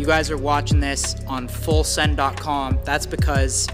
you guys are watching this on Fullsend.com. That's because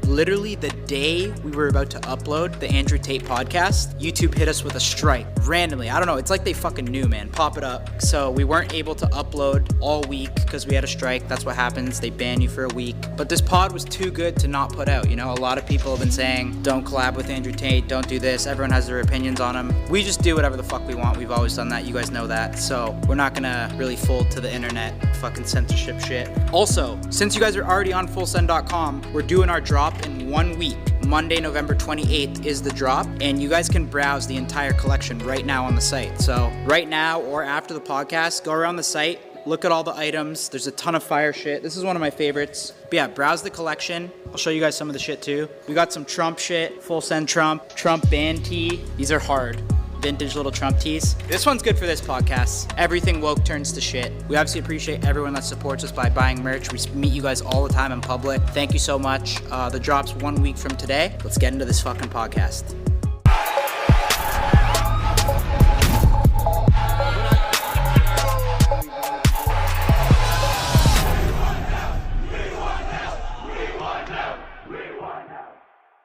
literally the day we were about to upload the Andrew Tate podcast, YouTube hit us with a strike randomly. I don't know. It's like they fucking knew, man. Pop it up. So we weren't able to upload all week because we had a strike. That's what happens. They ban you for a week. But this pod was too good to not put out. You know, a lot of people have been saying, don't collab with Andrew Tate. Don't do this. Everyone has their opinions on him. We just do whatever the fuck we want. We've always done that. You guys know that. So we're not gonna really fold to the internet fucking censorship shit. Also, since you guys are already on Fullsend.com, we're doing our drop in 1 week. Monday, November 28th is the drop, and you guys can browse the entire collection right now on the site. So right now or after the podcast, go around the site, look at all the items. There's a ton of fire shit. This is one of my favorites. But yeah, browse the collection. I'll show you guys some of the shit too. We got some Trump shit, Fullsend Trump band tee. These are hard. Vintage little Trump tees. This one's good for this podcast. Everything woke turns to shit. We obviously appreciate everyone that supports us by buying merch. We meet you guys all the time in public. Thank you so much. The drop's 1 week from today. Let's get into this fucking podcast.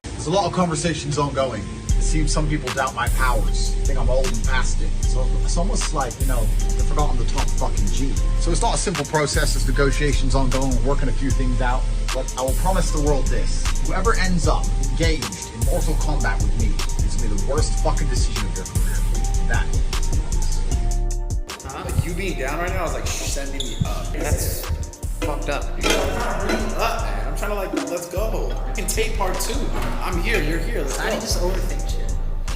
There's a lot of conversations ongoing. It seems some people doubt my powers, think I'm old and past it. So it's almost like, you know, they've forgotten the top fucking G. So it's not a simple process, there's negotiations ongoing, working a few things out. But I will promise the world this. Whoever ends up engaged in Mortal Kombat with me is gonna be the worst fucking decision of their career. That. Like you being down right now is like sending me up. That's fucked up. I'm trying to like, let's go. You can take part 2. I'm here, you're here, let's go. I just overthink shit.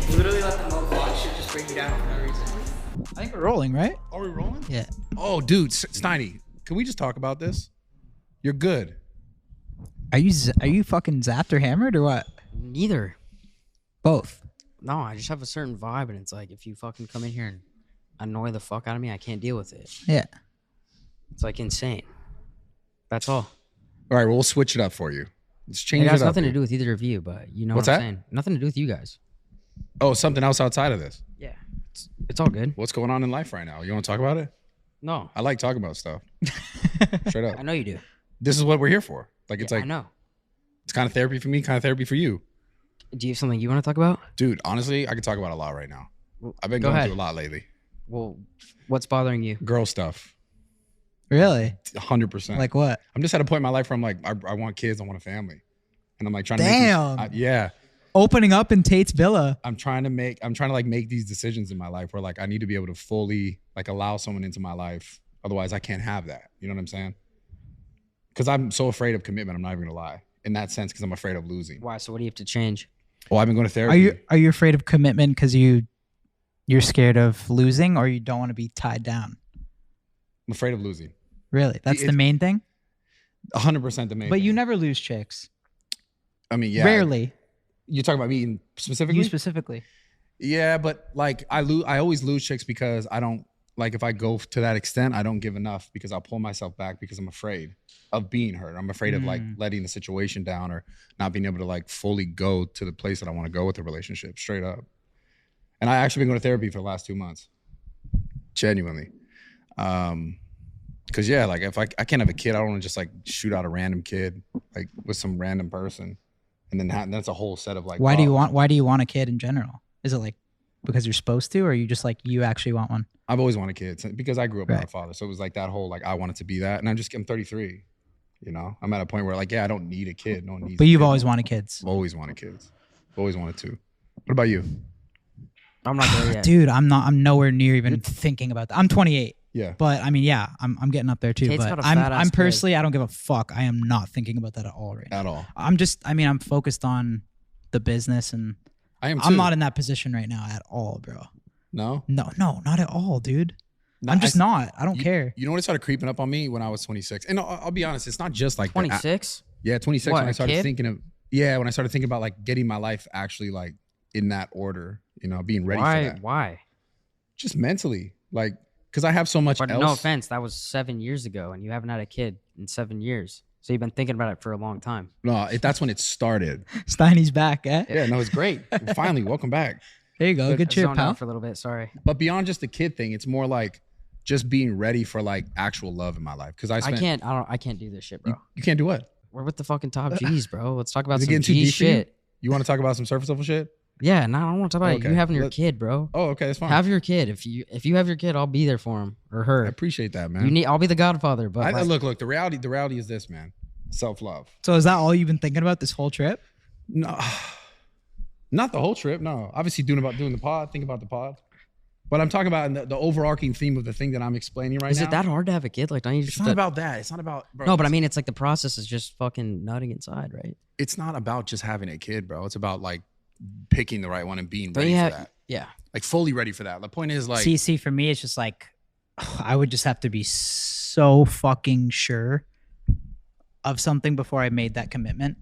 You literally let the vlog shit just bring you down for no reason. I think we're rolling, right? Are we rolling? Yeah. Oh, dude, Steiny, can we just talk about this? You're good. Are you fucking zapped or hammered or what? Neither. Both. No, I just have a certain vibe, and it's like if you fucking come in here and annoy the fuck out of me, I can't deal with it. Yeah. It's like insane. That's all. All right, well, we'll switch it up for you. Let's change It has it up. nothing to do with either of you, but you know What's what I'm that? saying. Nothing to do with you guys. Oh, something else outside of this. Yeah. It's all good. What's going on in life right now? You want to talk about it? No. I like talking about stuff. Straight up. I know you do. This is what we're here for. Like, it's Yeah, like, I know. it's kind of therapy for me, kind of therapy for you. Do you have something you want to talk about? Dude, honestly, I could talk about a lot right now. Well, I've been go going ahead. through a lot lately. Well, what's bothering you? Girl stuff. Really? 100%. Like what? I'm just at a point in my life where I'm like, I want kids, I want a family. And I'm like trying to Damn. make these, yeah. Opening up in Tate's villa. I'm trying to like make these decisions in my life where like I need to be able to fully like allow someone into my life. Otherwise I can't have that. You know what I'm saying? Because I'm so afraid of commitment, I'm not even gonna lie. In that sense, because I'm afraid of losing. Why? So what do you have to change? Well, I've been going to therapy. Are you afraid of commitment because you're scared of losing, or you don't want to be tied down? I'm afraid of losing. Really? That's the main thing? 100% the main But thing. you never lose chicks. I mean, yeah. Rarely. You're talking about me specifically? You specifically. Yeah, but like I always lose chicks because I don't, like if I go to that extent, I don't give enough because I'll pull myself back because I'm afraid of being hurt. I'm afraid of like letting the situation down or not being able to like fully go to the place that I want to go with the relationship, straight up. And I actually been going to therapy for the last 2 months. Genuinely. Cause yeah, like if I can't have a kid, I don't want to just like shoot out a random kid like with some random person. And then that's a whole set of like, Why do you want a kid in general? Is it like because you're supposed to, or are you just like you actually want one? I've always wanted kids because I grew up Right. without a father. So it was like that whole, like, I wanted to be that. And I'm 33, you know, I'm at a point where like, yeah, I don't need a kid. No one needs But a you've kid. always wanted kids. I've always wanted kids. Always wanted to. What about you? I'm not there yet. Dude, I'm nowhere near even thinking about that. I'm 28. Yeah. But I mean, yeah, I'm getting up there too. Tate's But got a fat ass I'm personally, I don't give a fuck. I am not thinking about that at all right now. At all. I'm focused on the business, and I am too. I'm not in that position right now at all, bro. No? No, not at all, dude. No, I'm just not. I don't care. You know what started creeping up on me when I was 26? And I'll be honest, it's not just like 26? Yeah, 26 What, when I a started kid? thinking of, when I started thinking about like getting my life actually like in that order, you know, being ready for that. Why? Just mentally, like, because I have so much But else. no offense, that was 7 years ago, and you haven't had a kid in 7 years. So you've been thinking about it for a long time. No, that's when it started. Steiny's back, eh? Yeah, no, it's great. Finally, welcome back. There you go. But Good I cheer, zoned out pal. for a little bit. Sorry. But beyond just the kid thing, it's more like just being ready for like actual love in my life. Because I can't do this shit, bro. You can't do what? We're with the fucking top G's, bro. Let's talk about Is it some getting too G deep for you? shit. You want to talk about some surface level shit? Yeah, no, I don't want to talk about Okay. you having your kid, bro. Oh, okay, that's fine. Have your kid. If you have your kid, I'll be there for him or her. I appreciate that, man. I'll be the godfather. But Look. The reality is this, man. Self-love. So is that all you've been thinking about this whole trip? No, not the whole trip. No, obviously doing the pod. Think about the pod. But I'm talking about the overarching theme of the thing that I'm explaining right now. is it that hard to have a kid? Like, don't you It's just not about that. It's not about. Bro, no, but I mean, it's like the process is just fucking nutting inside, right? it's not about just having a kid, bro. It's about like picking the right one and being Don't ready you for have? that. Yeah. Like fully ready for that. The point is like. See, for me, it's just like I would just have to be so fucking sure of something before I made that commitment.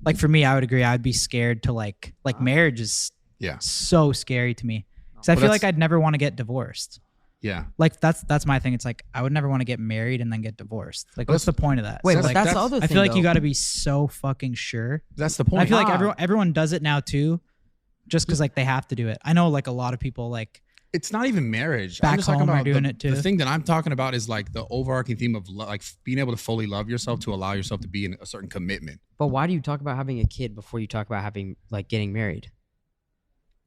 Like for me, I would agree. I'd be scared to like marriage is Yeah. so scary to me. Because I Well, feel that's- like I'd never want to get divorced. Yeah. Like that's my thing. It's like I would never want to get married and then get divorced. Like what's the point of that? Wait, So, but like, that's the other thing. I feel like you though. got to be so fucking sure. That's the point. I feel like everyone does it now too, just because like they have to do it. I know like a lot of people like It's not even marriage. Back I'm just talking home are about doing the, it too. The thing that I'm talking about is like the overarching theme of like being able to fully love yourself to allow yourself to be in a certain commitment. But why do you talk about having a kid before you talk about having like getting married?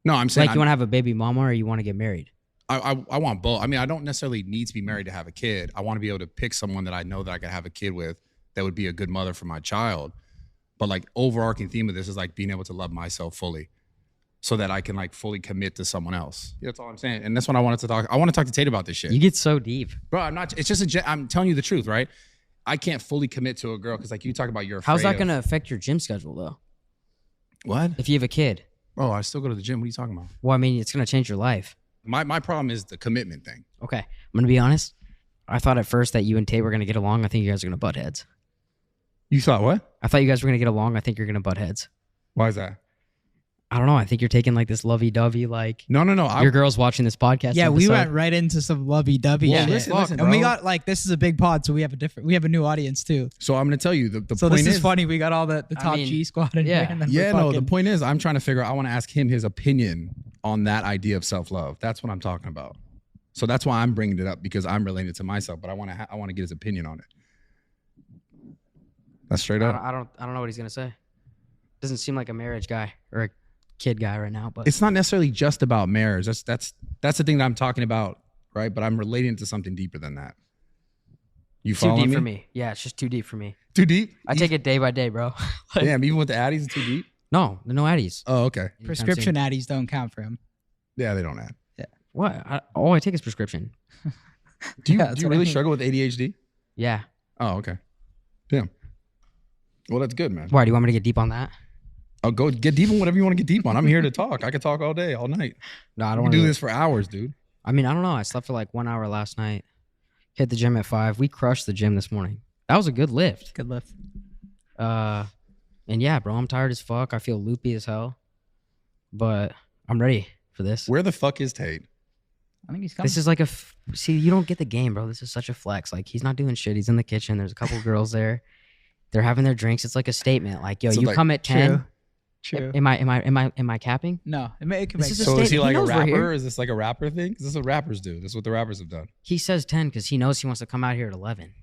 No, I'm saying Like you want to have a baby mama or you want to get married? I want both. I mean, I don't necessarily need to be married to have a kid. I want to be able to pick someone that I know that I could have a kid with that would be a good mother for my child. But like overarching theme of this is like being able to love myself fully so that I can like fully commit to someone else. That's all I'm saying. And that's what I wanted to talk. I want to talk to Tate about this shit. You get so deep. Bro, I'm not, it's just I'm telling you the truth, right? I can't fully commit to a girl because like you talk about you're afraid How's that of- going to affect your gym schedule though? What? If you have a kid? Bro, I still go to the gym. What are you talking about? Well, I mean, it's going to change your life. My problem is the commitment thing. Okay. I'm going to be honest. I thought at first that you and Tate were going to get along. I think you guys are going to butt heads. You thought what? I thought you guys were going to get along. I think you're going to butt heads. Why is that? I don't know. I think you're taking like this lovey-dovey, like No. your girl's watching this podcast. yeah, we episode. went right into some lovey-dovey Well, shit. listen, and we bro. got like this is a big pod, so we have a new audience too. So I'm going to tell you the So point this is funny. We got all the I top mean, G squad in yeah. here. And then Yeah, we're no, the fucking- point is I'm trying to figure out, I want to ask him his opinion on that idea of self-love. That's what I'm talking about. So that's why I'm bringing it up because I'm relating it to myself, but I want to get his opinion on it. That's straight up. I don't know what he's going to say. Doesn't seem like a marriage guy or a kid guy right now, but It's not necessarily just about marriage. That's the thing that I'm talking about, right? But I'm relating it to something deeper than that. You too following deep me? for me. Yeah, it's just too deep for me. Too deep? I take it day by day, bro. Like, Damn, even with the Addies, it's too deep? no Addies. Oh, okay. Anytime prescription soon. addies don't count for him. Yeah, they don't add. What? All I take is prescription. Do you, Yeah, do that's you what I really mean. struggle with ADHD? Yeah. Oh, okay. Damn. Well, that's good, man. Why? Do you want me to get deep on that? I'll go get deep on whatever you want to get deep on. I'm here to talk. I could talk all day, all night. No, I I don't can want do to this for hours, dude. I mean, I don't know. I slept for like 1 hour last night. Hit the gym at 5. We crushed the gym this morning. That was a good lift. Good lift. And yeah, bro, I'm tired as fuck. I feel loopy as hell. But I'm ready for this. Where the fuck is Tate? I think he's coming. This is like see, you don't get the game, bro. This is such a flex. Like, he's not doing shit. He's in the kitchen. There's a couple girls there. They're having their drinks. It's like a statement. Like, yo, So, you like, come at 10. True. Am I capping? No, it can This make is a sense. So is he statement. like He a knows we're here. rapper? Is this like a rapper thing? This is what rappers do. This is what the rappers have done. He says 10 because he knows he wants to come out here at 11.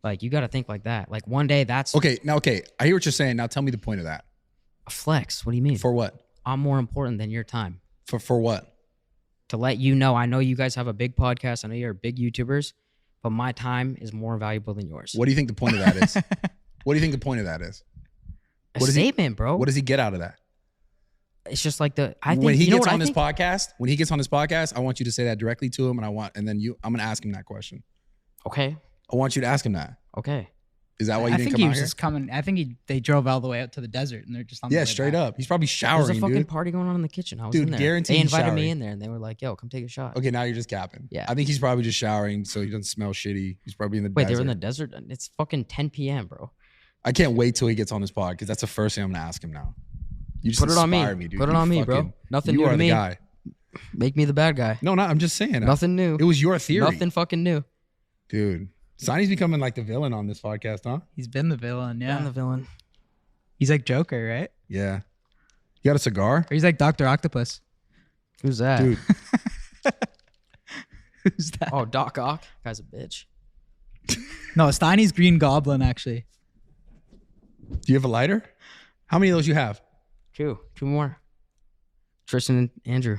Like, you got to think like that. Like, one day that's Okay, I hear what you're saying. Now tell me the point of that. a flex. What do you mean? For what? I'm more important than your time. For what? To let you know, I know you guys have a big podcast. I know you're big YouTubers, but my time is more valuable than yours. What do you think the point of that is? What do you think the point of that is? A what is he- statement, bro. What does he get out of that? It's just like I think When he you know gets what on I this think? podcast, I want you to say that directly to him, and then I'm gonna ask him that question. Okay. I want you to ask him that. Okay. Is that why you I didn't think come he out was here? just coming. I think they drove all the way out to the desert and they're just on the Yeah, way straight back. up. He's probably There's showering, a fucking dude. party going on in the kitchen. I was Dude, in there. guaranteed They he's invited me showering. in there and they were like, yo, come take a shot. Okay, now you're just capping. Yeah. I think he's probably just showering so he doesn't smell shitty. He's probably in the Wait, desert. they were in the desert? It's fucking 10 p.m., bro. I can't wait till he gets on this pod because that's the first thing I'm gonna ask him now. You just Put it on me. inspire me, dude. Put it You on me, bro. fucking- Nothing you new are to the me. guy. Make me the bad guy. No, I'm just saying. Nothing new. It was your theory. Nothing fucking new. Dude. Sonny's becoming like the villain on this podcast, huh? He's been the villain. Yeah, I'm the villain. he's like Joker, right? Yeah. You got a cigar? Or he's like Dr. Octopus. Who's that? Dude. Who's that? Oh, Doc Ock. Guy's a bitch. No, Steiny's Green Goblin, actually. Do you have a lighter? How many of those you have? Two more. Tristan and Andrew.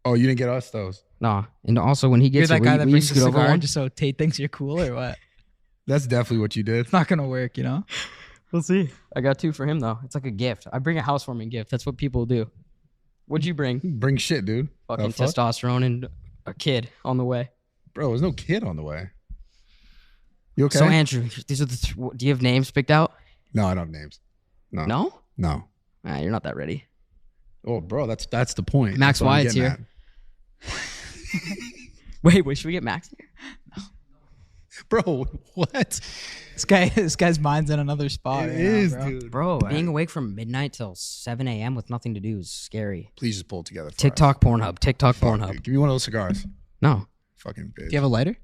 Oh, you didn't get us those. Nah. And also when he You're gets that it, guy that we brings a scoot over cigar one. just so Tate thinks you're cool or what? That's definitely what you did. It's not going to work, you know? We'll see. I got 2 for him though. It's like a gift. I bring a housewarming gift. That's what people do. What'd you bring? Bring shit, dude. Fucking The fuck? testosterone and a kid on the way. Bro, there's no kid on the way. You okay? So Andrew, these are the. Do you have names picked out? No, I don't have names. No. No. No. Ah, you're not that ready. Oh, bro, that's the point. Max That's what I'm Wyatt's getting here. Wait, should we get Max here? at. Bro, what? This guy's mind's in another spot. It right is, now, bro. dude. Bro, being awake from midnight till 7 a.m. with nothing to do is scary. Please just pull it together. For TikTok, us. Pornhub. TikTok, Fuck, Pornhub. dude. Give me one of those cigars. No, Fucking bitch. Do you have a lighter?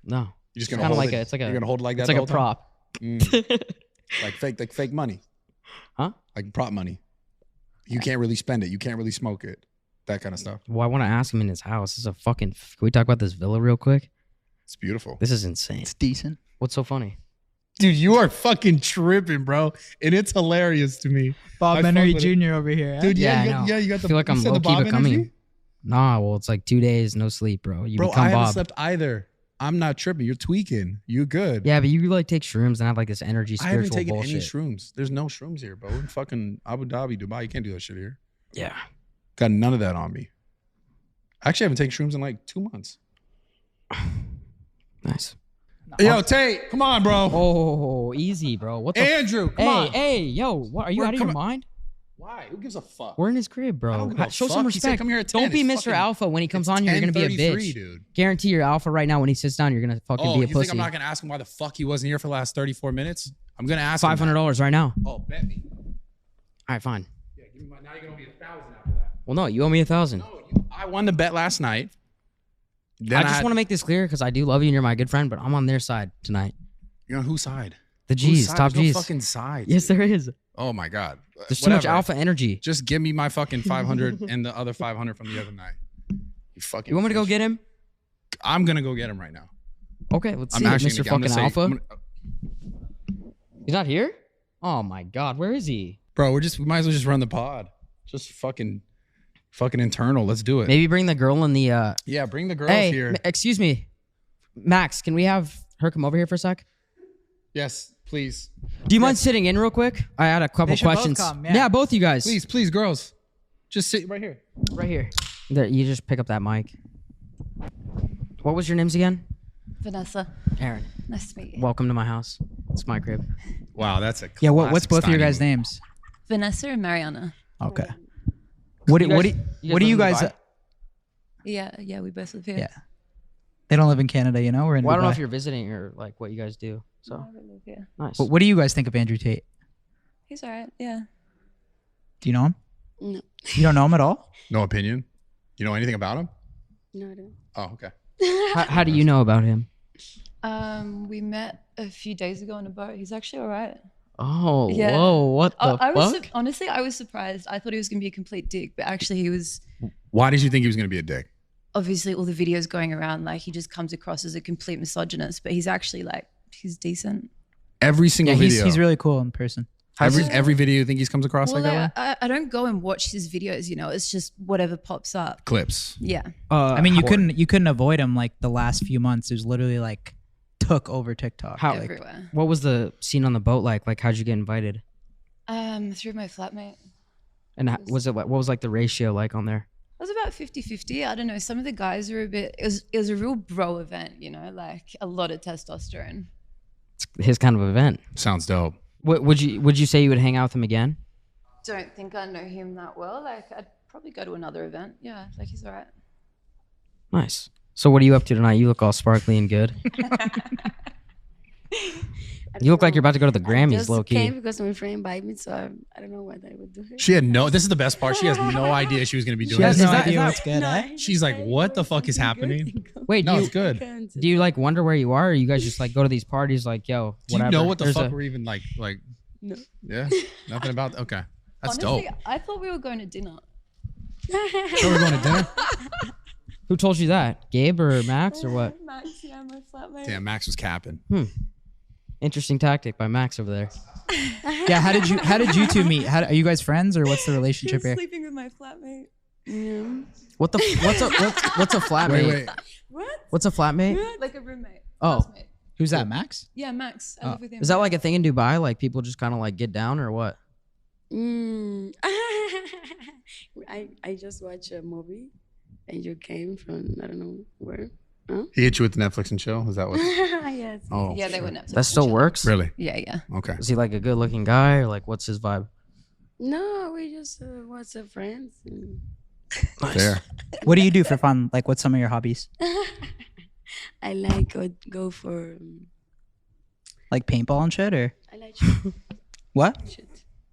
no. You're just It's gonna kinda hold like it. a- it's like a- You're gonna hold it like that. It's like the a whole time? prop. Like fake money. Huh? Like prop money. You can't really spend it. You can't really smoke it. That kind of stuff. Well, I want to ask him in his house. This is a fucking. Can we talk about this villa real quick? It's beautiful. This is insane. It's decent. What's so funny? Dude, you are fucking tripping, bro. And it's hilarious to me. Bob I Henry fuck with it. Jr. over here. Dude, Yeah, I yeah, know. you got I the feel like you I'm said the low key Bob becoming. energy? Nah, well, it's like 2 days no sleep, bro. You Bro, become I haven't Bob. slept either. I'm not tripping. You're tweaking. You're good. Yeah, but you like take shrooms and have like this energy I haven't spiritual taken bullshit. any shrooms. There's no shrooms here, bro. In fucking Abu Dhabi, Dubai, you can't do that shit here. Yeah. Got none of that on me. I actually haven't taken shrooms in like 2 months. Nice. Yo, Tate, come on, bro. Oh, easy, bro. What the? Andrew, come on. Hey, yo, what are you Bro, out of your come mind? Why? Who gives a fuck? We're in his crib, I bro. don't give a Show some fuck. He said respect. come here at 10. Don't be It's Mr. fucking- Alpha when he comes It's on here. You're gonna be a 10:33, bitch. dude. Guarantee you're alpha right now. When he sits down, you're gonna fucking Oh, be a you pussy. think I'm not gonna ask him why the fuck he wasn't here for the last 34 minutes? I'm gonna ask him. $500 right now. Oh, bet me. All right, fine. Yeah, give me my, now you're gonna be 1,000 after that. Well, no, you owe me 1,000. No, I won the bet last night. Then I just want to make this clear because I do love you and you're my good friend, but I'm on their side tonight. You're on whose side? The Whose G's, side? top There's G's. no fucking side. Yes, there is. Oh my god. There's too much Whatever. alpha energy. Just give me my fucking 500 and the other 500 from the other night. You fucking. You want me to go bitch. get him? I'm gonna go get him right now. Okay, let's I'm see it, actually Mr. gonna- I'm fucking gonna say- Alpha. I'm gonna- He's not here? Oh my God, where is he? Bro, we might as well just run the pod. Just fucking internal. Let's do it. Maybe bring the girl in the. Yeah, bring the girls Hey, here. excuse me, Max. Can we have her come over here for a sec? Yes, please. Do you mind sitting in real quick? I had a couple They should both questions. come, yeah. Both you guys. Please, girls. Just sit right here. Right here. There, you just pick up that mic. What was your names again? Vanessa, Aaron. nice to meet you. Welcome to my house. It's my crib. Wow, that's a Yeah, what's classic both of your Steiny guys' move. names? Vanessa and Mariana. Okay. What do You you live in guys? Dubai? Yeah, we both live here. Yeah. They don't live in Canada, you know. We're in. Well, I don't know Dubai. if you're visiting or like what you guys do. So No, we live here. nice. What do you guys think of Andrew Tate? He's alright. Yeah. Do you know him? No, You don't know him at all? No opinion? You know anything about him? no, I don't. Oh, okay. How do you know about him? We met a few days ago on a boat. He's actually alright. Oh, Yeah. whoa! What the I was fuck? honestly, I was surprised. I thought he was gonna be a complete dick, but actually, he was. Why did you think he was gonna be a dick? Obviously, all the videos going around, like he just comes across as a complete misogynist, but he's actually like he's decent. Every single Yeah, video. he's really cool in person. every video you think he comes across Well, like that way? I don't go and watch his videos. You know, it's just whatever pops up. Clips. Yeah. I mean, you couldn't avoid him like the last few months. It was literally like took over TikTok. How- Like, Everywhere. What was the scene on the boat like? Like, how'd you get invited? Through my flatmate. And was it what was like the ratio like on there? It was about 50-50. I don't know. Some of the guys were a bit. It was a real bro event. You know, like a lot of testosterone. It's his kind of event. Sounds dope. Would you say you would hang out with him again? Don't think I know him that well. Like I'd probably go to another event. Yeah, like he's alright. Nice. So what are you up to tonight? You look all sparkly and good. You look like you're about to go to the Grammys, just low key. came because my friend invited me, so I don't know what I would do. She had no. This is the best part. She has no idea she was gonna be doing she has this. no that- idea is what's good. eh? She's like, what the fuck is happening? Wait, No, do it's you, good. do you like wonder where you are, or you guys just like go to these parties like, yo, Do you whatever? know what the There's fuck a- we're even like? No. Yeah, nothing about. Okay, that's Honestly, dope. I thought we were going to dinner. So we're going to dinner. Who told you that? Gabe or Max or what? Max, yeah, my flatmate. Damn, Max was capping. Interesting tactic by Max over there. Yeah, how did you two meet? Are you guys friends or what's the relationship here? Sleeping with my flatmate. Yeah. What's a flatmate? Wait. What? What's a flatmate? Like a roommate. Oh. Housemate. Who's that, Max? Yeah, Max. I live with him. Is that like a thing in Dubai? Like people just kind of like get down or what? I just watched a movie, and you came from I don't know where. Huh? He hit you with Netflix and chill. Is that what? Yes. Oh, Yeah, they were Netflix. That still works? really? Yeah. Okay. Is he like a good looking guy or like what's his vibe? No, we just was friends. And Fair. What do you do for fun? Like, what's some of your hobbies? I like go for. Like paintball and shit, or I like shoot. what? Shoot.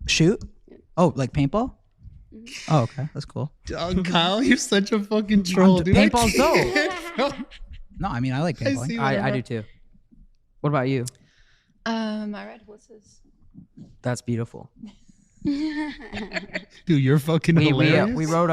Shoot? Oh, like paintball? Oh, okay, that's cool. Kyle, you're such a fucking troll, dude. Paintball's dope. No, I mean I like paintballing. I do too. What about you? I ride horses. That's beautiful. Dude, you're fucking hilarious. We rode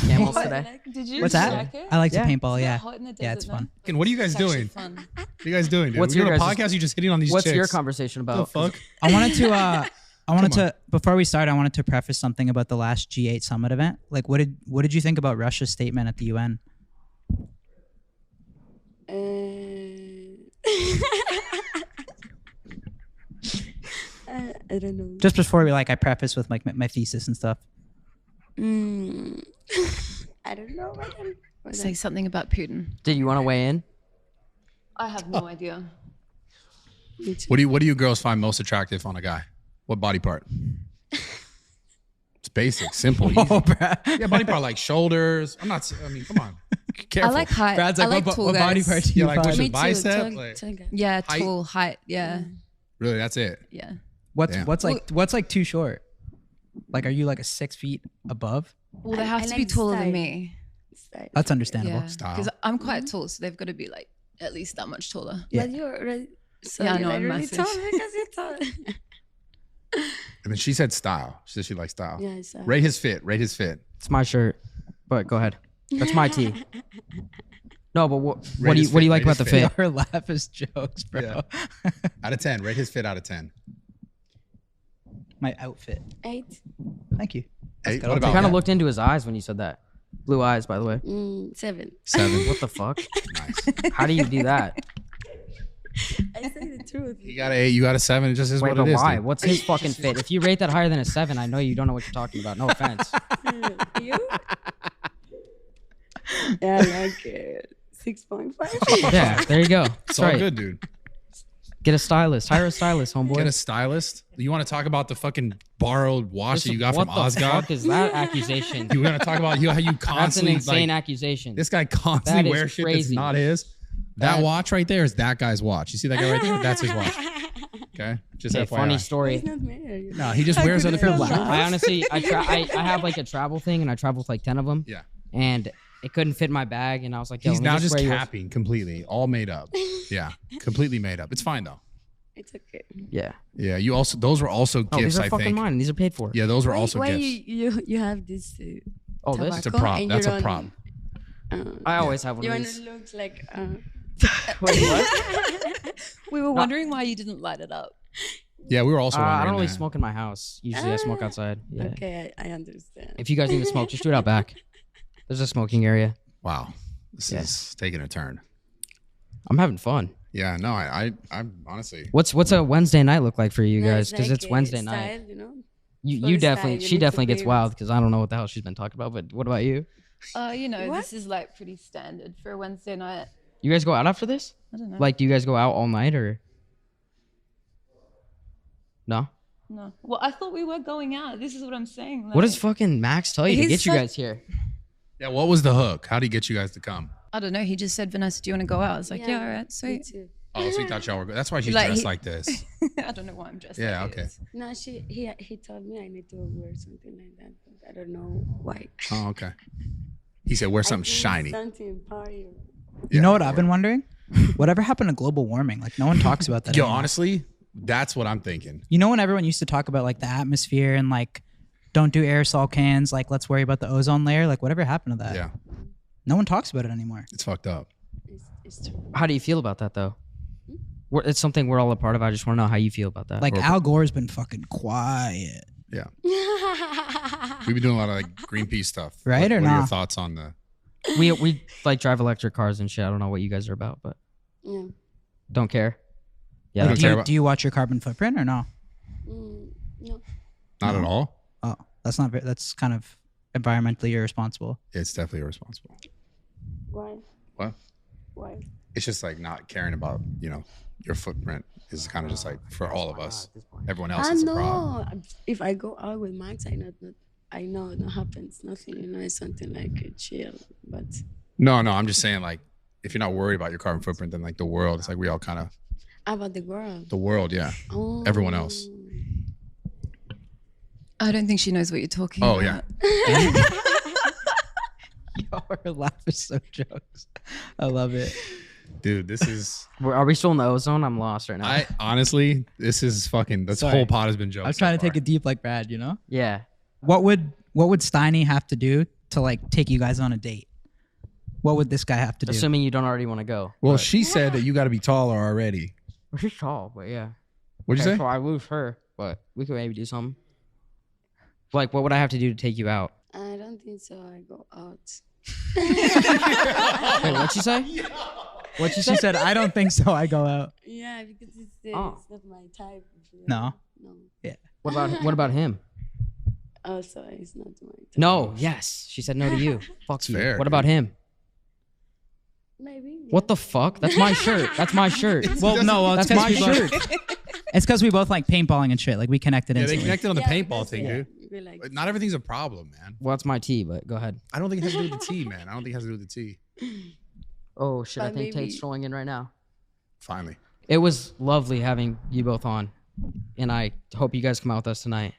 camels today. Did you? What's that? Like it? I like Yeah. to paintball. Is Yeah, it hot in the yeah, desert, it's no? fun. Fucking, what are you guys It's actually doing? fun. What are you guys doing, dude? What's We're your doing a guys' podcast. You just hitting on these What's chicks. your conversation The about? fuck? I wanted to before we start, I wanted to preface something about the last G8 summit event. Like, what did you think about Russia's statement at the UN? I don't know. Just before I preface with like my thesis and stuff. I don't know. Say something about Putin. Did you want to weigh in? I have no idea. What do you girls find most attractive on a guy? What body part? It's basic, simple, easy. Yeah, body part like shoulders. I mean, come on. Careful. I like height. Brad's I like, like tall what body guys. part do you Yeah, like, what's find? your bicep? Like, Yeah, Height? tall, height. Yeah, really, that's it. yeah. Damn. What's like too short? Like, are you like 6 feet above? Well, they I have to like be the taller style. than me. That's understandable. Yeah, Style. because I'm quite tall, so they've got to be like at least that much taller. Yeah. But you're already. So Yeah, I you're know, like I'm really massive. tall because you're tall. And then she said style. She said she likes style. Yeah, so. Rate his fit. Rate his fit. It's my shirt, but go ahead. That's my tee. No, but what Rate do his you fit, like rate about his the fit. fit? Your laugh is jokes, bro. Yeah. Out of 10. Rate his fit out of 10. My outfit. 8. Thank you. Hey, good. what I'll about take Kind of that? looked into his eyes when you said that. Blue eyes, by the way. 7. 7. What the fuck? Nice. How do you do that? I say the truth. You got an 8. You got a 7. It just is Wait, what but it is. why? dude. What's his fucking fit? If you rate that higher than a 7, I know you don't know what you're talking about. No offense. You? Yeah, like 6.5. Yeah, there you go. It's That's all right. good, dude. Get a stylist. Hire a stylist, homeboy. Get a stylist. You want to talk about the fucking borrowed watch that you got from What the fuck Osgod? is that accusation? You want to talk about how you That's an constantly insane like, accusation. this guy constantly That is wears shit that's crazy. not his. That That- watch right there is that guy's watch. You see that guy right there? That's his watch. Okay, just Okay, FYI. funny story. It's not me. No, he just wears other people's shoes. I honestly, I have like a travel thing, and I travel with like 10 of them. Yeah. And it couldn't fit in my bag, and I was like, Yo, He's let me now just wear yours. capping completely, all made up. Yeah, completely made up. It's fine though. It's okay. Yeah. Yeah, you also those were also Oh, gifts. these are I fucking think. mine. These are paid for. Yeah, those were Why, also why gifts. you have this? Oh, this? It's a tobacco prop. and That's you a don't, prop. I always have one You of want these. to look like. Wait, what? We were wondering why you didn't light it up. Yeah, we were also. I wondering don't really that. smoke in my house. Usually I smoke outside. Yeah. Okay, I understand. If you guys need to smoke, just do it out back. There's a smoking area. Wow, this Yeah. is taking a turn. I'm having fun. Yeah, no, I'm honestly. What's a Wednesday night look like for you No, guys? Because like it's a Wednesday style, night. You know? You for definitely, style, you she need to definitely gets be- wild because I don't know what the hell she's been talking about. But what about you? You know, What? this is like pretty standard for a Wednesday night. You guys go out after this? I don't know. Like, do you guys go out all night or? No. No. Well, I thought we were going out. This is what I'm saying. What does like- fucking Max tell you to He's get you such- guys here? Yeah, what was the hook? How did he get you guys to come? I don't know. He just said, Vanessa, do you want to go out? I was like, yeah, all right, Me sweet. too. Oh, so he thought y'all were. That's why she's Like, dressed he- like this. I don't know why I'm dressed Yeah, like okay. this. No, he told me I need to wear something like that. But I don't know why. Oh, okay. He said wear I something think shiny. Something party. You know what I've been wondering? Whatever happened to global warming? Like no one talks about that. Yo, anymore. honestly, that's what I'm thinking. You know when everyone used to talk about like the atmosphere and like don't do aerosol cans, like let's worry about the ozone layer. Like whatever happened to that? Yeah. No one talks about it anymore. It's fucked up. It's true. How do you feel about that though? It's something we're all a part of. I just want to know how you feel about that. Like Al Gore's been fucking quiet, Yeah. We've been doing a lot of like Greenpeace stuff. Right what or are your not? thoughts on the? we like drive electric cars and shit. I don't know what you guys are about, but Yeah. don't care. You Yeah, don't that's care Do about- you watch your carbon footprint or no? No. Not at all. Oh, that's not. That's kind of environmentally irresponsible. It's definitely irresponsible. Why? What? Why? It's just like not caring about your footprint is kind of just like for all of us. Everyone else I is a problem. know. If I go out with Max, I know it happens. Nothing. It's something like a chill. But No, I'm just saying like if you're not worried about your carbon footprint, then like the world, it's like we all kind of how about the girl? the world, yeah. Oh. Everyone else. I don't think she knows what you're talking Oh about. yeah. Y'all are laughing so jokes. I love it. Dude, this is Are we still in the ozone? I'm lost right now. I honestly, this is fucking this Sorry. whole pod has been jokes. I was trying to take it deep like Brad, you know? yeah. What would Steiny have to do to like take you guys on a date? What would this guy have to do? Assuming you don't already want to go. Well, but- she said that you got to be taller already. Well, she's tall, but yeah. What'd you Okay, say? So I lose her, but we could maybe do something. Like, what would I have to do to take you out? I don't think so. I go out. Wait, what'd you say? What'd you She say? said, I don't think so. I go out. Yeah, because it's Oh. not my type. No. No. What about him? Also, it's not my type. No. Yes. She said no to you. Fuck you. fair, What about him? Maybe. What the fuck? That's my shirt. That's my shirt. Well, no, well, it's That's my because we shirt. both, it's because we both like paintballing and shit. Like we connected Yeah, they instantly. connected on the Yeah, paintball that's thing, it. dude. We like- But not everything's a problem, man. Well, that's my tea, but go ahead. I don't think it has to do with the tea, man. I don't think it has to do with the tea. Oh shit! I But think maybe- Tate's strolling in right now. Finally. It was lovely having you both on, and I hope you guys come out with us tonight.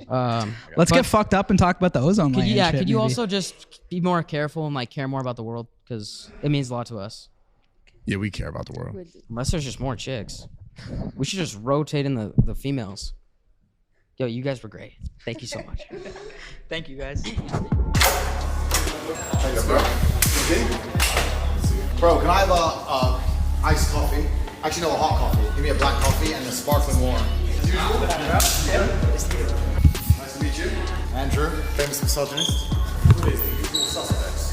Let's but get fucked up and talk about the ozone Could layer. you, and yeah, shit, could you maybe. also just be more careful and like care more about the world because it means a lot to us. Yeah, we care about the world. With- Unless there's just more chicks, we should just rotate in the females. Yo, you guys were great. Thank you so much. Thank you guys. Bro, can I have a iced coffee? Actually, no, a hot coffee. Give me a black coffee and a sparkling water. Nice to meet you. Andrew, famous misogynist. Who is the usual suspects?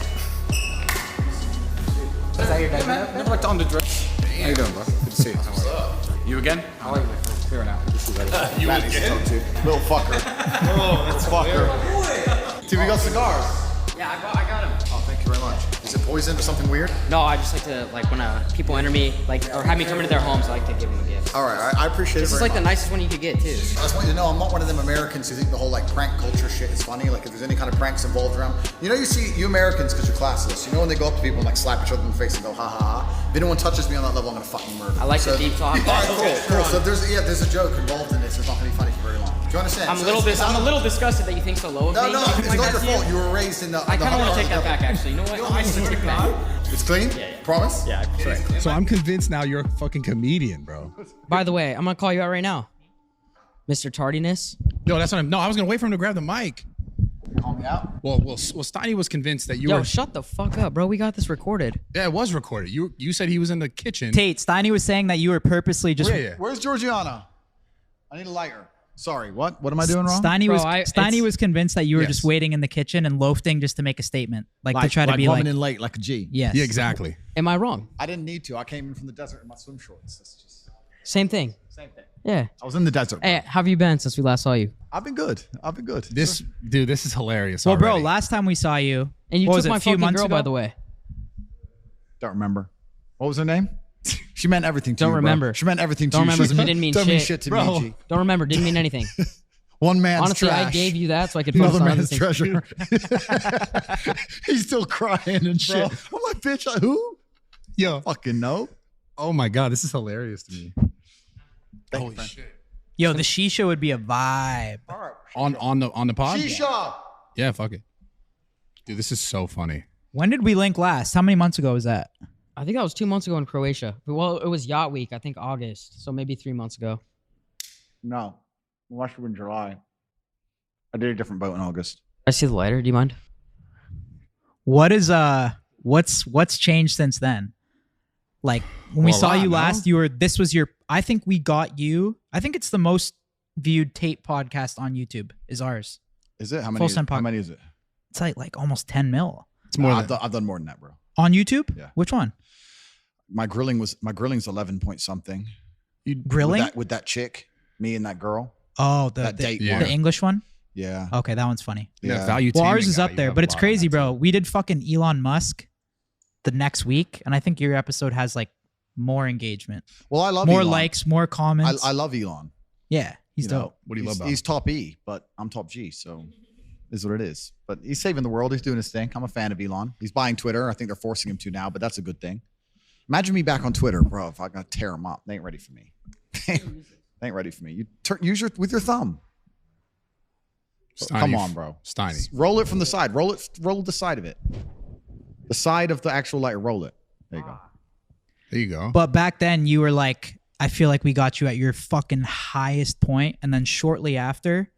Is that your name? Never like to underdress. How you doing, bro? Good to see you. You again? How are you, my friend? Clear now. You again? Little fucker. Oh, that's fucker. Dude, we got cigars. Yeah, I got him. Oh, thank you very much. Is it poison or something weird? No, I just like to like when people enter me like or have me come into their homes. I like to give them a gift. All right, I appreciate This it is very like the much. nicest one you could get too. I just want you to know I'm not one of them Americans who think the whole like prank culture shit is funny. Like if there's any kind of pranks involved around, you Americans because you're classless. You know when they go up to people and like slap each other in the face and go ha ha ha. If anyone touches me on that level, I'm gonna fucking murder. I like so, the deep talk. All right, cool. So if there's a joke involved in this. It's not gonna be funny for very long. Do you understand? I'm So a little it's- I'm a little disgusted that you think so low of No, me. no, Something it's like not that your to you. fault. You were raised in the. I kind of want to take that back actually. You know what? I'm gonna take it back. It's clean. Promise. Yeah. So I'm convinced now you're a fucking comedian, bro. By the way, I'm gonna call you out right now, Mr. Tardiness. No, that's what I'm. No, I was gonna wait for him to grab the mic. Call me out. Well, Steiny was convinced that you Yo, were. shut the fuck up, bro. We got this recorded. Yeah, it was recorded. You said he was in the kitchen. Tate, Steiny was saying that you were purposely just. Yeah. Where's Georgiana? I need a lighter. Sorry, what? What am I doing wrong? Steiny Bro, was it's- Steiny was convinced that you were Yes. just waiting in the kitchen and loafing just to make a statement, like to try to be like, in late, like a G. yes, Yeah, exactly. Am I wrong? I didn't need to. I came in from the desert in my swim shorts. That's just Same thing. same thing. Yeah. I was in the desert. Hey, how have you been since we last saw you? I've been good. This is hilarious. Well, bro, already. last time we saw you, And you what took was it, my a few fucking months girl, ago? by the way. Don't remember. What was her name? She meant everything to Don't you, bro. remember. She meant everything to Don't you. remember. She She didn't mean don't mean shit. shit to Bro. me, G. Don't remember. Didn't mean anything. One man's Honestly, trash. I gave you that so I could focus another on other man's things. treasure. He's still crying and shit. I'm like, bitch, who? Yo. Fucking no. Oh my god, this is hilarious to me. Thank Holy you, shit. Yo, the shisha would be a vibe. On the pod? Shisha. Yeah, fuck it. Dude, this is so funny. When did we link last? How many months ago was that? I think that was 2 months ago in Croatia. Well, it was Yacht Week. I think August. So maybe 3 months ago. No. We watched it in July. I did a different boat in August. I see the lighter. Do you mind? What is what's changed since then? Like when we Well, a saw lot, you no? last, this was your. I think we got you. I think it's the most viewed Tate podcast on YouTube is ours. Is it? How many? Fullsend How many is it? It's like almost 10 mil It's more I've than done more than that, bro. on YouTube. Yeah. Which one? My grilling's 11 point something. Grilling? with that chick, me and that girl. Oh, That date the one. English one. Yeah. Okay, that one's funny. yeah. value. Well, ours taming is guy, up you there, have but a it's lot on crazy, that, bro. too. We did fucking Elon Musk the next week, and I think your episode has like more engagement, Well, I love more Elon. likes, more comments. I love Elon. Yeah, he's You know, dope. What do you love about He's top E, but I'm top G, so is what it is. But he's saving the world. He's doing his thing. I'm a fan of Elon. He's buying Twitter. I think they're forcing him to now, but that's a good thing. Imagine me back on Twitter, bro. If I gotta tear him up, they ain't ready for me. They ain't ready for me. You use with your thumb. Steiny, Come on, bro. Steiny. Roll it from the side. Roll the side of it. The side of the actual lighter. Roll it. There you go. There you go. But back then, you were like, I feel like we got you at your fucking highest point, and then shortly after,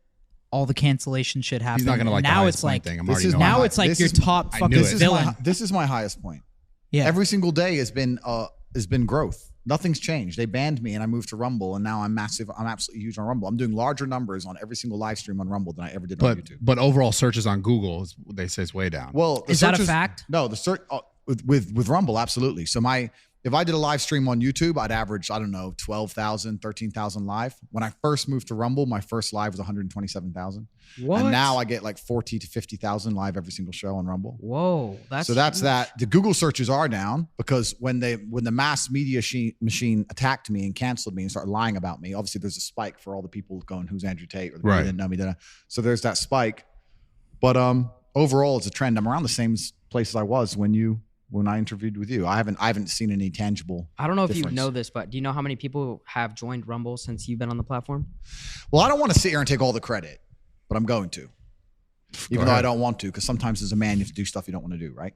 all the cancellation shit happened. He's not gonna like now the it's highest like point thing. I'm This already is knowing my now that. it's like This your is- top I fucking knew it. villain. This is my highest point. Yeah, Every single day has been growth. Nothing's changed. They banned me and I moved to Rumble, and now I'm massive. I'm absolutely huge on Rumble. I'm doing larger numbers on every single live stream on Rumble than I ever did on YouTube. But overall searches on Google, they say it's way down. Well, the Is that a searches- fact? No, the search with Rumble, absolutely. So if I did a live stream on YouTube, I'd average, I don't know, 12,000, 13,000 live. When I first moved to Rumble, my first live was 127,000. What? And now I get like 40 to 50,000 live every single show on Rumble. Whoa, that's So that's huge. that. The Google searches are down because when the mass media machine attacked me and canceled me and started lying about me, obviously there's a spike for all the people going, "Who's Andrew Tate?" or the people Right. that didn't know me. So there's that spike. But overall, it's a trend. I'm around the same place as I was when I interviewed with you. I haven't seen any tangible. I don't know if you difference. know this, but do you know how many people have joined Rumble since you've been on the platform? Well, I don't want to sit here and take all the credit, but I'm going to. Even though I don't want to, because sometimes as a man you have to do stuff you don't want to do, right?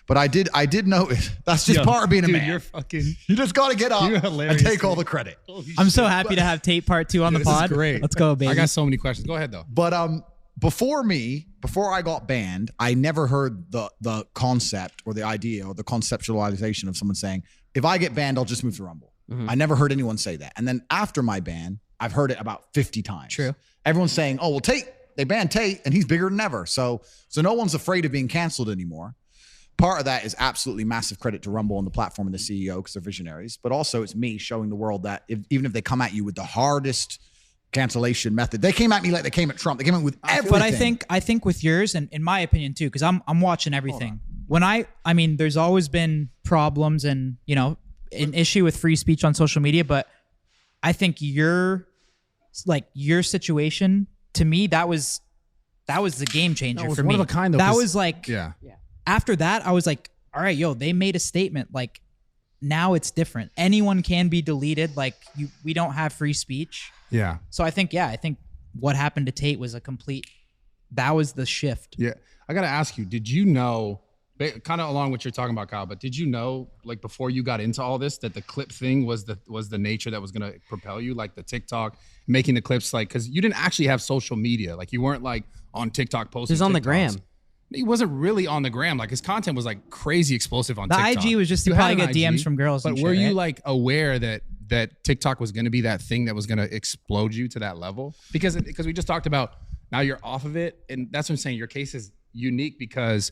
But I did know that's just part of being a man. You're fucking. You just got to get up You're and hilarious, take all dude. the credit. I'm so happy to have Tate Part 2 on the This is pod. great. Let's go, baby. I got so many questions. Go ahead though. But before I got banned, I never heard the concept or the idea or the conceptualization of someone saying, if I get banned, I'll just move to Rumble. Mm-hmm. I never heard anyone say that. And then after my ban, I've heard it about 50 times. True. Everyone's saying, oh, well, Tate, they banned Tate and he's bigger than ever. So no one's afraid of being canceled anymore. Part of that is absolutely massive credit to Rumble and the platform and the CEO because they're visionaries. But also it's me showing the world that even if they come at you with the hardest cancellation method, they came at me like they came at Trump. They came at with everything. But I think with yours, and in my opinion too, because I'm watching everything. When I mean, there's always been problems and an issue with free speech on social media, but I think your situation to me that was the game changer No, it was for one me. of a kind, though, That 'cause- was like Yeah. after that I was like, all right, yo, they made a statement. Like now it's different. Anyone can be deleted. Like we don't have free speech. Yeah. So I think what happened to Tate was that was the shift. Yeah. I got to ask you, did you know, kind of along what you're talking about, Kyle, but did you know, like before you got into all this, that the clip thing was the nature that was going to propel you, like the TikTok, making the clips, like, because you didn't actually have social media. Like you weren't like on TikTok posting. He was on the TikToks. gram. He wasn't really on the gram. Like his content was like crazy explosive on The TikTok. IG was just to You had probably an get DMs IG, from girls. But and were shit, you right? like aware that TikTok was going to be that thing that was going to explode you to that level? Because we just talked about now you're off of it, and that's what I'm saying. Your case is unique because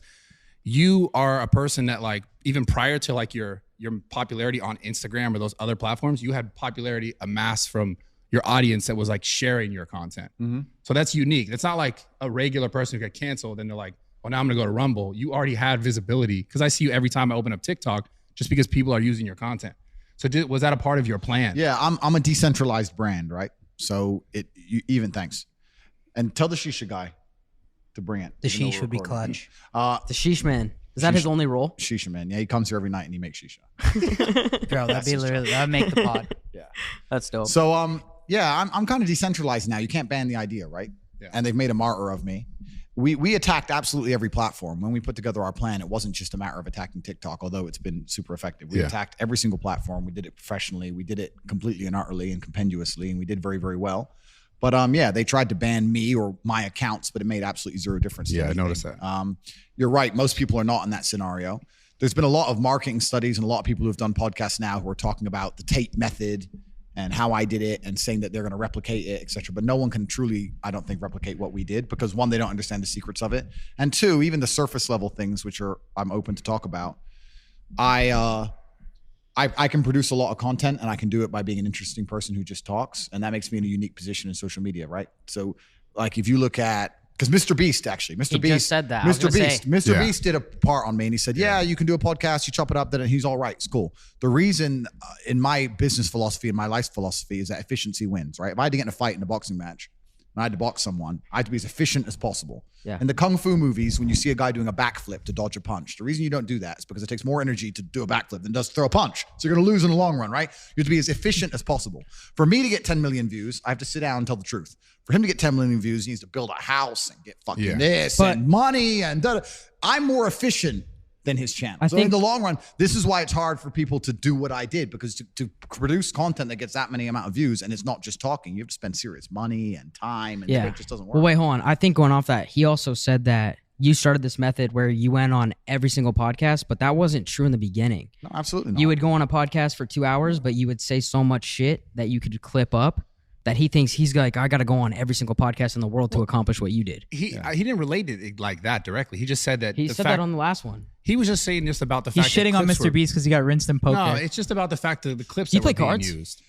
you are a person that like even prior to like your popularity on Instagram or those other platforms, you had popularity amassed from your audience that was like sharing your content. So that's unique. It's not like a regular person who got canceled and they're like, well, now I'm gonna go to Rumble. You already had visibility because I see you every time I open up TikTok just because people are using your content. So was that a part of your plan? Yeah, I'm a decentralized brand, right? So thanks. And tell the shisha guy to bring it. The even though sheesh we're would be recording. clutch. The sheesh man. Is that his only role? Shisha man. Yeah, he comes here every night and he makes shisha. Bro, that'd make the pod. That's dope. So I'm kind of decentralized now. You can't ban the idea, right? Yeah. And they've made a martyr of me. We attacked absolutely every platform. When we put together our plan, it wasn't just a matter of attacking TikTok, although it's been super effective. We attacked every single platform. We did it professionally. We did it completely and utterly and compendiously, and we did very, very well. But yeah, they tried to ban me or my accounts, but it made absolutely zero difference. Yeah, I anything. noticed that. You're right. Most people are not in that scenario. There's been a lot of marketing studies and a lot of people who have done podcasts now who are talking about the Tate method and how I did it and saying that they're going to replicate it, et cetera. But no one can truly, I don't think, replicate what we did because one, they don't understand the secrets of it. And two, even the surface level things, which are I'm open to talk about. I can produce a lot of content and I can do it by being an interesting person who just talks. And that makes me in a unique position in social media, right? So like if you look at, because Mr. Beast actually, Mr. He Beast just said that. I was Mr. gonna say. Beast, Mr. Beast did a part on me and he said, yeah, you can do a podcast, you chop it up, then he's all right, it's cool. The reason in my business philosophy and my life philosophy is that efficiency wins, right? If I had to get in a fight in a boxing match, and I had to box someone, I had to be as efficient as possible. Yeah. In the Kung Fu movies, when you see a guy doing a backflip to dodge a punch, the reason you don't do that is because it takes more energy to do a backflip than does throw a punch. So you're going to lose in the long run, right? You have to be as efficient as possible. For me to get 10 million views, I have to sit down and tell the truth. For him to get 10 million views, he needs to build a house and get fucking this and money and da-da. I'm more efficient than his channel. So in the long run, this is why it's hard for people to do what I did, because to produce content that gets that many amount of views and it's not just talking, you have to spend serious money and time and it just doesn't work. Well, wait, hold on. I think going off that, he also said that you started this method where you went on every single podcast, but that wasn't true in the beginning. No, absolutely not. You would go on a podcast for 2 hours, but you would say so much shit that you could clip up that he thinks he's like, I got to go on every single podcast in the world to accomplish what you did. He didn't relate it like that directly. He just said that. He said that on the last one. He was just saying just about the He's fact that shitting on clips Mr. Beast because he got rinsed in poker. No, it's just about the fact that the clips Do you that were play being cards? used.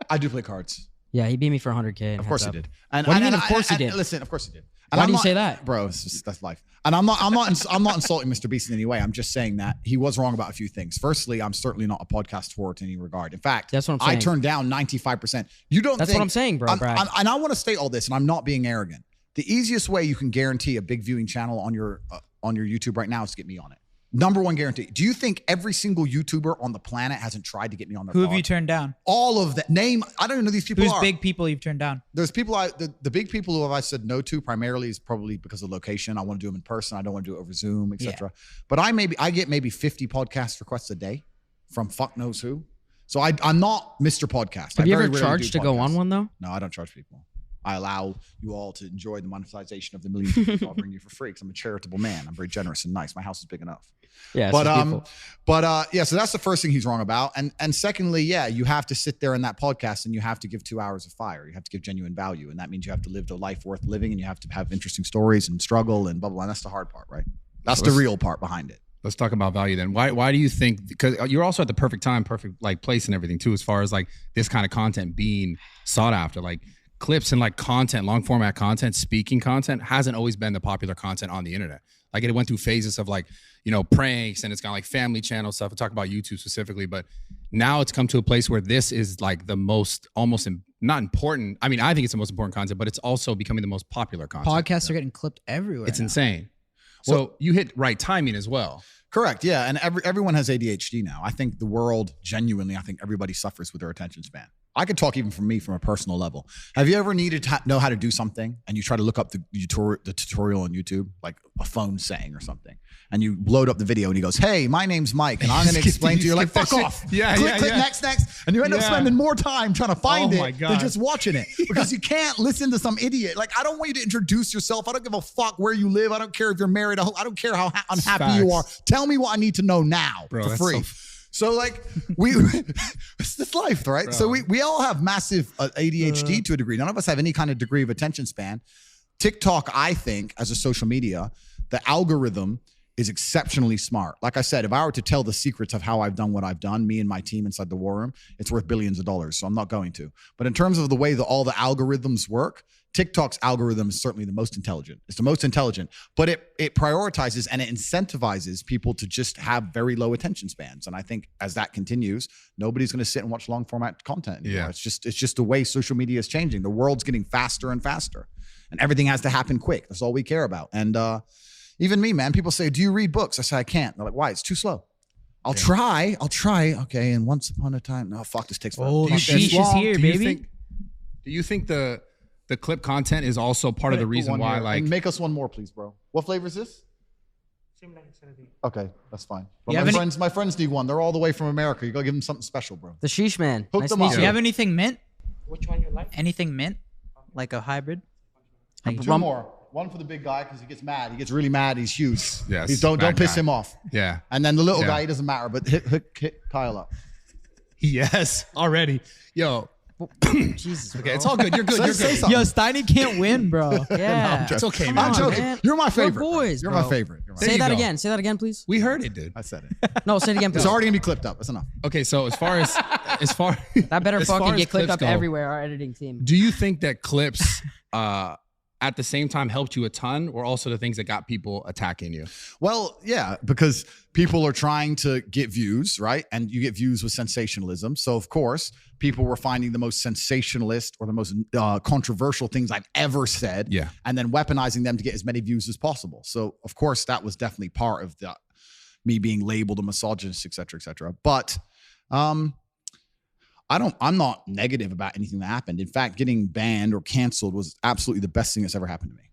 I do play cards. Yeah, he beat me for 100K. Of course he did. And What do you mean, of course he did? Listen, of course he did. Why do you say that? Bro, it's just, that's life. And I'm not insulting Mr. Beast in any way. I'm just saying that he was wrong about a few things. Firstly, I'm certainly not a podcast whore in any regard. In fact, That's what I'm saying. I turned down 95%. You don't That's think, what I'm saying, bro, Brad. and I want to state all this, and I'm not being arrogant. The easiest way you can guarantee a big viewing channel on your YouTube right now is to get me on it. Number one guarantee. Do you think every single YouTuber on the planet hasn't tried to get me on their Who have pod? you turned down? All of that. Name, I don't even know who these people Who's are. big people you've turned down? There's people, the big people who I said no to primarily is probably because of location. I want to do them in person. I don't want to do it over Zoom, etc. But I get maybe 50 podcast requests a day from fuck knows who. So I'm not Mr. Podcast. Have I you very ever rarely charged do to go podcasts. on one, though? No, I don't charge people. I allow you all to enjoy the monetization of the millions of views I'll bring you for free because I'm a charitable man. I'm very generous and nice. My house is big enough. Yeah, Yeah, so that's the first thing he's wrong about. And secondly, yeah, you have to sit there in that podcast and you have to give 2 hours of fire. You have to give genuine value. And that means you have to live a life worth living and you have to have interesting stories and struggle and blah, blah, blah. And that's the hard part, right? That's the real part behind it. Let's talk about value then. Why do you think, because you're also at the perfect time, perfect like place and everything too, as far as like this kind of content being sought after, like clips and like content, long format content, speaking content hasn't always been the popular content on the internet. Like it went through phases of like, you know, pranks and it's kind of like family channel stuff. We'll talk about YouTube specifically, but now it's come to a place where this is like the most not important. I mean, I think it's the most important content, but it's also becoming the most popular content. Podcasts are getting clipped everywhere. It's now. insane. So you hit right timing as well. Correct. Yeah. And everyone has ADHD now. I think the world genuinely, I think everybody suffers with their attention span. I could talk even from me from a personal level. Have you ever needed to know how to do something and you try to look up the tutorial on YouTube, like a phone saying or something, and you load up the video and he goes, hey, my name's Mike and I'm going to explain to you. You're like, fuck off. Yeah, click next. And you end up spending more time trying to find my it God. than just watching it because you can't listen to some idiot. Like, I don't want you to introduce yourself. I don't give a fuck where you live. I don't care if you're married. I don't care how unhappy you are. Tell me what I need to know now for free. So like it's this life, right? Bro. So we all have massive ADHD to a degree. None of us have any kind of degree of attention span. TikTok, I think, as a social media, the algorithm is exceptionally smart. Like I said, if I were to tell the secrets of how I've done what I've done, me and my team inside the war room, it's worth billions of dollars. So I'm not going to. But in terms of the way that all the algorithms work, TikTok's algorithm is certainly the most intelligent. It's the most intelligent, but it prioritizes and it incentivizes people to just have very low attention spans. And I think as that continues, nobody's going to sit and watch long format content anymore. Yeah. It's just the way social media is changing. The world's getting faster and faster, and everything has to happen quick. That's all we care about. And even me, man, people say, do you read books? I say, I can't. They're like, why? It's too slow. I'll try. Okay. And once upon a time, no, fuck, this takes forever. Oh, sheesh is here, baby. Do you think the clip content is also part of the reason why, like, and make us one more, please, bro. What flavor is this? Okay, that's fine. But my friends need one. They're all the way from America. You gotta give them something special, bro. The sheesh man. Hook them up. Do you have anything mint? Which one you like? Anything mint? like a hybrid. Two more. One for the big guy because he gets mad. He gets really mad. He's huge. Yes, Don't bad piss guy. him off. Yeah. And then the little Yeah. guy, he doesn't matter, but hit Kyle up. Yes, already. Yo. Jesus. Okay, it's all good. You're good. Say- You're say good. something. Yo, Steiny can't win, bro. Yeah. It's okay, Come man. I'm on, joking. man. You're my We're favorite. boys, You're bro. my favorite. You're my There Say you that go. again. Say that again, please. We heard it, dude. I said it. No, say it again, please. It's already gonna be clipped up. That's enough. Okay, so as far as That better as far fucking as get clipped clips up go, everywhere. Our editing team. Do you think that clips at the same time helped you a ton, or also the things that got people attacking you? Well, yeah, because people are trying to get views, right? And you get views with sensationalism. So, of course, people were finding the most sensationalist or the most controversial things I've ever said, Yeah. and then weaponizing them to get as many views as possible. So, of course, that was definitely part of me being labeled a misogynist, et cetera, et cetera. But I'm not negative about anything that happened. In fact, getting banned or canceled was absolutely the best thing that's ever happened to me.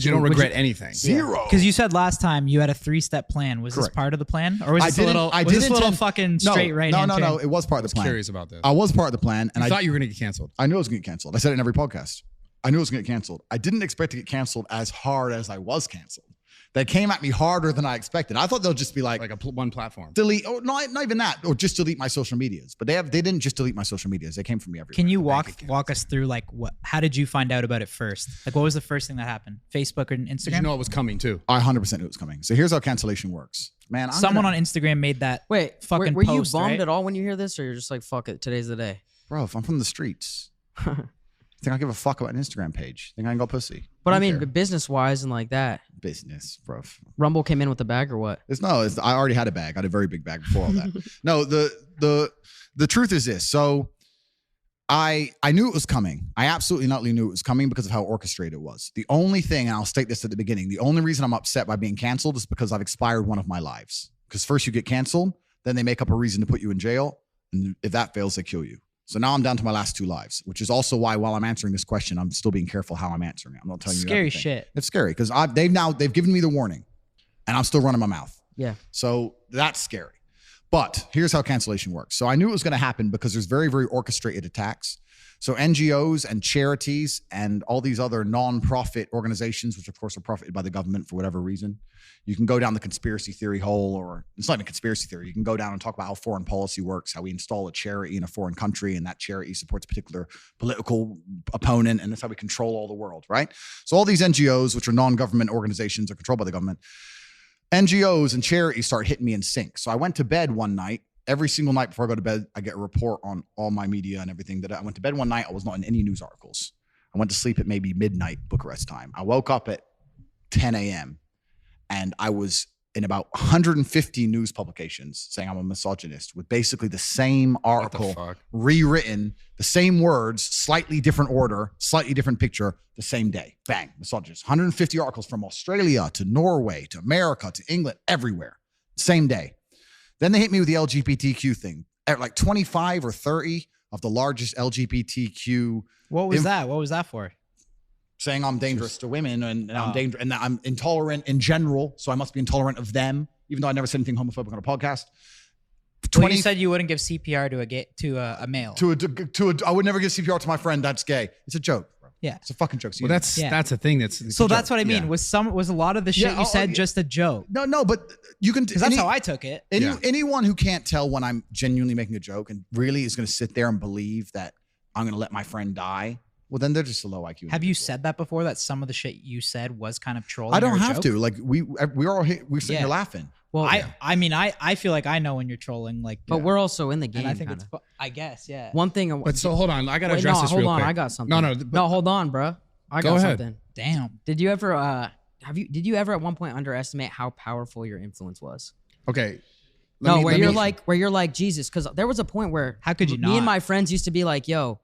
You don't regret anything. Zero. Because you said last time you had a 3-step plan. Was this Correct. part of the plan, or was I this a didn't- little? I was this didn't little intend- fucking straight right? No. It was part of the plan. Curious about this. I was part of the plan, and I I thought you were going to get canceled. I knew it was going to get canceled. I said it in every podcast. I knew it was going to get canceled. I didn't expect to get canceled as hard as I was canceled. They came at me harder than I expected. I thought they'll just be like One platform. delete, or not even that, or just delete my social medias. But they didn't just delete my social medias. They came from me everywhere. Can you walk us through like what? How did you find out about it first? Like, what was the first thing that happened? Facebook or Instagram? Did you know it was coming too? I 100% knew it was coming. So here's how cancellation works, man. Someone on Instagram made that. Wait, fucking were you post, bummed right? at all when you hear this, or you're just like, fuck it, today's the day? bro. If I'm from the streets, think I give a fuck about an Instagram page? Think I can go pussy? But I Don't mean, care. business wise and like that, Business, bro. Rumble came in with the bag or what? I already had a bag. I had a very big bag before all that. No, the truth is this. So I knew it was coming. I absolutely not knew it was coming because of how orchestrated it was. The only thing, and I'll state this at the beginning, the only reason I'm upset by being canceled is because I've expired one of my lives. Because first you get canceled, then they make up a reason to put you in jail. And if that fails, they kill you. So now I'm down to my last 2 lives, which is also why while I'm answering this question, I'm still being careful how I'm answering it. I'm not telling you Scary everything. shit. It's scary because they've given me the warning and I'm still running my mouth. Yeah. So that's scary. But here's how cancellation works. So I knew it was going to happen because there's very, very orchestrated attacks. So NGOs and charities and all these other non-profit organizations, which of course are profited by the government for whatever reason, you can go down the conspiracy theory hole, or it's not even conspiracy theory. You can go down and talk about how foreign policy works, how we install a charity in a foreign country and that charity supports a particular political opponent, and that's how we control all the world, right? So all these NGOs, which are non-government organizations, are controlled by the government. NGOs and charities start hitting me in sync. So I went to bed one night. Every single night before I go to bed, I get a report on all my media and everything. That I went to bed one night, I was not in any news articles. I went to sleep at maybe midnight Bucharest time. I woke up at 10 a.m. and I was in about 150 news publications saying I'm a misogynist with basically the same article fuck? rewritten, the same words, slightly different order, slightly different picture, the same day. Bang, misogynist. 150 articles from Australia to Norway to America to England, everywhere. Same day. Then they hit me with the LGBTQ thing. At like 25 or 30 of the largest LGBTQ What was that? What was that for? saying I'm dangerous to women and I'm dangerous and that I'm intolerant in general, so I must be intolerant of them, even though I never said anything homophobic on a podcast. Well, you said you wouldn't give CPR to a male. I would never give CPR to my friend that's gay. It's a joke, bro. Yeah. It's a fucking joke. So Well, that's a thing. It's So a that's joke. what I mean. Yeah. Was a lot of the shit Yeah, you said just a joke? no, but you can Because that's how I took it. Anyone who can't tell when I'm genuinely making a joke and really is going to sit there and believe that I'm going to let my friend die, well, then they're just a low IQ. Have you said that before? That some of the shit you said was kind of trolling? I don't or a have joke? to. Like we're all we're sitting here laughing. Well, I mean, I feel like I know when you're trolling. Like, but we're also in the game. and I think kinda. it's. I guess, yeah. One thing. But so hold on, I gotta Wait, address no, this hold real on. quick. I got something. No, No, hold on, bro. I Go got ahead. something. Damn. Did you ever did you ever at one point underestimate how powerful your influence was? Okay. Where you're like Jesus, because there was a point where How could you me not? and my friends used to be like, yo,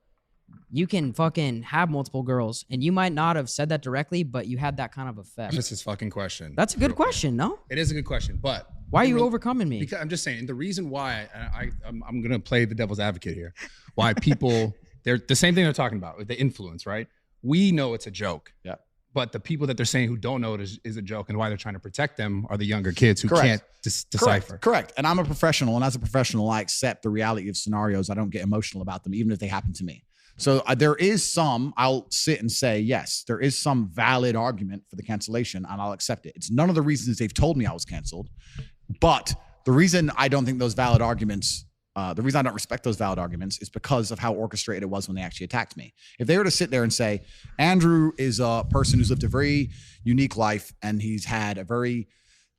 you can fucking have multiple girls, and you might not have said that directly, but you had that kind of effect. That's his fucking question. That's a good question, no? It is a good question, but Why are you overcoming me? Because I'm just saying the reason why I'm gonna play the devil's advocate here. Why people they're the same thing they're talking about with the influence, right? We know it's a joke. Yeah. But the people that they're saying who don't know it is a joke, and why they're trying to protect them are the younger kids who Correct. can't decipher. Correct. And I'm a professional, and as a professional, I accept the reality of scenarios. I don't get emotional about them, even if they happen to me. So there is some, I'll sit and say, yes, there is some valid argument for the cancellation, and I'll accept it. It's none of the reasons they've told me I was canceled. But the reason I don't think those valid arguments, the reason I don't respect those valid arguments is because of how orchestrated it was when they actually attacked me. If they were to sit there and say, Andrew is a person who's lived a very unique life and he's had a very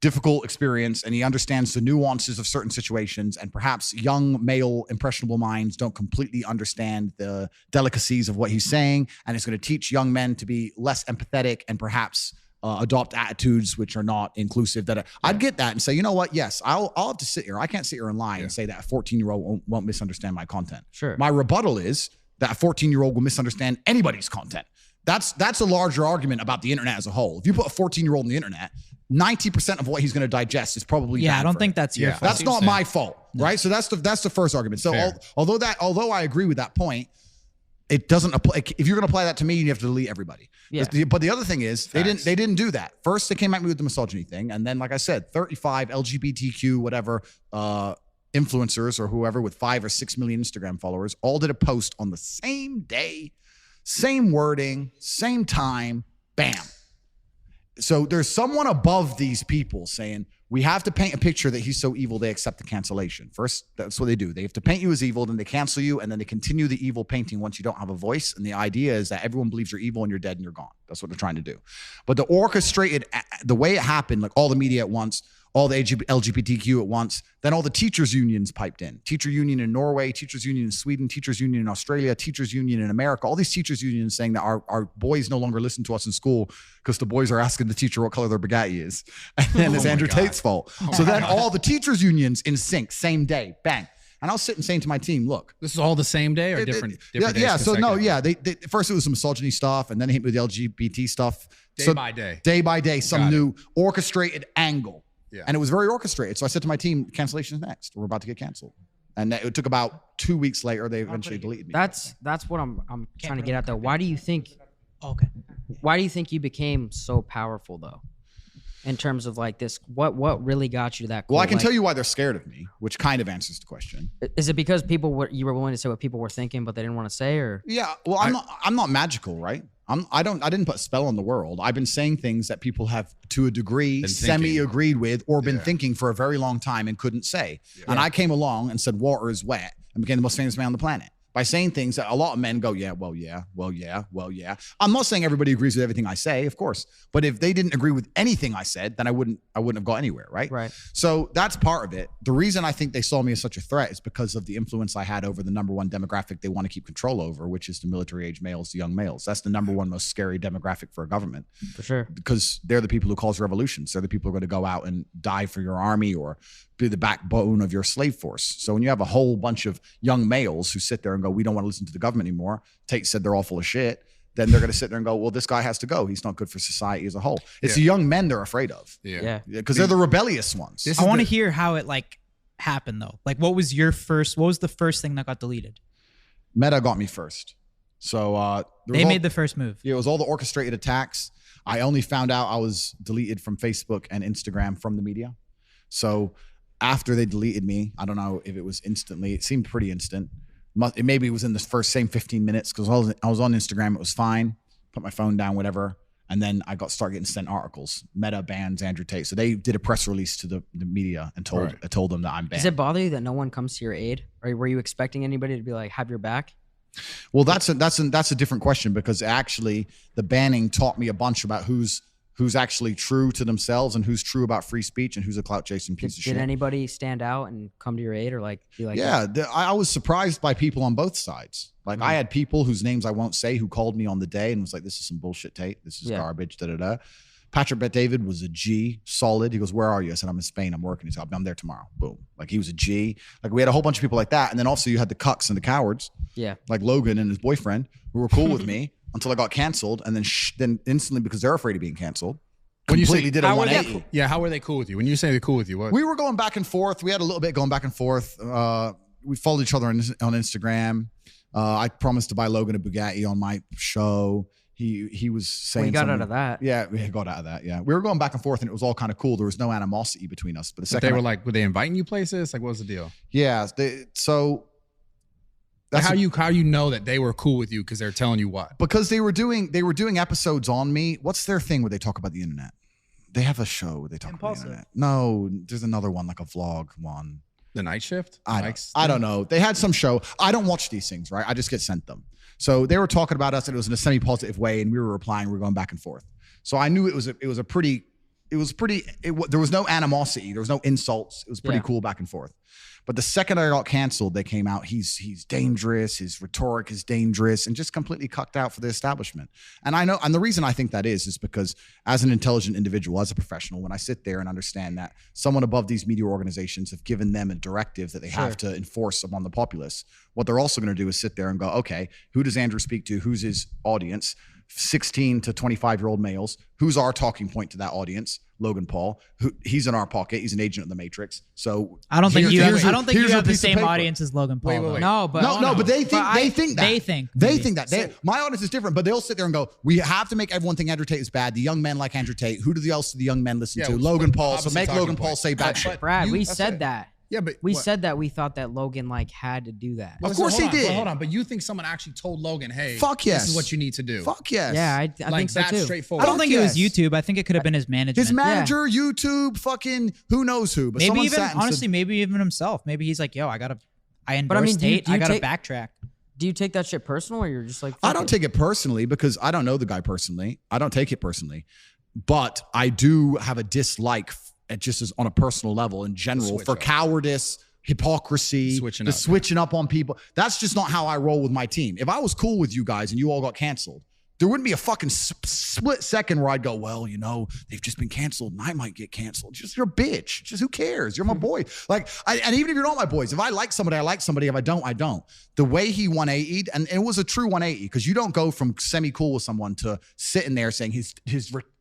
difficult experience and he understands the nuances of certain situations, and perhaps young male impressionable minds don't completely understand the delicacies of what he's saying, and it's going to teach young men to be less empathetic and perhaps adopt attitudes which are not inclusive. I'd get that and say, you know what? Yes, I'll have to sit here. I can't sit here and lie and say that a 14-year-old won't misunderstand my content. Sure. My rebuttal is that a 14-year-old will misunderstand anybody's content. That's a larger argument about the internet as a whole. If you put a 14-year-old on the internet, 90% of what he's going to digest is probably Yeah, bad I don't for think him. that's your fault. That's not my fault, right? So that's the first argument. So Fair. although I agree with that point, it doesn't apply. If you're going to apply that to me, you have to delete everybody. Yeah. But the other thing is Facts. they didn't do that. First, they came at me with the misogyny thing, and then, like I said, 35 LGBTQ whatever influencers or whoever with 5 or 6 million Instagram followers all did a post on the same day, same wording, same time, bam. So there's someone above these people saying, we have to paint a picture that he's so evil they accept the cancellation. First, that's what they do. They have to paint you as evil, then they cancel you, and then they continue the evil painting once you don't have a voice. And the idea is that everyone believes you're evil and you're dead and you're gone. That's what they're trying to do. But the orchestrated, the way it happened, like all the media at once, all the LGBTQ at once, then all the teachers unions piped in. Teacher union in Norway, teachers union in Sweden, teachers union in Australia, teachers union in America, all these teachers unions saying that our boys no longer listen to us in school because the boys are asking the teacher what color their Bugatti is. And then it's Andrew Tate's fault. So then all the teachers unions in sync, same day, bang. And I was sitting saying to my team, look. This is all the same day or different days? Yeah. So no, yeah. They first it was some misogyny stuff, and then they hit me with the LGBT stuff. Day by day. Day by day, some Got it. new orchestrated angle. Yeah. And it was very orchestrated. So I said to my team, cancellation is next. We're about to get canceled. And it took about 2 weeks later, they eventually deleted me. That's what I'm trying to get at though. Why do you think Okay. why do you think you became so powerful though? In terms of like this, what really got you to that? Well, I can tell you why they're scared of me, which kind of answers the question. Is it because you were willing to say what people were thinking, but they didn't want to say, or? Yeah. Well, I'm not magical, right? I didn't put a spell on the world. I've been saying things that people have, to a degree, Been thinking. semi-agreed with or been thinking for a very long time and couldn't say. And I came along and said, water is wet, and became the most famous man on the planet by saying things that a lot of men go, yeah, well, yeah, well, yeah, well, yeah. I'm not saying everybody agrees with everything I say, of course. But if they didn't agree with anything I said, then I wouldn't have got anywhere, right? Right. So that's part of it. The reason I think they saw me as such a threat is because of the influence I had over the number one demographic they want to keep control over, which is the military-age males, the young males. That's the number one most scary demographic for a government. For sure. Because they're the people who cause revolutions. They're the people who are going to go out and die for your army or be the backbone of your slave force. So when you have a whole bunch of young males who sit there and go, we don't want to listen to the government anymore, Tate said they're all full of shit, then they're going to sit there and go, well, this guy has to go. He's not good for society as a whole. It's the young men they're afraid of. Yeah. Because they're the rebellious ones. I want to hear how it like happened though. Like, what was the first thing that got deleted? Meta got me first. So They made the first move. Yeah, it was all the orchestrated attacks. I only found out I was deleted from Facebook and Instagram from the media. So after they deleted me, I don't know if it was instantly. It seemed pretty instant. Maybe it was in the first same 15 minutes because I was on Instagram. It was fine. Put my phone down, whatever. And then I started getting sent articles. Meta bans Andrew Tate. So they did a press release to the media and told them that I'm banned. Does it bother you that no one comes to your aid? Or were you expecting anybody to be like, have your back? Well, that's a different question because actually the banning taught me a bunch about who's actually true to themselves and who's true about free speech and who's a clout chasing piece of shit. Did anybody stand out and come to your aid or like be like, yeah, I was surprised by people on both sides. Like I had people whose names I won't say who called me on the day and was like, this is some bullshit, Tate. This is garbage, da-da-da. Patrick Bet-David was a G, solid. He goes, where are you? I said, I'm in Spain. I'm working. He's like, I'm there tomorrow. Boom. Like he was a G. Like we had a whole bunch of people like that. And then also you had the cucks and the cowards. Yeah. Like Logan and his boyfriend who were cool with me until I got canceled. And then instantly, because they're afraid of being canceled, When you completely say, did a how were they 180. cool? Yeah, how were they cool with you? When you say they're cool with you, what? We were going back and forth. We had a little bit going back and forth. We followed each other on Instagram. I promised to buy Logan a Bugatti on my show. he was saying We got out something. of that. Yeah, we got out of that. Yeah, we were going back and forth, and it was all kind of cool. There was no animosity between us. But the But second they were like, were they inviting you places? Like, what was the deal? yeah, so Like, that's how you know that they were cool with you because they're telling you what? because they were doing episodes on me. What's their thing where they talk about the internet? They have a show where they talk about the internet. No, there's another one, like a vlog one. The night shift? I don't know. They had some show. I don't watch these things, right? I just get sent them. So they were talking about us, and it was in a semi-positive way, and we were replying. We were going back and forth. So I knew there was no animosity. There was no insults. It was pretty cool back and forth. But the second I got canceled, they came out, he's dangerous, his rhetoric is dangerous, and just completely cucked out for the establishment. And I know, and the reason I think that is because as an intelligent individual, as a professional, when I sit there and understand that someone above these media organizations have given them a directive that they have to enforce upon the populace, what they're also going to do is sit there and go, okay, who does Andrew speak to? Who's his audience? 16 to 25-year-old males. Who's our talking point to that audience? Logan Paul. He's in our pocket. He's an agent of the Matrix. So I don't think you here's have your the piece of same paper. audience as Logan Paul. Wait. though. No, but No, but they think They that. My audience is different, but they'll sit there and go, we have to make everyone think Andrew Tate is bad. The young men like Andrew Tate. Who else do the young men listen to? Yeah, Logan Paul. So opposite make talking Logan Paul point. say bad shit. Brad, we that's said it. that. Yeah, but We what? said that we thought that Logan like had to do that. Of course he did. Hold on, but you think someone actually told Logan, hey, Fuck yes. this is what you need to do? Fuck yes. Yeah, I Like, think so that's too. straightforward. I don't think it was yes. YouTube. I think it could have been his management. His manager, YouTube, fucking who knows who. But maybe someone even sat and honestly, said, maybe even himself. Maybe he's like, yo, I But I endorse mean, do you- Tate. do you I gotta take- backtrack. Do you take that shit personal, or you're just like? I fuck don't it? take it personally because I don't know the guy personally. I don't take it personally, but I do have a dislike just as on a personal level in general Switch for up. cowardice, hypocrisy, Switching the up, switching up on people. That's just not how I roll with my team. If I was cool with you guys and you all got canceled, there wouldn't be a fucking split second where I'd go, well, they've just been canceled and I might get canceled. Just you're a bitch. Just who cares? You're my boy. Like, and even if you're not my boys, if I like somebody, I like somebody. If I don't, I don't. The way he 180'd, and it was a true 180 because you don't go from semi-cool with someone to sitting there saying his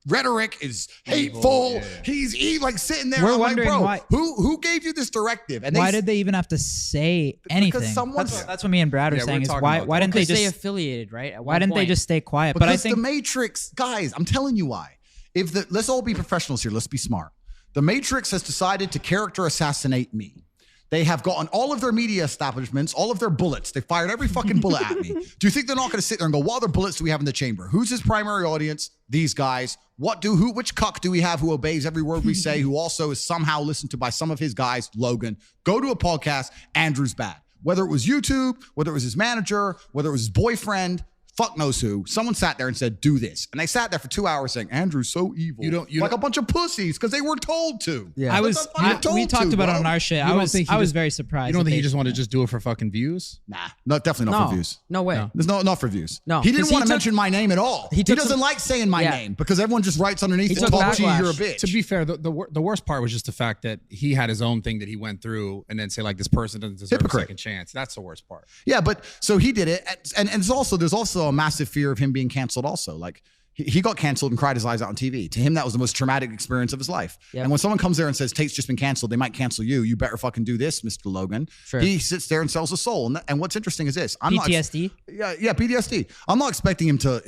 rhetoric is hateful. He's like sitting there. We're I'm like, wondering bro, why- who gave you this directive? And Why did they even have to say anything? someone's- That's what me and Brad are Yeah, we're saying is talking why about didn't they Because they just affiliated, right? At why one didn't they point. just stay quiet? Because But I think the Matrix, guys, I'm telling you why. Let's all be professionals here. Let's be smart. The Matrix has decided to character assassinate me. They have gotten all of their media establishments, all of their bullets. They fired every fucking bullet at me. Do you think they're not going to sit there and go, what other bullets do we have in the chamber? Who's his primary audience? These guys. Which cuck do we have who obeys every word we say, who also is somehow listened to by some of his guys? Logan. Go to a podcast. Andrew's bad. Whether it was YouTube, whether it was his manager, whether it was his boyfriend, fuck knows who. Someone sat there and said, do this. And they sat there for 2 hours saying, Andrew's so evil. You like don't- a bunch of pussies because they were told to. Yeah. I was That's what I'm told we talked to, about bro. it on our shit. You I don't was think he I was just- very surprised. You don't that think he they- just wanted to just do it for fucking views? Nah, definitely not for views. No way. No. There's not for views. No, He didn't 'cause he want to took- mention my name at all. He took doesn't some- like saying my Yeah. name because everyone just writes underneath He it, took talk, gee, backlash. you're a bitch. To be fair, the worst part was just the fact that he had his own thing that he went through and then say like this person doesn't deserve Hypocrite. a second chance. That's the worst part. Yeah, but so he did it, and there's also a massive fear of him being canceled. Also, like he got canceled and cried his eyes out on TV. To him, that was the most traumatic experience of his life. Yep. And when someone comes there and says Tate's just been canceled, they might cancel you. You better fucking do this, Mr. Logan. Sure. He sits there and sells his soul. And what's interesting is this: I'm not PTSD. Yeah, PTSD. I'm not expecting him to.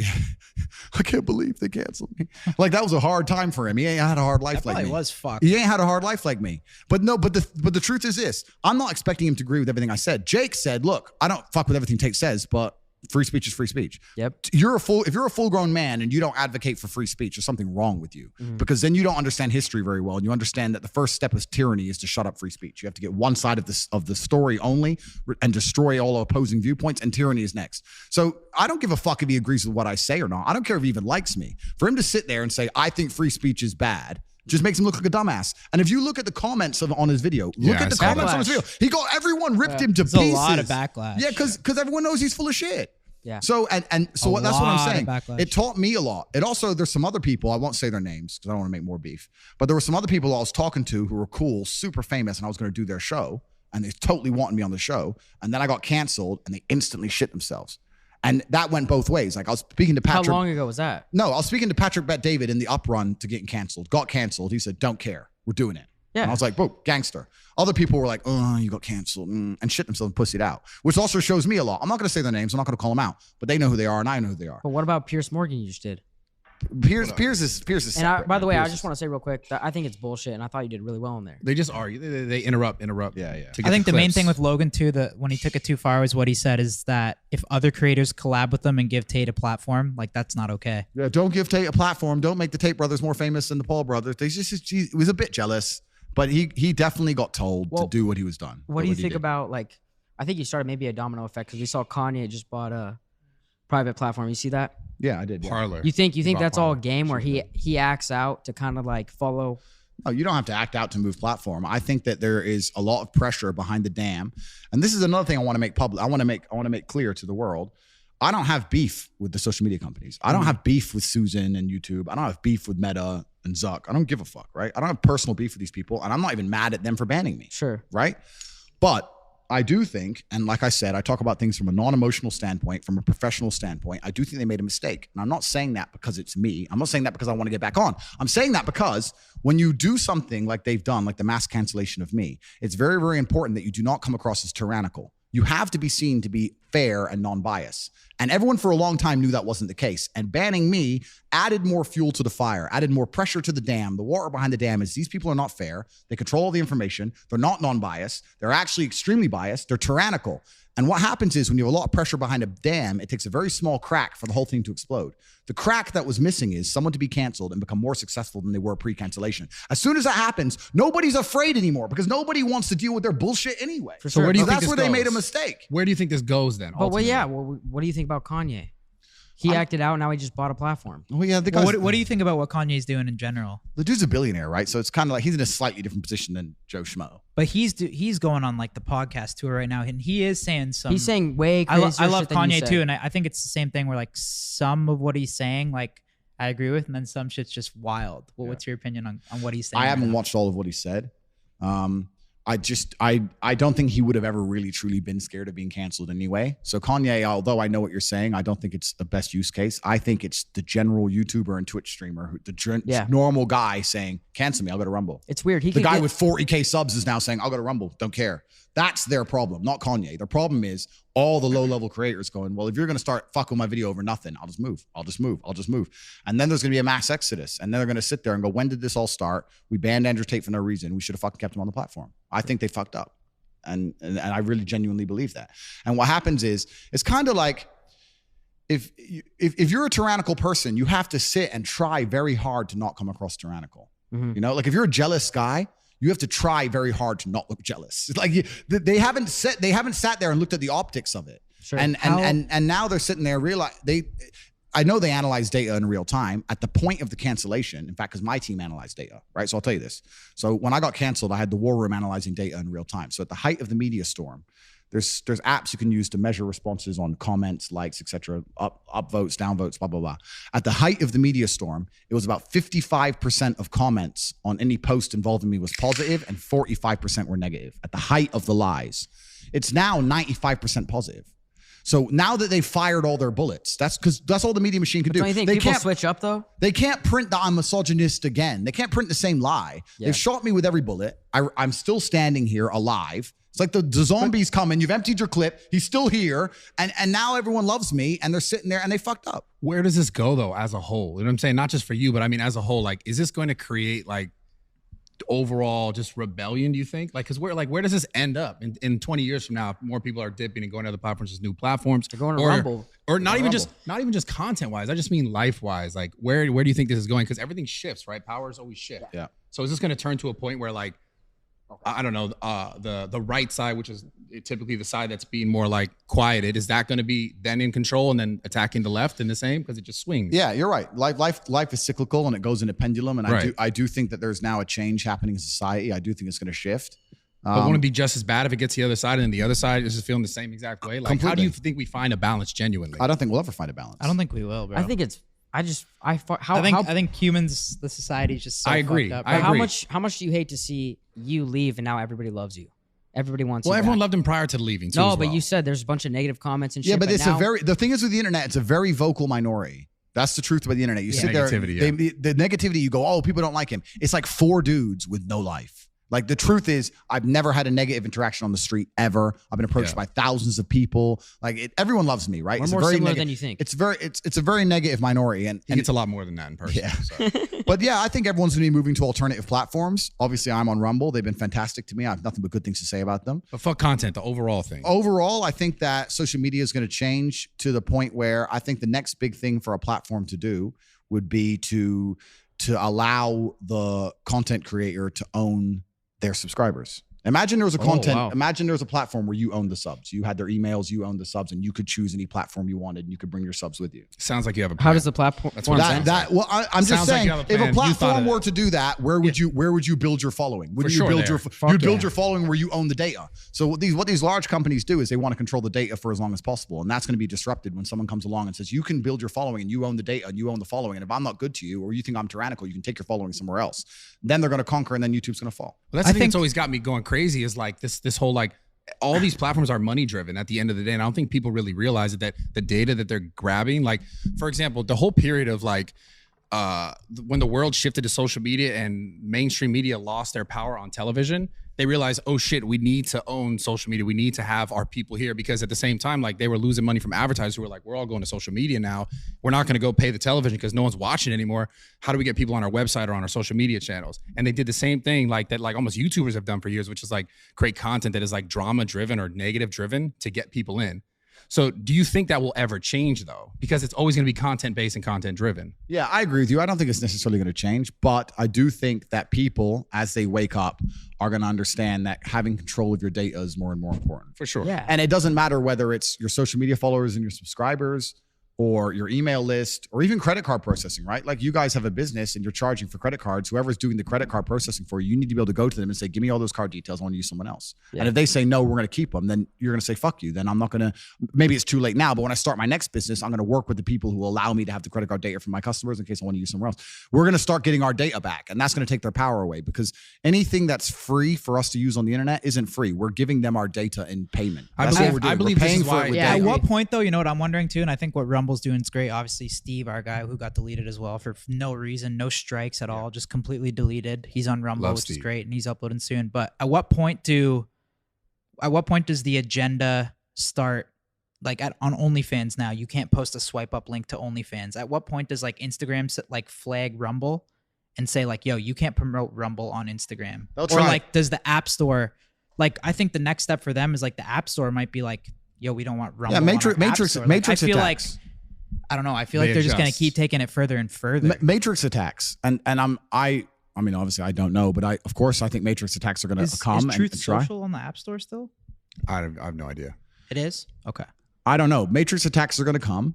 I can't believe they canceled me. Like that was a hard time for him. He ain't had a hard life That like probably me. was fucked. He ain't had a hard life like me. But the truth is this: I'm not expecting him to agree with everything I said. Jake said, "Look, I don't fuck with everything Tate says, but free speech is free speech." Yep. If you're a full grown man and you don't advocate for free speech, there's something wrong with you because then you don't understand history very well, and you understand that the first step of tyranny is to shut up free speech. You have to get one side of the story only and destroy all opposing viewpoints, and tyranny is next. So I don't give a fuck if he agrees with what I say or not. I don't care if he even likes me. For him to sit there and say I think free speech is bad just makes him look like a dumbass. And if you look at the comments on his video, look Yeah, at the I saw comments that. on his video. He got everyone ripped him to There's a pieces. lot of backlash. Yeah, because everyone knows he's full of shit. Yeah. So so A that's what I'm lot of saying. backlash. It taught me a lot. It also there's some other people, I won't say their names because I don't want to make more beef. But there were some other people I was talking to who were cool, super famous, and I was going to do their show, and they totally wanted me on the show. And then I got canceled, and they instantly shit themselves. And that went both ways. Like I was speaking to How Patrick. long ago was that? No, I was speaking to Patrick Bet David in the up run to getting canceled. Got canceled. He said, "Don't care. We're doing it." Yeah. And I was like, bro, gangster. Other people were like, oh, you got canceled, and shit themselves and pussied out, which also shows me a lot. I'm not going to say their names. I'm not going to call them out, but they know who they are and I know who they are. But what about Pierce Morgan you just did? Piers is And separate, by the way, man. I just want to say real quick that I think it's bullshit, and I thought you did really well in there. They just argue. They interrupt. Yeah. to get I think the main clips. thing with Logan too, that when he took it too far, was what he said is that if other creators collab with them and give Tate a platform, like that's not okay. Yeah, don't give Tate a platform. Don't make the Tate brothers more famous than the Paul brothers. He was a bit jealous, but he definitely got told to do what he was done. What do you think about, like, I think you started maybe a domino effect because we saw Kanye just bought a private platform. You see that? Yeah, I did. Yeah. Parlor. You think About that's all a Parler. game where he acts out to kind of like follow? Oh, you don't have to act out to move platform. I think that there is a lot of pressure behind the dam, and this is another thing I want to make public. I want to make clear to the world. I don't have beef with the social media companies. I don't have beef with Susan and YouTube. I don't have beef with Meta and Zuck. I don't give a fuck, right? I don't have personal beef with these people, and I'm not even mad at them for banning me. Sure. Right? But I do think, and like I said, I talk about things from a non-emotional standpoint, from a professional standpoint. I do think they made a mistake. And I'm not saying that because it's me. I'm not saying that because I want to get back on. I'm saying that because when you do something like they've done, like the mass cancellation of me, it's very, very important that you do not come across as tyrannical. You have to be seen to be fair and non-biased. And everyone for a long time knew that wasn't the case. And banning me added more fuel to the fire, added more pressure to the dam. The water behind the dam is these people are not fair. They control all the information. They're not non-biased. They're actually extremely biased. They're tyrannical. And what happens is when you have a lot of pressure behind a dam, it takes a very small crack for the whole thing to explode. The crack that was missing is someone to be canceled and become more successful than they were pre-cancellation. As soon as that happens, nobody's afraid anymore because nobody wants to deal with their bullshit anyway. For So sure. where do you So think that's this where they made a goes? mistake. Where do you think this goes then? But well, ultimately? yeah. Well, what do you think about Kanye? He acted out. Now he just bought a platform. Oh yeah, the, Well, what do you think about what Kanye's doing in general? the dude's a billionaire, right? So it's kind of like he's in a slightly different position than Joe Schmo. But he's going on like the podcast tour right now, and he is saying some. He's saying way I, crazier I love shit than you Kanye said. too, and I think it's the same thing where like some of what he's saying, like I agree with, and then some shit's just wild. Well, what's your opinion on what he's saying? I haven't right now? watched all of what he said. I don't think he would have ever really truly been scared of being canceled anyway. So Kanye, although I know what you're saying, I don't think it's the best use case. I think it's the general YouTuber and Twitch streamer, normal guy saying, cancel me, I'll go to Rumble. It's weird. He The could guy get- with 40K subs is now saying, I'll go to Rumble, don't care. That's their problem, not Kanye. Their problem is all the low-level creators going, well, if you're going to start fucking my video over nothing, I'll just move. And then there's going to be a mass exodus. And then they're going to sit there and go, when did this all start? We banned Andrew Tate for no reason. We should have fucking kept him on the platform. I think they fucked up. And I really genuinely believe that. And what happens is, it's kind of like, if you're a tyrannical person, you have to sit and try very hard to not come across tyrannical. Mhm. You know, like if you're a jealous guy, you have to try very hard to not look jealous. It's like they haven't sat there and looked at the optics of it. Sure. And now they're sitting there I know they analyze data in real time at the point of the cancellation. In fact, because my team analyzed data, right? So I'll tell you this. So when I got canceled, I had the war room analyzing data in real time. So at the height of the media storm, there's apps you can use to measure responses on comments, likes, etc., up votes, down votes, blah, blah, blah. At the height of the media storm, it was about 55% of comments on any post involving me was positive and 45% were negative at the height of the lies. It's now 95% positive. So now that they've fired all their bullets, that's all the media machine can do. Don't you think They people can't- switch up though? They can't print that I'm misogynist again. They can't print the same lie. Yeah. They've shot me with every bullet. I'm still standing here alive. It's like the zombies coming. You've emptied your clip. He's still here. And now everyone loves me and they're sitting there and they fucked up. Where does this go though, as a whole? You know what I'm saying? Not just for you, but I mean, as a whole, like, is this going to create like overall just rebellion, do you think? Like, because where does this end up in 20 years from now? If more people are dipping and going to other platforms, just new platforms. They're going to Rumble. Or not Rumble. even just content wise. I just mean life wise. Like, where do you think this is going? Because everything shifts, right? Powers always shift. Yeah. So is this going to turn to a point where like, I don't know, the right side, which is typically the side that's being more like quieted, is that going to be then in control and then attacking the left in the same? Because it just swings. Yeah, you're right. Life is cyclical and it goes in a pendulum. And Right. I do think that there's now a change happening in society. I do think it's going to shift. But won't it be just as bad if it gets to the other side and then the other side is just feeling the same exact way? Like, how do you think we find a balance genuinely? I don't think we'll ever find a balance. I don't think we will, bro. I think it's. I think humans, the society's just so I agree. fucked up. I But agree. how much do you hate to see you leave and now everybody loves you? Everybody wants you. Well, everyone back. loved him prior to leaving. Too, No, as but well. you said there's a bunch of negative comments and shit. Yeah, but it's now, the thing is with the internet, it's a very vocal minority. That's the truth about the internet. You sit there, Negativity, yeah. the negativity, you go, oh, people don't like him. It's like 4 dudes with no life. Like the truth is, I've never had a negative interaction on the street ever. I've been approached by thousands of people. Like everyone loves me, right? We're It's more a very similar neg- than you think. It's a very negative minority, and It's a lot more than that in person. Yeah. So. But yeah, I think everyone's gonna be moving to alternative platforms. Obviously, I'm on Rumble. They've been fantastic to me. I have nothing but good things to say about them. But fuck content, the overall thing. Overall, I think that social media is going to change to the point where I think the next big thing for a platform to do would be to allow the content creator to own their subscribers. Imagine there was imagine there was a platform where you owned the subs. You had their emails, you owned the subs, and you could choose any platform you wanted, and you could bring your subs with you. Sounds like you have a plan. How does the platform? That's what sound? I'm just Sounds like saying, you have a if plan. a You thought platform of were that. to do that, where would you build your following? Wouldn't For you sure build your there. you'd build your following where you own the data? So what these large companies do is they want to control the data for as long as possible, and that's going to be disrupted when someone comes along and says you can build your following and you own the data and you own the following, and if I'm not good to you or you think I'm tyrannical, you can take your following somewhere else. Then they're going to conquer, and then YouTube's going to fall. Well, that's the thing that's always got me going crazy is like this whole like all these platforms are money driven at the end of the day. And I don't think people really realize it, that the data that they're grabbing, like for example, the whole period of like when the world shifted to social media and mainstream media lost their power on television, they realized, oh shit, we need to own social media. We need to have our people here, because at the same time, like they were losing money from advertisers who were like, we're all going to social media now. We're not going to go pay the television because no one's watching anymore. How do we get people on our website or on our social media channels? And they did the same thing like that, like almost YouTubers have done for years, which is like create content that is like drama driven or negative driven to get people in. So do you think that will ever change though? Because it's always going to be content based and content driven. Yeah, I agree with you. I don't think it's necessarily going to change, but I do think that people, as they wake up, are going to understand that having control of your data is more and more important. For sure. Yeah. And it doesn't matter whether it's your social media followers and your subscribers or your email list or even credit card processing, right? Like you guys have a business and you're charging for credit cards. Whoever's doing the credit card processing for you, you need to be able to go to them and say, give me all those card details. I want to use someone else. Yeah. And if they say, no, we're going to keep them, then you're going to say, fuck you. Then I'm not going to, maybe it's too late now, but when I start my next business, I'm going to work with the people who allow me to have the credit card data from my customers in case I want to use somewhere else. We're going to start getting our data back, and that's going to take their power away, because anything that's free for us to use on the internet isn't free. We're giving them our data in payment. I That's believe- what we're doing. I believe we're this paying is for why- it with Yeah, At data. what point, though, you know what I'm wondering too, and I think what Rumble's doing is great. Obviously, Steve, our guy who got deleted as well for no reason, no strikes at all, just completely deleted. He's on Rumble, Love which is Steve. great, and he's uploading soon. But at what point does the agenda start? Like on OnlyFans now, you can't post a swipe up link to OnlyFans. At what point does like Instagram like flag Rumble and say like, yo, you can't promote Rumble on Instagram? They'll Or try. like, does the App Store, like, I think the next step for them is like the App Store might be like, yo, we don't want Rumble. Yeah, on our App Matrix Store. Like, I feel like, attacks. I don't know. I feel They like they're just gonna adjust. keep taking it further and further. Matrix attacks, and I mean, obviously I don't know, but of course I think Matrix attacks are going to come is Truth and try. Social on the App Store still? I have no idea. It is. Okay. I don't know. Matrix attacks are going to come,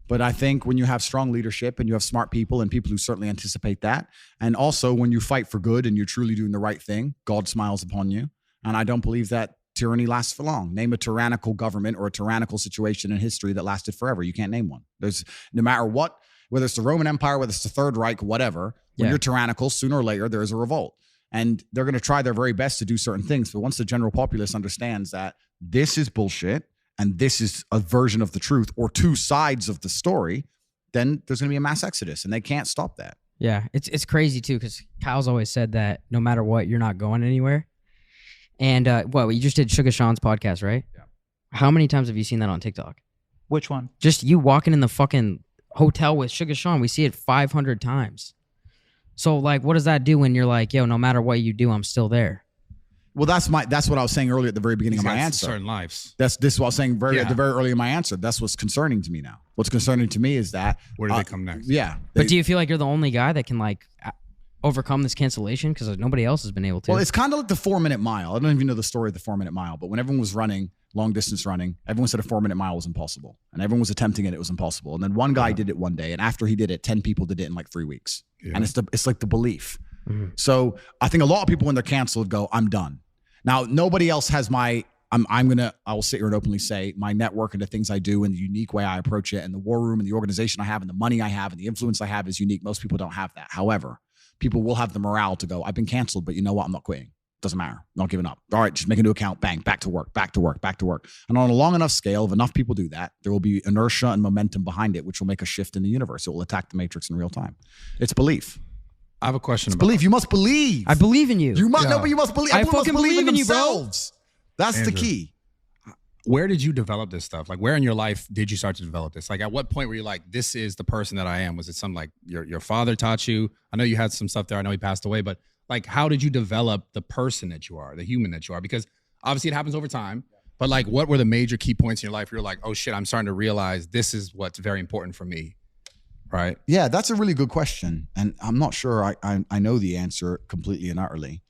but I think when you have strong leadership and you have smart people and people who certainly anticipate that, and also when you fight for good and you're truly doing the right thing, God smiles upon you. And I don't believe that tyranny lasts for long. Name a tyrannical government or a tyrannical situation in history that lasted forever. You can't name one. There's no matter what, whether it's the Roman Empire, whether it's the Third Reich, whatever, when Yeah. you're tyrannical, sooner or later, there is a revolt. And they're going to try their very best to do certain things. But once the general populace understands that this is bullshit and this is a version of the truth or two sides of the story, then there's going to be a mass exodus, and they can't stop that. Yeah, it's crazy too, because Kyle's always said that no matter what, you're not going anywhere. And you just did Sugar Sean's podcast, right? Yeah. How many times have you seen that on TikTok? Which one? Just you walking in the fucking hotel with Sugar Sean. We see it 500 times. So like, what does that do when you're like, yo, no matter what you do, I'm still there? Well, that's what I was saying earlier at the very beginning These of my guys answer. certain lives. This is what I was saying at Yeah. the very early in my answer. That's what's concerning to me now. What's concerning to me is that Where do they come next? Yeah, But do you feel like you're the only guy that can like overcome this cancellation? Because nobody else has been able to. well, it's kind of like the 4-minute mile. I don't even know the story of the 4-minute mile, but when everyone was running long distance running, everyone said a 4-minute mile was impossible, and everyone was attempting it. It was impossible, and then one guy did it one day, and after he did it, 10 people did it in like 3 weeks, Yeah. and it's like the belief. Mhm. So I think a lot of people when they're canceled go, I'm done. Now nobody else has my. I will sit here and openly say my network and the things I do and the unique way I approach it and the war room and the organization I have and the money I have and the influence I have is unique. Most people don't have that. However, people will have the morale to go, I've been canceled, but you know what? I'm not quitting. Doesn't matter. Not giving up. All right, just make a new account. Bang, back to work, back to work, back to work. And on a long enough scale, if enough people do that, there will be inertia and momentum behind it, which will make a shift in the universe. It will attack the matrix in real time. It's belief. I have a question about Believe. You must believe. I believe in you. You must Yeah. no, but you must believe. I Everyone must fucking believe in in you, bro. themselves. That's the Andrew. key. where did you develop this stuff? Like, where in your life did you start to develop this? Like, at what point were you like, this is the person that I am? Was it something like your father taught you? I know you had some stuff there. I know he passed away, but like, how did you develop the person that you are, the human that you are? Because obviously it happens over time, but like, what were the major key points in your life where you're like, oh shit, I'm starting to realize this is what's very important for me, right? Yeah, that's a really good question. And I'm not sure I know the answer completely and utterly.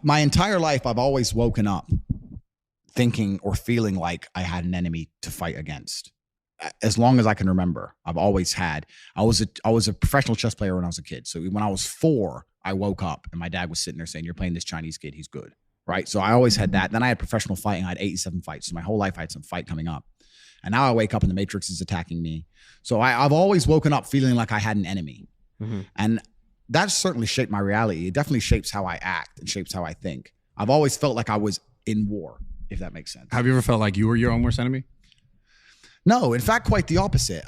My entire life, I've always woken up thinking or feeling like I had an enemy to fight against. As long as I can remember, I've always had. I was a professional chess player when I was a kid. So when I was 4, I woke up and my dad was sitting there saying, "You're playing this Chinese kid. He's good." Right. So I always had that. Then I had professional fighting. I had 87 fights. So my whole life I had some fight coming up. And now I wake up and the Matrix is attacking me. So I've always woken up feeling like I had an enemy. Mm-hmm. And that's certainly shaped my reality. It definitely shapes how I act and shapes how I think. I've always felt like I was in war, if that makes sense. Have you ever felt like you were your own worst enemy? No, in fact, quite the opposite.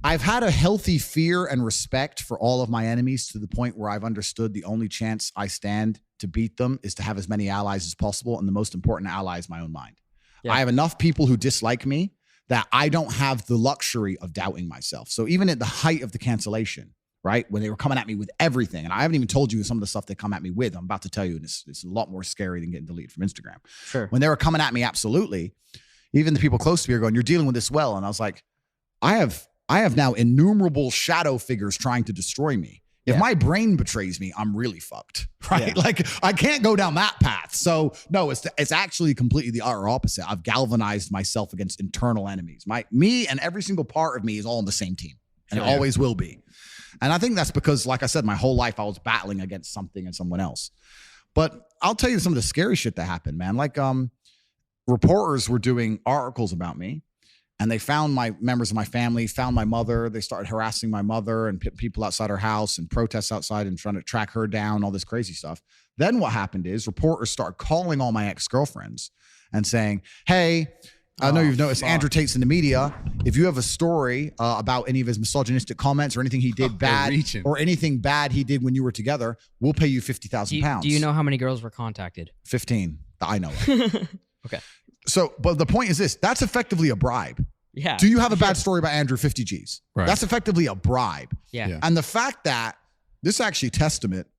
I've had a healthy fear and respect for all of my enemies to the point where I've understood the only chance I stand to beat them is to have as many allies as possible. And the most important ally is my own mind. Yeah. I have enough people who dislike me that I don't have the luxury of doubting myself. So even at the height of the cancellation, right, when they were coming at me with everything, and I haven't even told you some of the stuff they come at me with, I'm about to tell you, and it's a lot more scary than getting deleted from Instagram. Sure. When they were coming at me, absolutely, even the people close to me are going, "You're dealing with this well." And I was like, I have now innumerable shadow figures trying to destroy me. If my brain betrays me, I'm really fucked, right? Yeah. Like I can't go down that path. So no, it's actually completely the utter opposite. I've galvanized myself against internal enemies. Me and every single part of me is all on the same team, and it always will be. And I think that's because, like I said, my whole life I was battling against something and someone else. But I'll tell you some of the scary shit that happened, man. Like reporters were doing articles about me. And they found my members of my family, found my mother. They started harassing my mother and people outside her house and protests outside and trying to track her down, all this crazy stuff. Then what happened is reporters started calling all my ex-girlfriends and saying, "Hey, I know you've noticed Andrew Tate's in the media. If you have a story about any of his misogynistic comments or anything he did bad or anything bad he did when you were together, we'll pay you £50,000. Do you know how many girls were contacted? 15 that I know of. Okay. So, but the point is this, that's effectively a bribe. Yeah. Do you have a bad story about Andrew? 50 G's. Right. That's effectively a bribe. Yeah. And the fact that this actually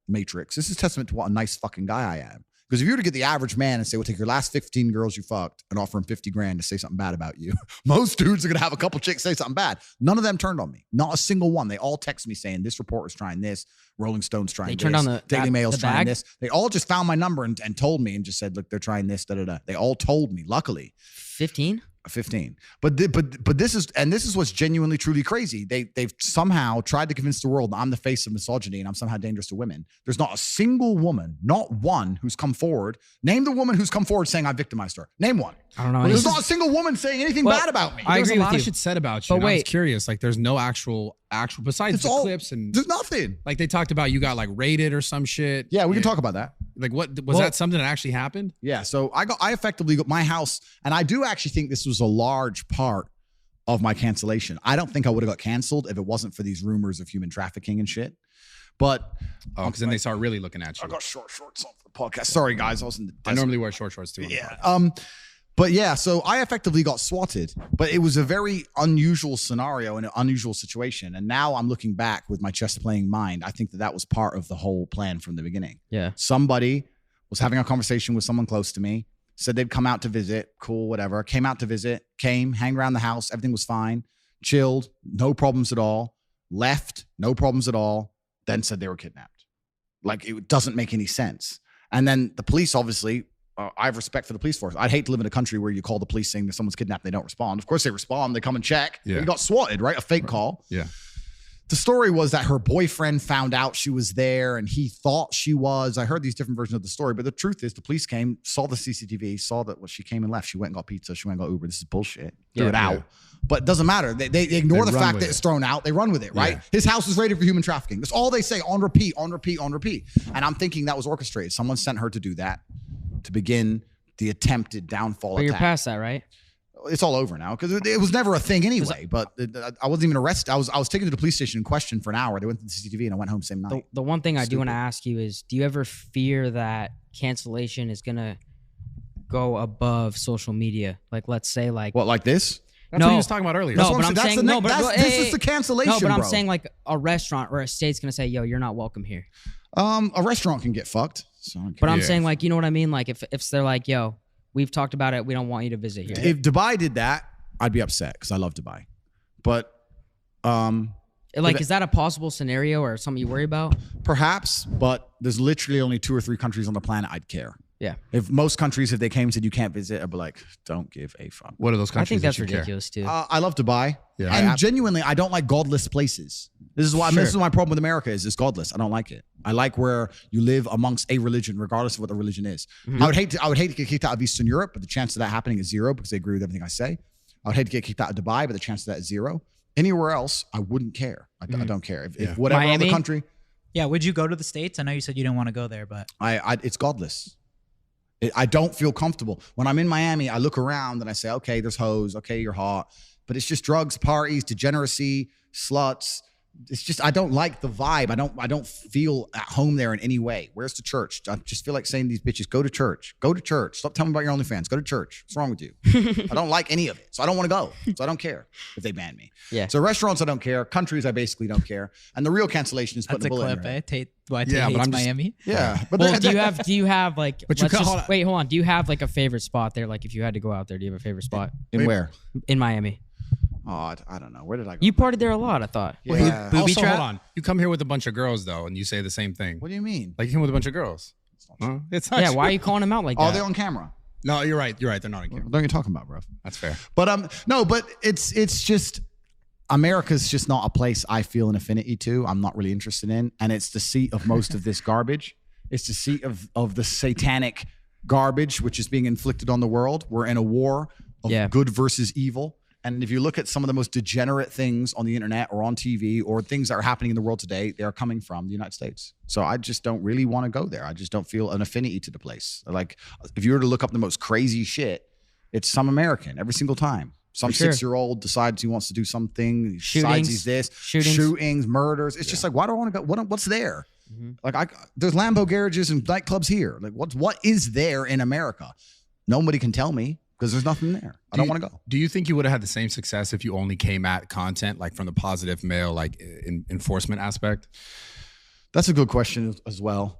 Matrix, this is testament to what a nice fucking guy I am. Because if you were to get the average man and say, "We'll take your last 15 girls you fucked and offer him 50 grand to say something bad about you," most dudes are going to have a couple chicks say something bad. None of them turned on me. Not a single one. They all text me saying, "This reporter's trying this. Rolling Stone's trying this. They turned on the Daily Mail's trying this." They all just found my number and told me and just said, "Look, they're trying this, da-da-da." They all told me, luckily. 15? 15. But this is what's genuinely truly crazy. They've somehow tried to convince the world that I'm the face of misogyny and I'm somehow dangerous to women. There's not a single woman, not one, who's come forward. Name the woman who's come forward saying I victimized her. Name one. I don't know. There's not a single woman saying anything bad about me. There's a lot of shit said about you. But wait, I was curious. Like, there's no actual besides the clips and there's nothing. Like they talked about you got like raided or some shit. Yeah, we can talk about that. Like, what was that something that actually happened? Yeah. So I effectively got my house, and I do actually think this was a large part of my cancellation. I don't think I would have got canceled if it wasn't for these rumors of human trafficking and shit. But because then they start really looking at you. I got short shorts on for the podcast. Sorry guys, I was in the desert. I normally wear short shorts too. Yeah. But yeah, so I effectively got swatted, but it was a very unusual scenario and an unusual situation. And now I'm looking back with my chess playing mind. I think that was part of the whole plan from the beginning. Yeah. Somebody was having a conversation with someone close to me, said they'd come out to visit, cool, whatever. Came out to visit, hang around the house. Everything was fine, chilled, no problems at all. Left, no problems at all. Then said they were kidnapped. Like, it doesn't make any sense. And then the police, obviously, I have respect for the police force. I'd hate to live in a country where you call the police saying that someone's kidnapped, they don't respond. Of course they respond. They come and check. Yeah. You got swatted, right? A fake call. Yeah. The story was that her boyfriend found out she was there and he thought she was. I heard these different versions of the story, but the truth is the police came, saw the CCTV, saw that she came and left. She went and got pizza. She went and got Uber. This is bullshit. Threw it out. But it doesn't matter. They ignore the fact that it's thrown out. They run with it, right? Yeah. His house was raided for human trafficking. That's all they say on repeat, on repeat, on repeat. And I'm thinking that was orchestrated. Someone sent her to do that to begin the attempted downfall But attack. you're past that, right? it's all over now because it was never a thing anyway. But I wasn't even arrested. I was taken to the police station in question for an hour. They went to the CCTV and I went home same night. The one thing I do want to ask you is, do you ever fear that cancellation is gonna go above social media? Like, let's say, like What, like this? That's No. what he was talking about earlier. No, That's what but I'm I'm saying. saying That's no. the But this is the cancellation. No, but I'm bro. saying like a restaurant or a state's gonna say, "Yo, you're not welcome here." A restaurant can get fucked. So I don't But care. I'm Yeah. saying, like, you know what I mean? Like, if they're like, "Yo, we've talked about it. We don't want you to visit here." If Dubai did that, I'd be upset because I love Dubai. But Like, is that a possible scenario or something you worry about? perhaps, but there's literally only 2 or 3 countries on the planet I'd care. Yeah, If most countries, if they came and said you can't visit, I'd be like, don't give a fuck. What are those I countries? think that's that you care? ridiculous too. I love Dubai. Yeah. And genuinely, I don't like godless places. This is why Sure. this is my problem with America is it's godless. I don't like it. I like where you live amongst a religion, regardless of what the religion is. I would hate to get kicked out of Eastern Europe, but the chance of that happening is 0 because they agree with everything I say. I would hate to get kicked out of Dubai, but the chance of that is 0. Anywhere else, I wouldn't care. I don't care. If whatever Miami? other country, Yeah, would you go to the States? I know you said you didn't want to go there, but it's godless. I don't feel comfortable. When I'm in Miami, I look around and I say, okay, there's hoes. Okay, you're hot. But it's just drugs, parties, degeneracy, sluts. It's just, I don't like the vibe. I don't feel at home there in any way. Where's the church? I just feel like saying to these bitches, go to church. Go to church. Stop telling me about your OnlyFans. Go to church. What's wrong with you? I don't like any of it. So I don't want to go. So I don't care if they ban me. Yeah. So restaurants, I don't care. Countries, I basically don't care. And the real cancellation is putting that's a a bullet in clip, your head. eh? Tate, why Tate Yeah, but hates I'm just- Miami? Yeah. But Well, they're- do you have like? But you let's can't- just, wait, hold on. Do you have like a favorite spot there? Like, if you had to go out there, do you have a favorite spot in where? in Miami? Oh, I don't know. Where did I go? You partied there a lot, I thought. Yeah. Booby Also, trap? hold on. You come here with a bunch of girls though, and you say the same thing. What do you mean? Like you came with a bunch of girls. Huh? It's not Yeah, true. why are you calling him out like Oh, that? they're on camera. No, you're right. You're right. They're not on camera. What are you talking about, bro? That's fair. But no, but it's just America's just not a place I feel an affinity to. I'm not really interested in, and it's the seat of most of this garbage. It's the seat of the satanic garbage which is being inflicted on the world. We're in a war of Yeah. good versus evil. And if you look at some of the most degenerate things on the internet or on TV or things that are happening in the world today, they are coming from the United States. So I just don't really want to go there. I just don't feel an affinity to the place. Like if you were to look up the most crazy shit, it's some American every single time. Some For sure. 6-year-old decides he wants to do something. He decides he's this. Shootings. Murders. It's just like, why do I want to go? What's there? Like there's Lambo garages and nightclubs here. Like what is there in America? Nobody can tell me. Because there's nothing there. I don't want to go. Do you think you would have had the same success if you only came at content like from the positive male like enforcement aspect? That's a good question as well.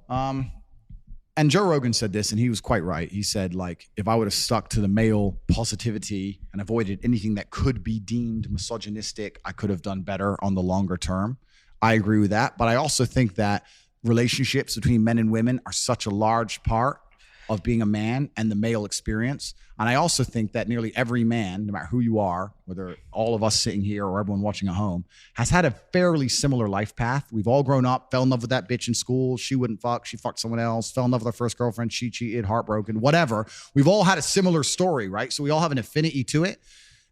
And Joe Rogan said this, and he was quite right. He said, like, if I would have stuck to the male positivity and avoided anything that could be deemed misogynistic, I could have done better on the longer term. I agree with that. But I also think that relationships between men and women are such a large part of being a man and the male experience. And I also think that nearly every man, no matter who you are, whether all of us sitting here or everyone watching at home, has had a fairly similar life path. We've all grown up, fell in love with that bitch in school. She wouldn't fuck. She fucked someone else, fell in love with her first girlfriend. She cheated, heartbroken, whatever. We've all had a similar story, right? So we all have an affinity to it.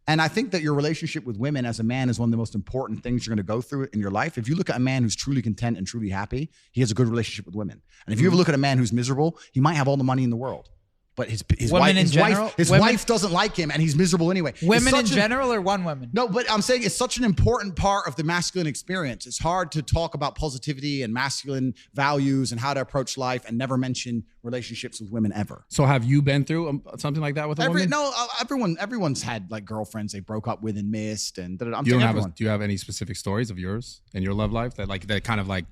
And I think that your relationship with women as a man is one of the most important things you're going to go through in your life. If you look at a man who's truly content and truly happy, he has a good relationship with women. And if you ever look at a man who's miserable, he might have all the money in the world, but his Women in general? Women- wife doesn't like him and he's miserable anyway. It's Women in such a- general or one woman? No, but I'm saying it's such an important part of the masculine experience. It's hard to talk about positivity and masculine values and how to approach life and never mention relationships with women ever. So have you been through something like that with a woman? Everyone's had like girlfriends they broke up with and missed, and I'm You don't saying have everyone. do you have any specific stories of yours in your love life that kind of like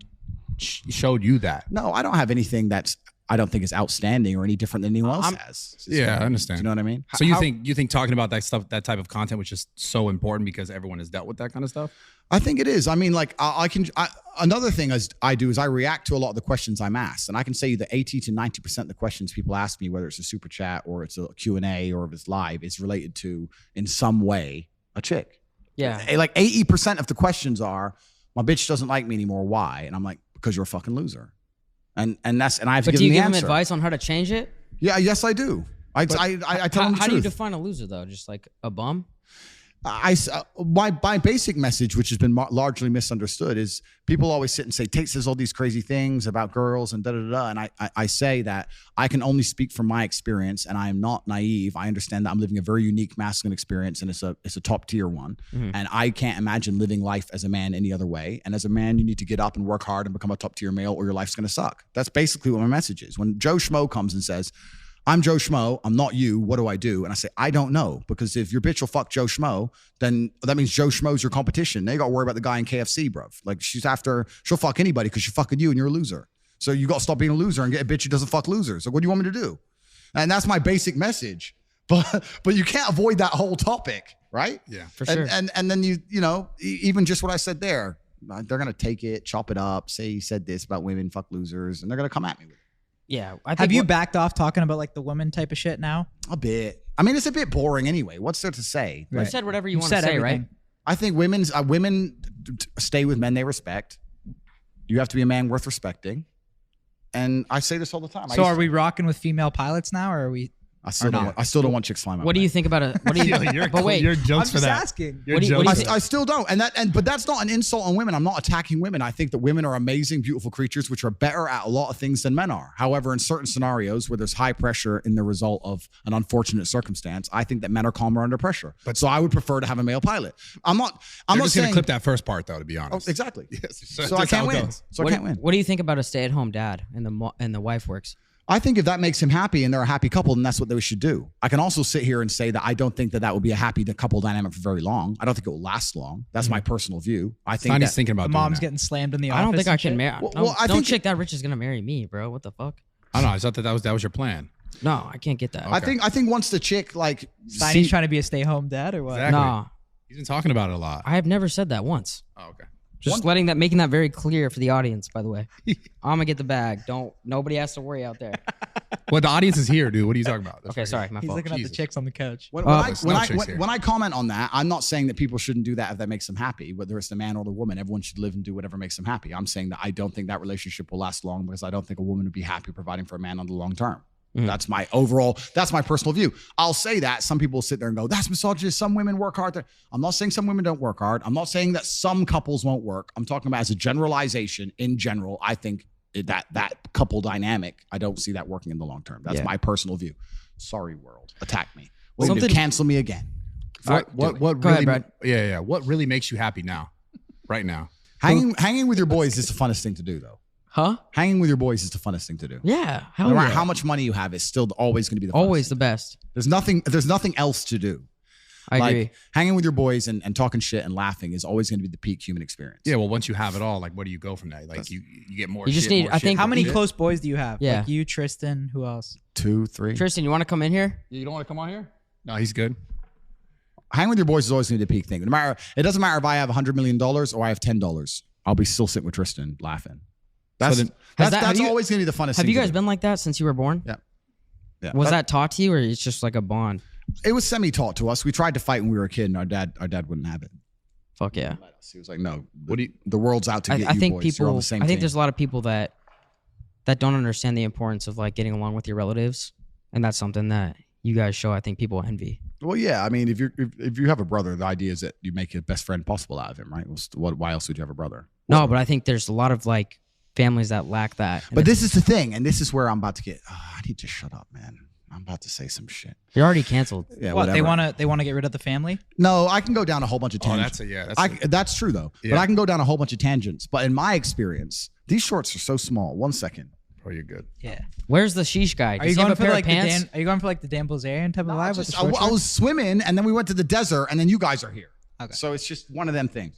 showed you that? No, I don't have anything that's I don't think is outstanding or any different than anyone else has. Yeah, I understand. Do you know what I mean? So you think talking about that stuff, that type of content, which is so important because everyone has dealt with that kind of stuff? I think it is. I mean, like another thing I do is I react to a lot of the questions I'm asked, and I can say you that 80 to 90% of the questions people ask me, whether it's a super chat or it's a Q&A or if it's live, is related to in some way a chick. Yeah. Like 80% of the questions are, my bitch doesn't like me anymore. Why? And I'm like, because you're a fucking loser. And I have to But give do you them the give him answer. advice on how to change it? Yeah, yes, I do. I tell them the How do you truth. define a loser though? Just like a bum? My basic message, which has been largely misunderstood, is people always sit and say Tate says all these crazy things about girls and and I say that I can only speak from my experience, and I am not naive. I understand that I'm living a very unique masculine experience, and it's a top tier one, and I can't imagine living life as a man any other way. And as a man, you need to get up and work hard and become a top tier male, or your life's going to suck. That's basically what my message is. When Joe Schmo comes and says, I'm Joe Schmo, I'm not you, what do I do? And I say, I don't know, because if your bitch will fuck Joe Schmo, then that means Joe Schmo's your competition. Now you got to worry about the guy in KFC, bruv. Like, she'll fuck anybody because she's fucking you and you're a loser. So you got to stop being a loser and get a bitch who doesn't fuck losers. So what do you want me to do? And that's my basic message. But you can't avoid that whole topic, right? Yeah, for sure. And then you know, even just what I said there, they're going to take it, chop it up, say you said this about women, fuck losers, and they're going to come at me with it. Yeah. I think Have you backed off talking about like the woman type of shit now? A bit. I mean, it's a bit boring anyway. What's there to say? You Like, said whatever you want said to say, everything. right? I think women stay with men they respect. You have to be a man worth respecting. And I say this all the time. So are we rocking with female pilots now, or are we? I still don't want chicks flying my What do plane. you think about it? What do you? but wait, your I'm jokes for just that. asking. Your What do you jokes. think? I still don't, but that's not an insult on women. I'm not attacking women. I think that women are amazing, beautiful creatures, which are better at a lot of things than men are. However, in certain scenarios where there's high pressure in the result of an unfortunate circumstance, I think that men are calmer under pressure. So I would prefer to have a male pilot. I'm not just saying gonna clip that first part though, to be Oh, honest. exactly. Yes. So I can't win. So I can't win. What do you think about a stay-at-home dad and the wife works? I think if that makes him happy and they're a happy couple, then that's what they should do. I can also sit here and say that I don't think that will be a happy couple dynamic for very long. I don't think it will last long. That's my personal view. I think Sonny's that, thinking about The doing mom's that. getting slammed in the office. I don't think I and can shit? marry. Well, I no think- chick that rich is gonna marry me, bro. What the fuck? I don't know. I thought that was your plan. No, I can't get that. I think once the chick like Steiny's trying to be a stay-home dad, or what? Exactly. Nah, He's been talking about it a lot. I have never said that once. Oh, okay. Just making that very clear for the audience. By the way, I'm gonna get the bag. Nobody has to worry out there. Well, the audience is here, dude. What are you talking about? That's Okay, right sorry, here. my He's fault. looking at Jesus. the chicks on the couch. When Oh, I there's no chicks here. when I comment on that, I'm not saying that people shouldn't do that if that makes them happy, whether it's the man or the woman. Everyone should live and do whatever makes them happy. I'm saying that I don't think that relationship will last long because I don't think a woman would be happy providing for a man on the long term. That's my personal view. I'll say that some people sit there and go, that's misogynist. Some women work hard. I'm not saying some women don't work hard. I'm not saying that some couples won't work. I'm talking about as a generalization. In general, I think that couple dynamic, I don't see that working in the long term. That's my personal view. Sorry, world. Attack me. Wait to cancel me again. What Go really? ahead, Brad. Yeah. What really makes you happy now? Right now. Hanging with your boys is the funnest thing to do, though. Huh? Hanging with your boys is the funnest thing to do. Yeah. Hell No matter yeah. how much money you have, it's still always going to be the funnest Always thing. the best. There's nothing else to do. I agree. Hanging with your boys and talking shit and laughing is always going to be the peak human experience. Yeah. Well, once you have it all, like, where do you go from that? Like, you get more. You just shit, need- more I shit, think- How more many shit. close boys do you have? Yeah. Like you, Tristan. Who else? 2, 3. Tristan, you want to come in here? You don't want to come on here? No, he's good. Hanging with your boys is always going to be the peak thing. It doesn't matter if I have $100 million or I have $10. I'll be still sitting with Tristan laughing. That's have you- always going to be the funnest Have thing you to guys do. been like that since you were born? Yeah. Yeah. Was that taught to you, or it's just like a bond? It was semi-taught to us. We tried to fight when we were a kid, and our dad wouldn't have it. Fuck yeah. He was like, "No, What do you? the world's out to get I you think boys. You're on people. the same I think team." there's a lot of people that don't understand the importance of like getting along with your relatives, and that's something that you guys show. I think people envy. Well, yeah. I mean, if you have a brother, the idea is that you make your best friend possible out of him, right? Why else would you have a brother? No, but I think there's a lot of like families that lack that. And But this is the thing, and this is where I'm about to get. I need to shut up, man. I'm about to say some shit. you're already canceled. Yeah, What whatever. they want to get rid of the family? No, I can go down a whole bunch of Oh, tangents. That's true though. Yeah. But I can go down a whole bunch of tangents. But in my experience, these shorts are so small. 1 second. Oh, you're good. Yeah. Where's the sheesh guy? Are Does you he have going a for pair like of pants? Are you going for like the Dan Bilzerian type of vibe? With the I short was shorts? swimming, and then we went to the desert, and then you guys are here. Okay. So it's just one of them things.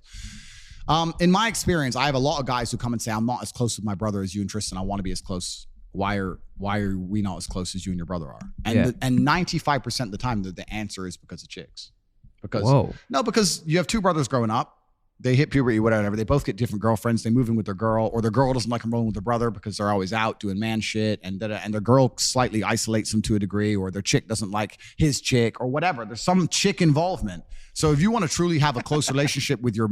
In my experience, I have a lot of guys who come and say, "I'm not as close with my brother as you and Tristan. I want to be as close. Why are we not as close as you and your brother are?" And and 95% of the time, the answer is because of chicks. Because you have two brothers growing up. They hit puberty, whatever. They both get different girlfriends. They move in with their girl, or their girl doesn't like them rolling with their brother because they're always out doing man shit, and their girl slightly isolates them to a degree, or their chick doesn't like his chick, or whatever. There's some chick involvement. So if you want to truly have a close relationship with your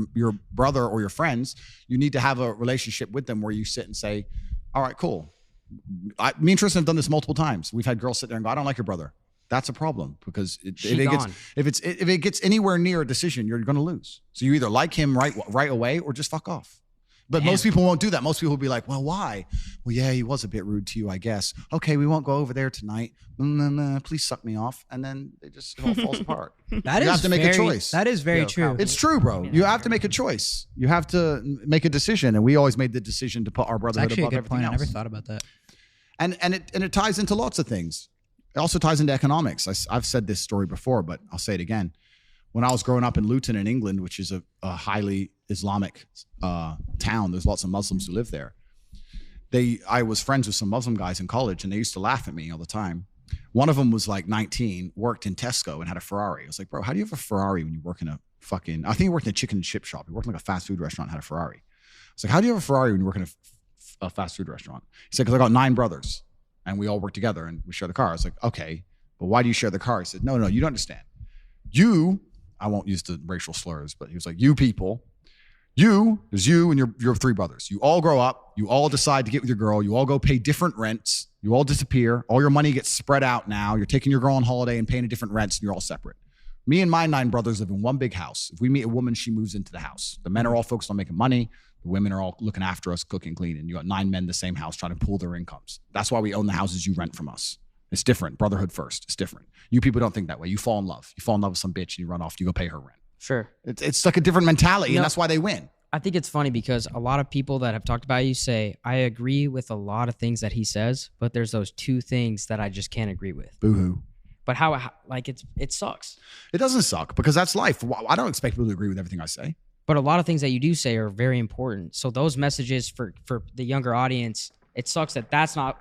brother or your friends, you need to have a relationship with them where you sit and say, "All right, cool." Me and Tristan have done this multiple times. We've had girls sit there and go, "I don't like your brother." That's a problem because She gone. if it gets anywhere near a decision, you're going to lose. So you either like him right away or just fuck off. But most people won't do that. Most people will be like, well, why? Well, yeah, he was a bit rude to you, I guess. Okay, we won't go over there tonight. Please suck me off. And then it all falls apart. That you is have to make a choice. That is very true. It's true, bro. You have to make a choice. You have to make a decision. And we always made the decision to put our brotherhood above everything else. I never thought about that. And it ties into lots of things. It also ties into economics. I've said this story before, but I'll say it again. When I was growing up in Luton in England, which is a highly Islamic town, there's lots of Muslims who live there. I was friends with some Muslim guys in college, and they used to laugh at me all the time. One of them was like 19, worked in Tesco and had a Ferrari. I was like, bro, how do you have a Ferrari when you work in I think he worked in a chicken and chip shop. He worked in like a fast food restaurant and had a Ferrari. I was like, how do you have a Ferrari when you work in a fast food restaurant? He said, because I got 9 brothers and we all work together and we share the car. I was like, okay, but why do you share the car? He said, no, you don't understand. I won't use the racial slurs, but he was like, you people, there's you and your 3 brothers. You all grow up, you all decide to get with your girl, you all go pay different rents, you all disappear, all your money gets spread out now, you're taking your girl on holiday and paying a different rents and you're all separate. Me and my 9 brothers live in one big house. If we meet a woman, she moves into the house. The men are all focused on making money. The women are all looking after us, cooking, cleaning. You got 9 men in the same house trying to pool their incomes. That's why we own the houses you rent from us. It's different. Brotherhood first. It's different. You people don't think that way. You fall in love. You fall in love with some bitch and you run off. You go pay her rent. Sure. It's like a different mentality, and that's why they win. I think it's funny because a lot of people that have talked about you say, I agree with a lot of things that he says, but there's those 2 things that I just can't agree with. Boo-hoo. But it sucks. It doesn't suck because that's life. I don't expect people to agree with everything I say. But a lot of things that you do say are very important. So those messages for the younger audience, it sucks that that's not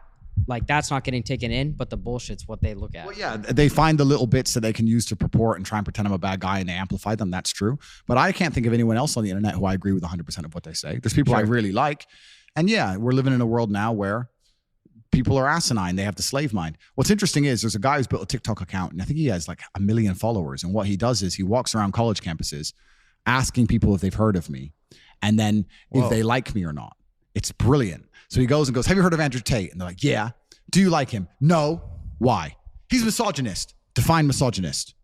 getting taken in, but the bullshit's what they look at. Well, yeah, they find the little bits that they can use to purport and try and pretend I'm a bad guy and they amplify them. That's true. But I can't think of anyone else on the internet who I agree with 100% of what they say. There's people I really like. And yeah, we're living in a world now where people are asinine. They have the slave mind. What's interesting is there's a guy who's built a TikTok account and I think he has like 1 million followers. And what he does is he walks around college campuses asking people if they've heard of me and then if they like me or not. It's brilliant. So he goes, have you heard of Andrew Tate? And they're like, yeah. Do you like him? No. Why? He's misogynist. Define misogynist.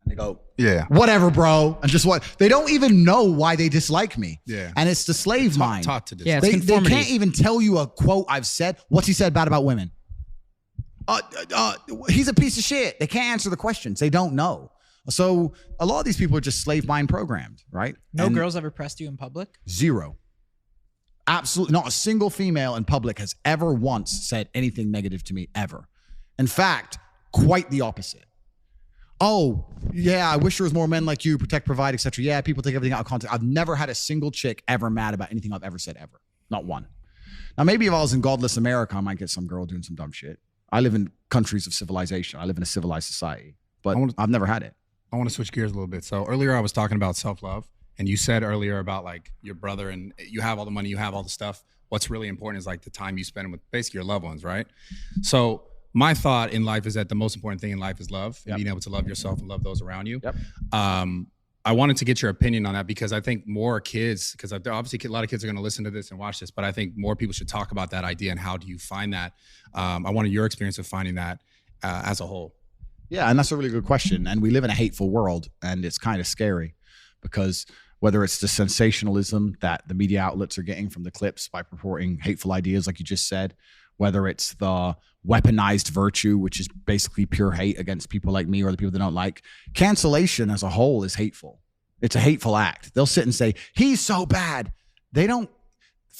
And they go, yeah. Whatever, bro. And just what? They don't even know why they dislike me. Yeah. And it's the slave mind. Taught to dislike. Yeah, they can't even tell you a quote I've said. What's he said bad about women? He's a piece of shit. They can't answer the questions. They don't know. So a lot of these people are just slave mind programmed, right? No girls ever pressed you in public? 0. Absolutely not a single female in public has ever once said anything negative to me ever. In fact, quite the opposite. Oh, yeah, I wish there was more men like you, protect, provide, etc. Yeah, people take everything out of context. I've never had a single chick ever mad about anything I've ever said ever. Not one. Now, maybe if I was in godless America, I might get some girl doing some dumb shit. I live in countries of civilization. I live in a civilized society, but I've never had it. I want to switch gears a little bit. So earlier I was talking about self-love. And you said earlier about like your brother and you have all the money, you have all the stuff. What's really important is like the time you spend with basically your loved ones, right? So my thought in life is that the most important thing in life is love and being able to love yourself and love those around you. Yep. I wanted to get your opinion on that because I think more kids, because obviously a lot of kids are going to listen to this and watch this, but I think more people should talk about that idea and how do you find that? I wanted your experience of finding that as a whole. Yeah, and that's a really good question. And we live in a hateful world and it's kind of scary because whether it's the sensationalism that the media outlets are getting from the clips by purporting hateful ideas, like you just said, whether it's the weaponized virtue, which is basically pure hate against people like me or the people they don't like. Cancellation as a whole is hateful. It's a hateful act. They'll sit and say, he's so bad. They don't,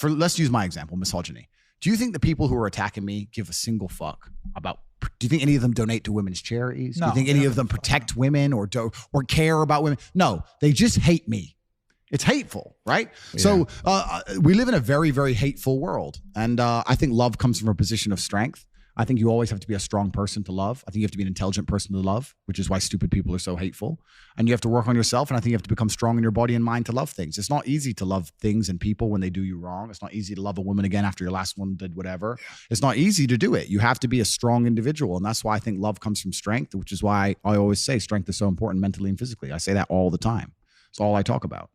let's use my example, misogyny. Do you think the people who are attacking me give a single fuck about, do you think any of them donate to women's charities? No, do you think any of them protect women or care about women? No, they just hate me. It's hateful, right? Yeah. So we live in a very, very hateful world. And I think love comes from a position of strength. I think you always have to be a strong person to love. I think you have to be an intelligent person to love, which is why stupid people are so hateful. And you have to work on yourself. And I think you have to become strong in your body and mind to love things. It's not easy to love things and people when they do you wrong. It's not easy to love a woman again after your last one did whatever. It's not easy to do it. You have to be a strong individual. And that's why I think love comes from strength, which is why I always say strength is so important mentally and physically. I say that all the time. It's all I talk about.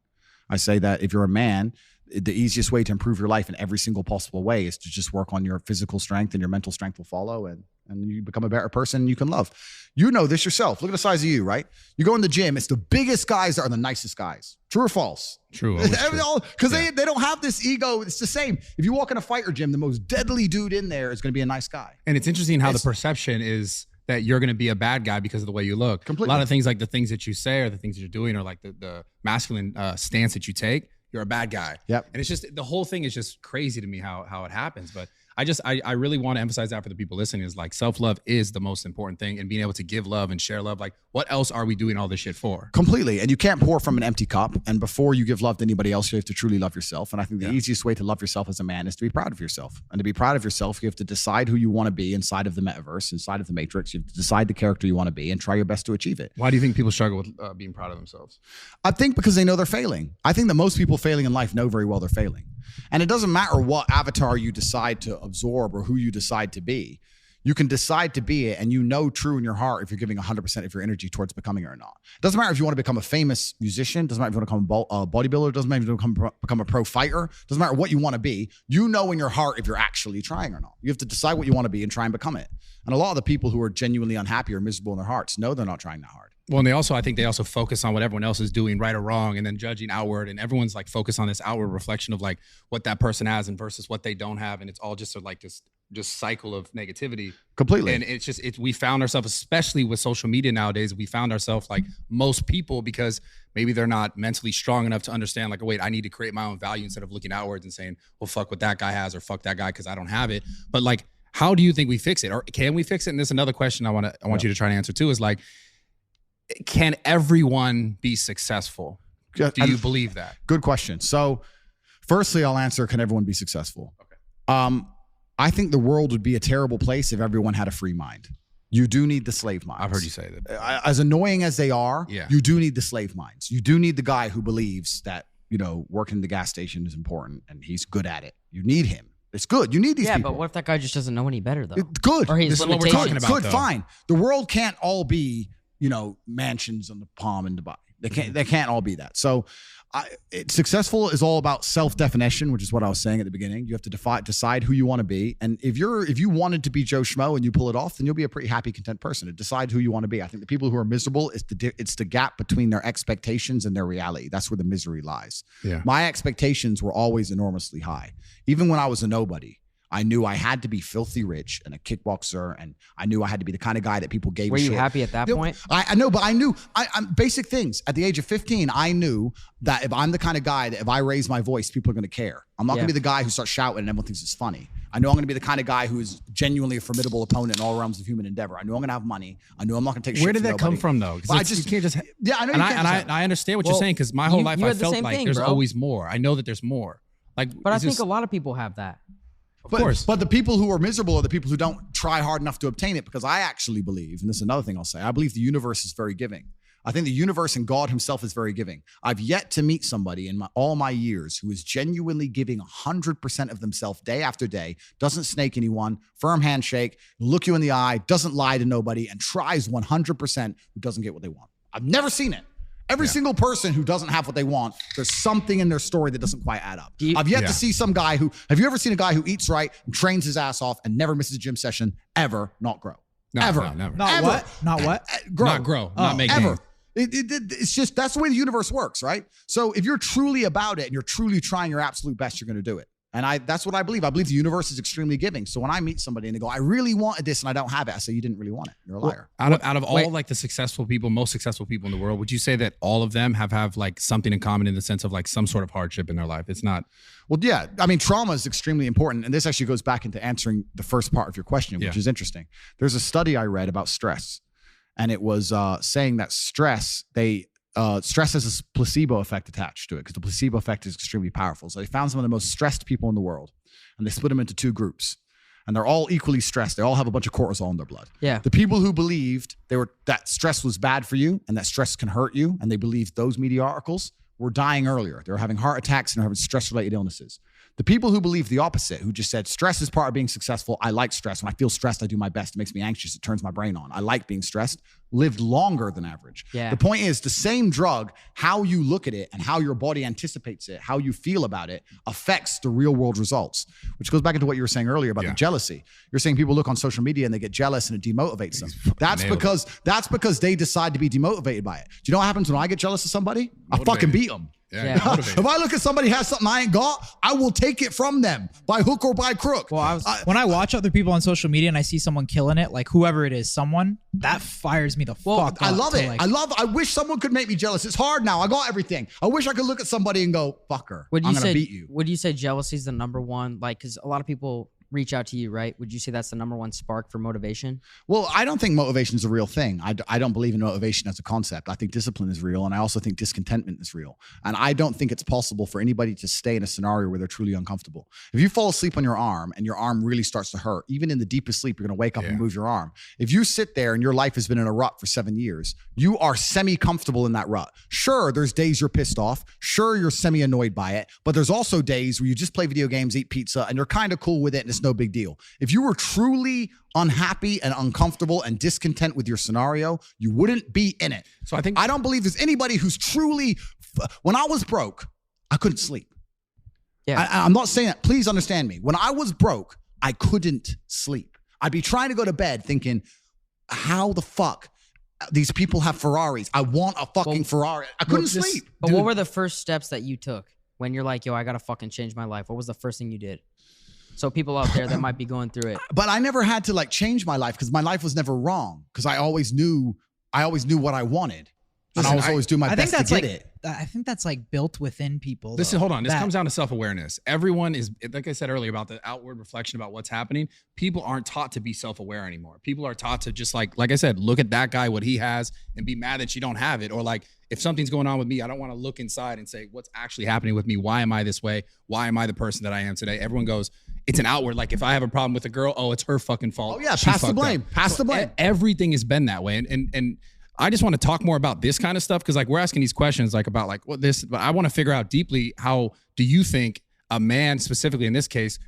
I say that if you're a man, the easiest way to improve your life in every single possible way is to just work on your physical strength and your mental strength will follow. And and you become a better person you can love. You know this yourself. Look at the size of you, right? You go in the gym, it's the biggest guys that are the nicest guys. True or false? True. Because they don't have this ego. It's the same. If you walk in a fighter gym, the most deadly dude in there is going to be a nice guy. And it's interesting how the perception is that you're going to be a bad guy because of the way you look. Completely. A lot of things, like the things that you say or the things that you're doing, or like the masculine stance that you take, you're a bad guy. Yep. And it's just, the whole thing is just crazy to me how it happens. But I really want to emphasize that for the people listening, is like self-love is the most important thing, and being able to give love and share love. Like, what else are we doing all this shit for? Completely. And you can't pour from an empty cup. And before you give love to anybody else, you have to truly love yourself. And I think the easiest way to love yourself as a man is to be proud of yourself. And to be proud of yourself, you have to decide who you want to be inside of the metaverse, inside of the matrix. You have to decide the character you want to be and try your best to achieve it. Why do you think people struggle with being proud of themselves? I think because they know they're failing. I think that most people failing in life know very well they're failing. And it doesn't matter what avatar you decide to absorb or who you decide to be. You can decide to be it, and you know true in your heart if you're giving 100% of your energy towards becoming it or not. It doesn't matter if you want to become a famous musician. Doesn't matter if you want to become a bodybuilder. Doesn't matter if you want to become a pro fighter. Doesn't matter what you want to be. You know in your heart if you're actually trying or not. You have to decide what you want to be and try and become it. And a lot of the people who are genuinely unhappy or miserable in their hearts know they're not trying that hard. Well, and I think they also focus on what everyone else is doing, right or wrong, and then judging outward. And everyone's like focused on this outward reflection of like what that person has and versus what they don't have. And it's all just like this just cycle of negativity. Completely. And it's just, we found ourselves, especially with social media nowadays, we found ourselves like most people, because maybe they're not mentally strong enough to understand like, oh, wait, I need to create my own value instead of looking outwards and saying, well, fuck what that guy has, or fuck that guy because I don't have it. But like, how do you think we fix it? Or can we fix it? And this is another question I want you to try and answer too, is like, can everyone be successful? Do you believe that? Good question. So firstly, I'll answer, can everyone be successful? Okay. I think the world would be a terrible place if everyone had a free mind. You do need the slave minds. I've heard you say that. As annoying as they are, Yeah. you do need the slave minds. You do need the guy who believes that, you know, working in the gas station is important and he's good at it. You need him. It's good. You need these people. But what if that guy just doesn't know any better though? Good. Or he's This is what we're limitations. talking about. Good, though. fine. The world can't all be, you know, mansions on the palm in Dubai. They can't all be that. So successful is all about self-definition, which is what I was saying at the beginning. You have to decide who you want to be. And if you wanted to be Joe Schmo and you pull it off, then you'll be a pretty happy, content person. To decide who you want to be. I think the people who are miserable, it's the gap between their expectations and their reality. That's where the misery lies. Yeah. My expectations were always enormously high. Even when I was a nobody, I knew I had to be filthy rich and a kickboxer, and I knew I had to be the kind of guy that people gave Were a you shit. happy at that point? I know, but I knew I'm basic things. At the age of 15, I knew that if I'm the kind of guy that if I raise my voice, people are going to care. I'm not going to be the guy who starts shouting and everyone thinks it's funny. I know I'm going to be the kind of guy who is genuinely a formidable opponent in all realms of human endeavor. I know I'm going to have money. I know I'm not going to take shit Where did from that come nobody. from though? But You can't just. Yeah, I know. And You can't I understand what you're Well, saying, because my whole you- life you I had the felt same like thing, there's bro. always more. I know that there's more. Like, But I it's think just- a lot of people have that. of course. But the people who are miserable are the people who don't try hard enough to obtain it, because I actually believe, and this is another thing I'll say, I believe the universe is very giving. I think the universe and God himself is very giving. I've yet to meet somebody in all my years who is genuinely giving 100% of themselves day after day, doesn't snake anyone, firm handshake, look you in the eye, doesn't lie to nobody, and tries 100% who doesn't get what they want. I've never seen it. Every single person who doesn't have what they want, there's something in their story that doesn't quite add up. I've yet to see some guy have you ever seen a guy who eats right and trains his ass off and never misses a gym session ever not grow? No, ever. no, never. Not Ever. what? Not what? Grow. Not grow. Not make Ever. gains. It's just, that's the way the universe works, right? So if you're truly about it and you're truly trying your absolute best, you're going to do it. And that's what I believe. I believe the universe is extremely giving. So when I meet somebody and they go, I really wanted this and I don't have it, I say, you didn't really want it. You're a liar. Out of all like the successful people, most successful people in the world, would you say that all of them have like something in common in the sense of like some sort of hardship in their life? It's not. Well, yeah. I mean, trauma is extremely important. And this actually goes back into answering the first part of your question, which is interesting. There's a study I read about stress. And it was saying that stress has a placebo effect attached to it, because the placebo effect is extremely powerful. So they found some of the most stressed people in the world, and they split them into two groups, and they're all equally stressed. They all have a bunch of cortisol in their blood. Yeah. The people who believed that stress was bad for you and that stress can hurt you, and they believed those media articles, were dying earlier. They were having heart attacks and they were having stress-related illnesses. The people who believe the opposite, who just said, stress is part of being successful. I like stress. When I feel stressed, I do my best. It makes me anxious. It turns my brain on. I like being stressed. Lived longer than average. Yeah. The point is, the same drug, how you look at it and how your body anticipates it, how you feel about it, affects the real world results, which goes back into what you were saying earlier about the jealousy. You're saying people look on social media and they get jealous and it demotivates them. That's because they decide to be demotivated by it. Do you know what happens when I get jealous of somebody? I fucking beat them. Yeah. If I look at somebody who has something I ain't got, I will take it from them by hook or by crook. Well, when I watch other people on social media and I see someone killing it, like whoever it is, someone that fires me the fuck up. I love it. I wish someone could make me jealous. It's hard now. I got everything. I wish I could look at somebody and go, fucker, I'm going to beat you. Would you say jealousy is the number one? Like, because a lot of people reach out to you, right? Would you say that's the number one spark for motivation? Well, I don't think motivation is a real thing. I don't believe in motivation as a concept. I think discipline is real, and I also think discontentment is real. And I don't think it's possible for anybody to stay in a scenario where they're truly uncomfortable. If you fall asleep on your arm and your arm really starts to hurt, even in the deepest sleep, you're going to wake up and move your arm. If you sit there and your life has been in a rut for 7 years, you are semi-comfortable in that rut. Sure, there's days you're pissed off. Sure, you're semi-annoyed by it. But there's also days where you just play video games, eat pizza, and you're kind of cool with it, and it's no big deal. If you were truly unhappy and uncomfortable and discontent with your scenario, you wouldn't be in it. So I don't believe there's anybody who's truly, when I was broke, I couldn't sleep. Yeah. I'm not saying that. Please understand me. When I was broke, I couldn't sleep. I'd be trying to go to bed thinking, how the fuck these people have Ferraris? I want a fucking Ferrari. I couldn't sleep. But what were the first steps that you took when you're like, yo, I got to fucking change my life? What was the first thing you did? So people out there that might be going through it. But I never had to like change my life because my life was never wrong because I always knew what I wanted. And I was always doing my best to get it. I think that's like built within people. Listen, hold on. This comes down to self-awareness. Everyone is, like I said earlier about the outward reflection about what's happening. People aren't taught to be self-aware anymore. People are taught to just like I said, look at that guy, what he has, and be mad that you don't have it. Or like, if something's going on with me, I don't want to look inside and say, what's actually happening with me? Why am I this way? Why am I the person that I am today? Everyone goes, it's an outward. Like if I have a problem with a girl, oh, it's her fucking fault. Oh yeah, She pass the fucked blame. up. Pass the blame. Everything has been that way. And I just want to talk more about this kind of stuff because like we're asking these questions like about like what this, but I want to figure out deeply, how do you think a man specifically in this case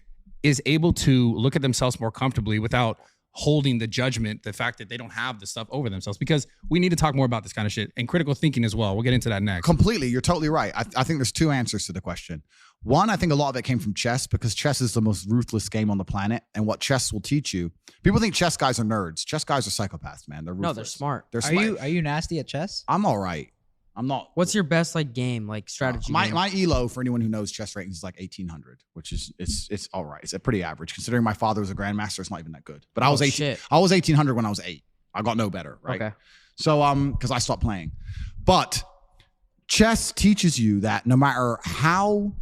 is able to look at themselves more comfortably without holding the judgment, the fact that they don't have the stuff over themselves? Because we need to talk more about this kind of shit and critical thinking as well. We'll get into that next. Completely. You're totally right. I think there's two answers to the question. One, I think a lot of it came from chess because chess is the most ruthless game on the planet. And what chess will teach you, people think chess guys are nerds. Chess guys are psychopaths, man. They're ruthless. No, they're smart. They're smart. Are you nasty at chess? I'm all right. I'm not. What's your best like game, like strategy? My ELO for anyone who knows chess ratings is like 1800, which is it's all right. It's a pretty average considering my father was a grandmaster. It's not even that good. But I was 1800 when I was 8. I got no better, right? Okay. So because I stopped playing, but chess teaches you that no matter how,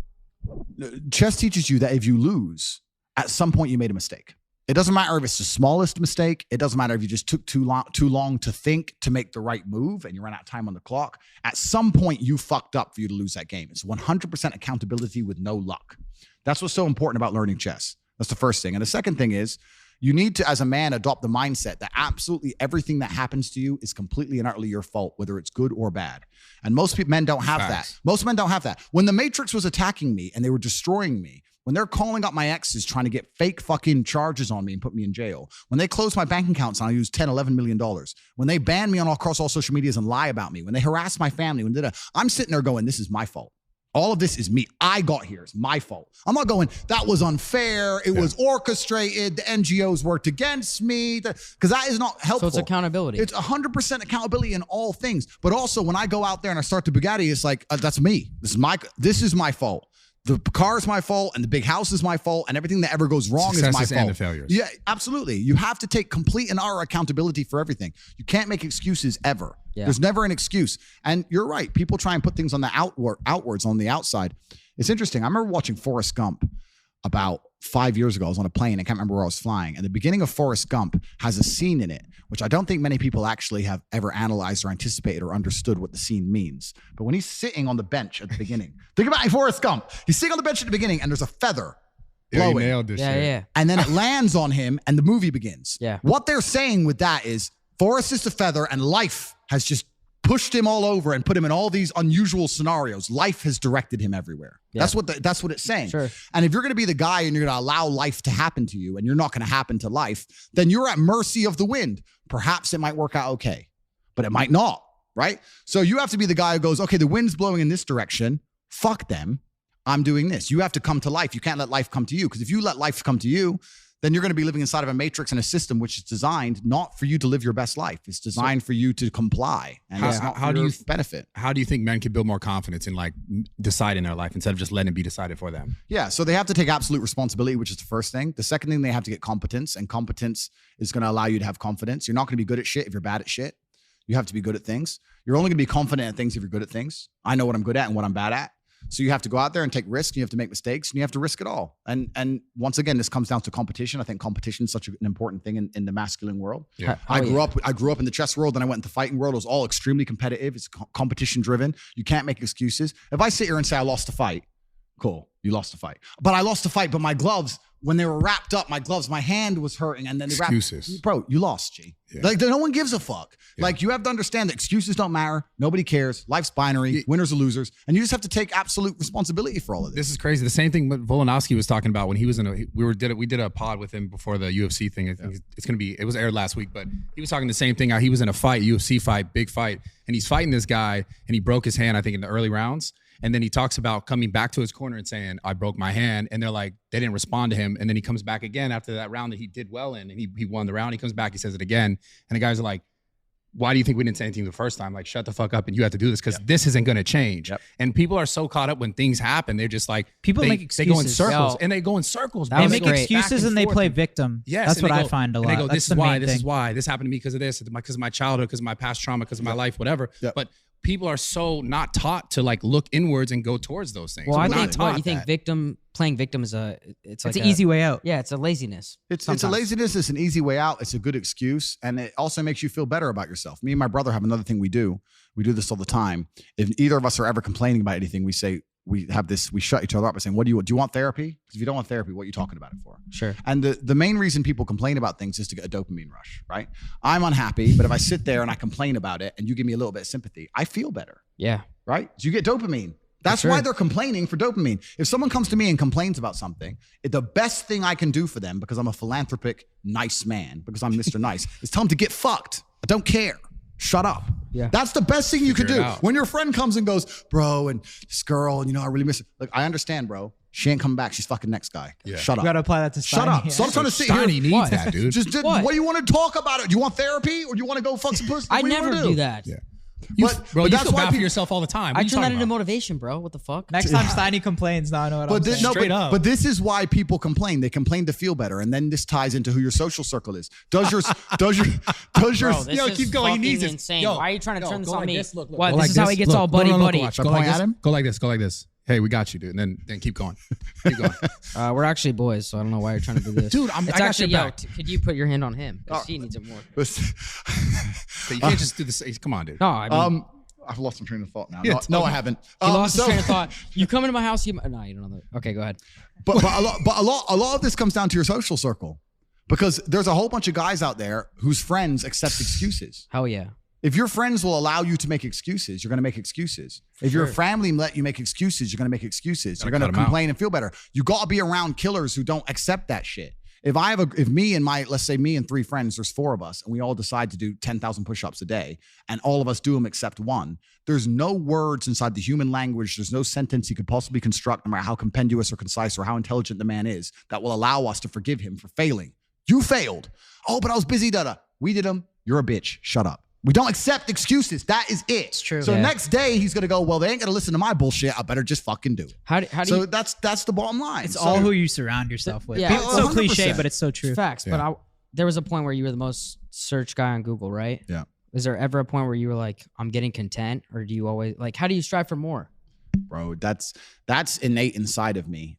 chess teaches you that if you lose, at some point you made a mistake. It doesn't matter if it's the smallest mistake. It doesn't matter if you just took too long to think to make the right move and you ran out of time on the clock. At some point, you fucked up for you to lose that game. It's 100% accountability with no luck. That's what's so important about learning chess. That's the first thing. And the second thing is you need to, as a man, adopt the mindset that absolutely everything that happens to you is completely and utterly your fault, whether it's good or bad. And most men don't have that. Most men don't have that. When the Matrix was attacking me and they were destroying me, when they're calling up my exes trying to get fake fucking charges on me and put me in jail, when they close my bank accounts and I use $10, $11 million, when they ban me across all social medias and lie about me, when they harass my family, I'm sitting there going, this is my fault. All of this is me. I got here. It's my fault. I'm not going, that was unfair. It was orchestrated. The NGOs worked against me. Because that is not helpful. So it's accountability. It's 100% accountability in all things. But also when I go out there and I start the Bugatti, it's like, that's me. This is my fault. The car is my fault and the big house is my fault and everything that ever goes wrong is my fault. And the failures. Yeah, absolutely. You have to take complete and utter accountability for everything. You can't make excuses ever. Yeah. There's never an excuse. And you're right. People try and put things on the outwards on the outside. It's interesting. I remember watching Forrest Gump about 5 years ago. I was on a plane. I can't remember where I was flying. And the beginning of Forrest Gump has a scene in it, which I don't think many people actually have ever analyzed or anticipated or understood what the scene means. But when he's sitting on the bench at the beginning, think about Forrest Gump. He's sitting on the bench at the beginning and there's a feather blowing. Yeah, you nailed this shit. Yeah. And then it lands on him and the movie begins. Yeah. What they're saying with that is Forrest is the feather and life has just pushed him all over and put him in all these unusual scenarios. Life has directed him everywhere. Yeah. That's what it's saying. Sure. And if you're going to be the guy and you're going to allow life to happen to you and you're not going to happen to life, then you're at mercy of the wind. Perhaps it might work out okay, but it might not, right? So you have to be the guy who goes, okay, the wind's blowing in this direction. Fuck them. I'm doing this. You have to come to life. You can't let life come to you, because if you let life come to you, then you're going to be living inside of a matrix and a system which is designed not for you to live your best life. It's designed for you to comply, and it's not for your benefit. How do you think men can build more confidence in like deciding their life instead of just letting it be decided for them? Yeah, so they have to take absolute responsibility, which is the first thing. The second thing, they have to get competence, and competence is going to allow you to have confidence. You're not going to be good at shit if you're bad at shit. You have to be good at things. You're only going to be confident at things if you're good at things. I know what I'm good at and what I'm bad at. So you have to go out there and take risks. You have to make mistakes, and you have to risk it all. And once again, this comes down to competition. I think competition is such an important thing in the masculine world. Yeah. I grew up in the chess world, and I went into the fighting world. It was all extremely competitive. It's competition driven. You can't make excuses. If I sit here and say I lost a fight, cool, you lost a fight. But I lost a fight, but my gloves, when they were wrapped up, my hand was hurting, and then they Excuses. Bro, you lost, G. Yeah. Like, no one gives a fuck. Yeah. Like, you have to understand that excuses don't matter. Nobody cares. Life's binary. Winners or losers. And you just have to take absolute responsibility for all of this. This is crazy. The same thing what Volkanovski was talking about when he was we did a pod with him before the UFC thing. I think it was aired last week, but he was talking the same thing. How he was in a fight, UFC fight, big fight, and he's fighting this guy, and he broke his hand, I think, in the early rounds. And then he talks about coming back to his corner and saying, I broke my hand. And they're like, they didn't respond to him. And then he comes back again after that round that he did well in, and he won the round. He comes back, he says it again. And the guys are like, why do you think we didn't say anything the first time? Like, shut the fuck up and you have to do this, because this isn't going to change. Yep. And people are so caught up when things happen. They're just like, People make They go in excuses. circles. Yo. And they go in circles. That bro. They was make great. excuses and they play victim. Yes, That's and what they I go- find a and lot. they go, That's this is the why, main this is thing. why, this happened to me because of this, because of my childhood, because of my past trauma, because of my life, whatever. Yep. But people are so not taught to like look inwards and go towards those things. Well, We're I not think taught you think that. playing victim is it's It's an easy way out. Yeah, it's a laziness. It's a sometimes. laziness. It's an easy way out. It's a good excuse. And it also makes you feel better about yourself. Me and my brother have another thing we do. We do this all the time. If either of us are ever complaining about anything, we shut each other up by saying, do you want therapy? Because if you don't want therapy, what are you talking about it for? Sure. And the main reason people complain about things is to get a dopamine rush, right? I'm unhappy, but if I sit there and I complain about it and you give me a little bit of sympathy, I feel better, Yeah. right? So you get dopamine. That's why they're complaining for dopamine. If someone comes to me and complains about something, the best thing I can do for them, because I'm a philanthropic, nice man, because I'm Mr. Nice, is tell them to get fucked. I don't care. Shut up. Yeah. That's the best thing you could Figure do. it out. When your friend comes and goes, bro, and this girl, and I really miss her. Like, I understand, bro. She ain't coming back. She's fucking next guy. Yeah. Shut You up. got to apply that to Shut Steiny, up. yeah. So I'm trying to sit here. Steiny needs that, dude. Just what do you want to talk about it? Do you want therapy or do you want to go fuck some pussy? I What do you never wanna do that. Yeah. But Bro, you that's feel why bad for people- yourself all the time. What I are you turn that talking into about? motivation, bro. What the fuck? Next time Steiny complains, now I know what I'm But saying. Straight up. but this is why people complain. They complain to feel better, and then this ties into who your social circle is. Does your Bro, this Yo, is keep going. He fucking needs this. insane. Yo, Why are you trying to turn this go on like me? this. Look. What? Go This like is how he gets Look, all buddy buddy. Watch. Go Go like point at this. him? Go like this. Go like this. Hey, we got you, dude. And then keep going. Keep going. We're actually boys, so I don't know why you're trying to do this. Dude, I it's got actually your back. could you put your hand on him? 'Cause he needs it more. But you can't just do this. Come on, dude. No, I mean, I've lost my train of thought now. Yeah, No, I haven't. he lost his so- train of thought. You come into my house, no, you don't know that. Okay, go ahead. But a lot of this comes down to your social circle, because there's a whole bunch of guys out there whose friends accept excuses. Hell yeah. If your friends will allow you to make excuses, you're going to make excuses. If your family let you make excuses, you're going to make excuses. You're going to cut 'em out. complain and feel better. You got to be around killers who don't accept that shit. If me and let's say me and 3 friends, there's 4 of us, and we all decide to do 10,000 push-ups a day, and all of us do them except one, there's no words inside the human language, there's no sentence he could possibly construct, no matter how compendious or concise or how intelligent the man is, that will allow us to forgive him for failing. You failed. Oh, but I was busy, da-da. We did them. You're a bitch. Shut up. We don't accept excuses. That is it. It's true. So Yeah. next day, he's going to go, well, they ain't going to listen to my bullshit. I better just fucking do it. How do So you that's the bottom line. It's So- all who you surround yourself with. Yeah. It's so 100%. cliche, but it's so true. facts? Yeah. But there was a point where you were the most searched guy on Google, right? Yeah. Is there ever a point where you were like, I'm getting content, or do you always like? How do you strive for more? Bro, that's innate inside of me.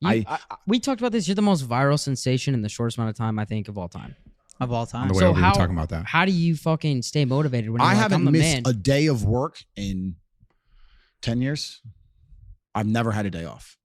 We talked about this. You're the most viral sensation in the shortest amount of time, I think, of all time. Of all time. the way So we were how talking about that. How do you fucking stay motivated when you're I like, haven't I'm the missed man? a day of work in 10 years. I've never had a day off.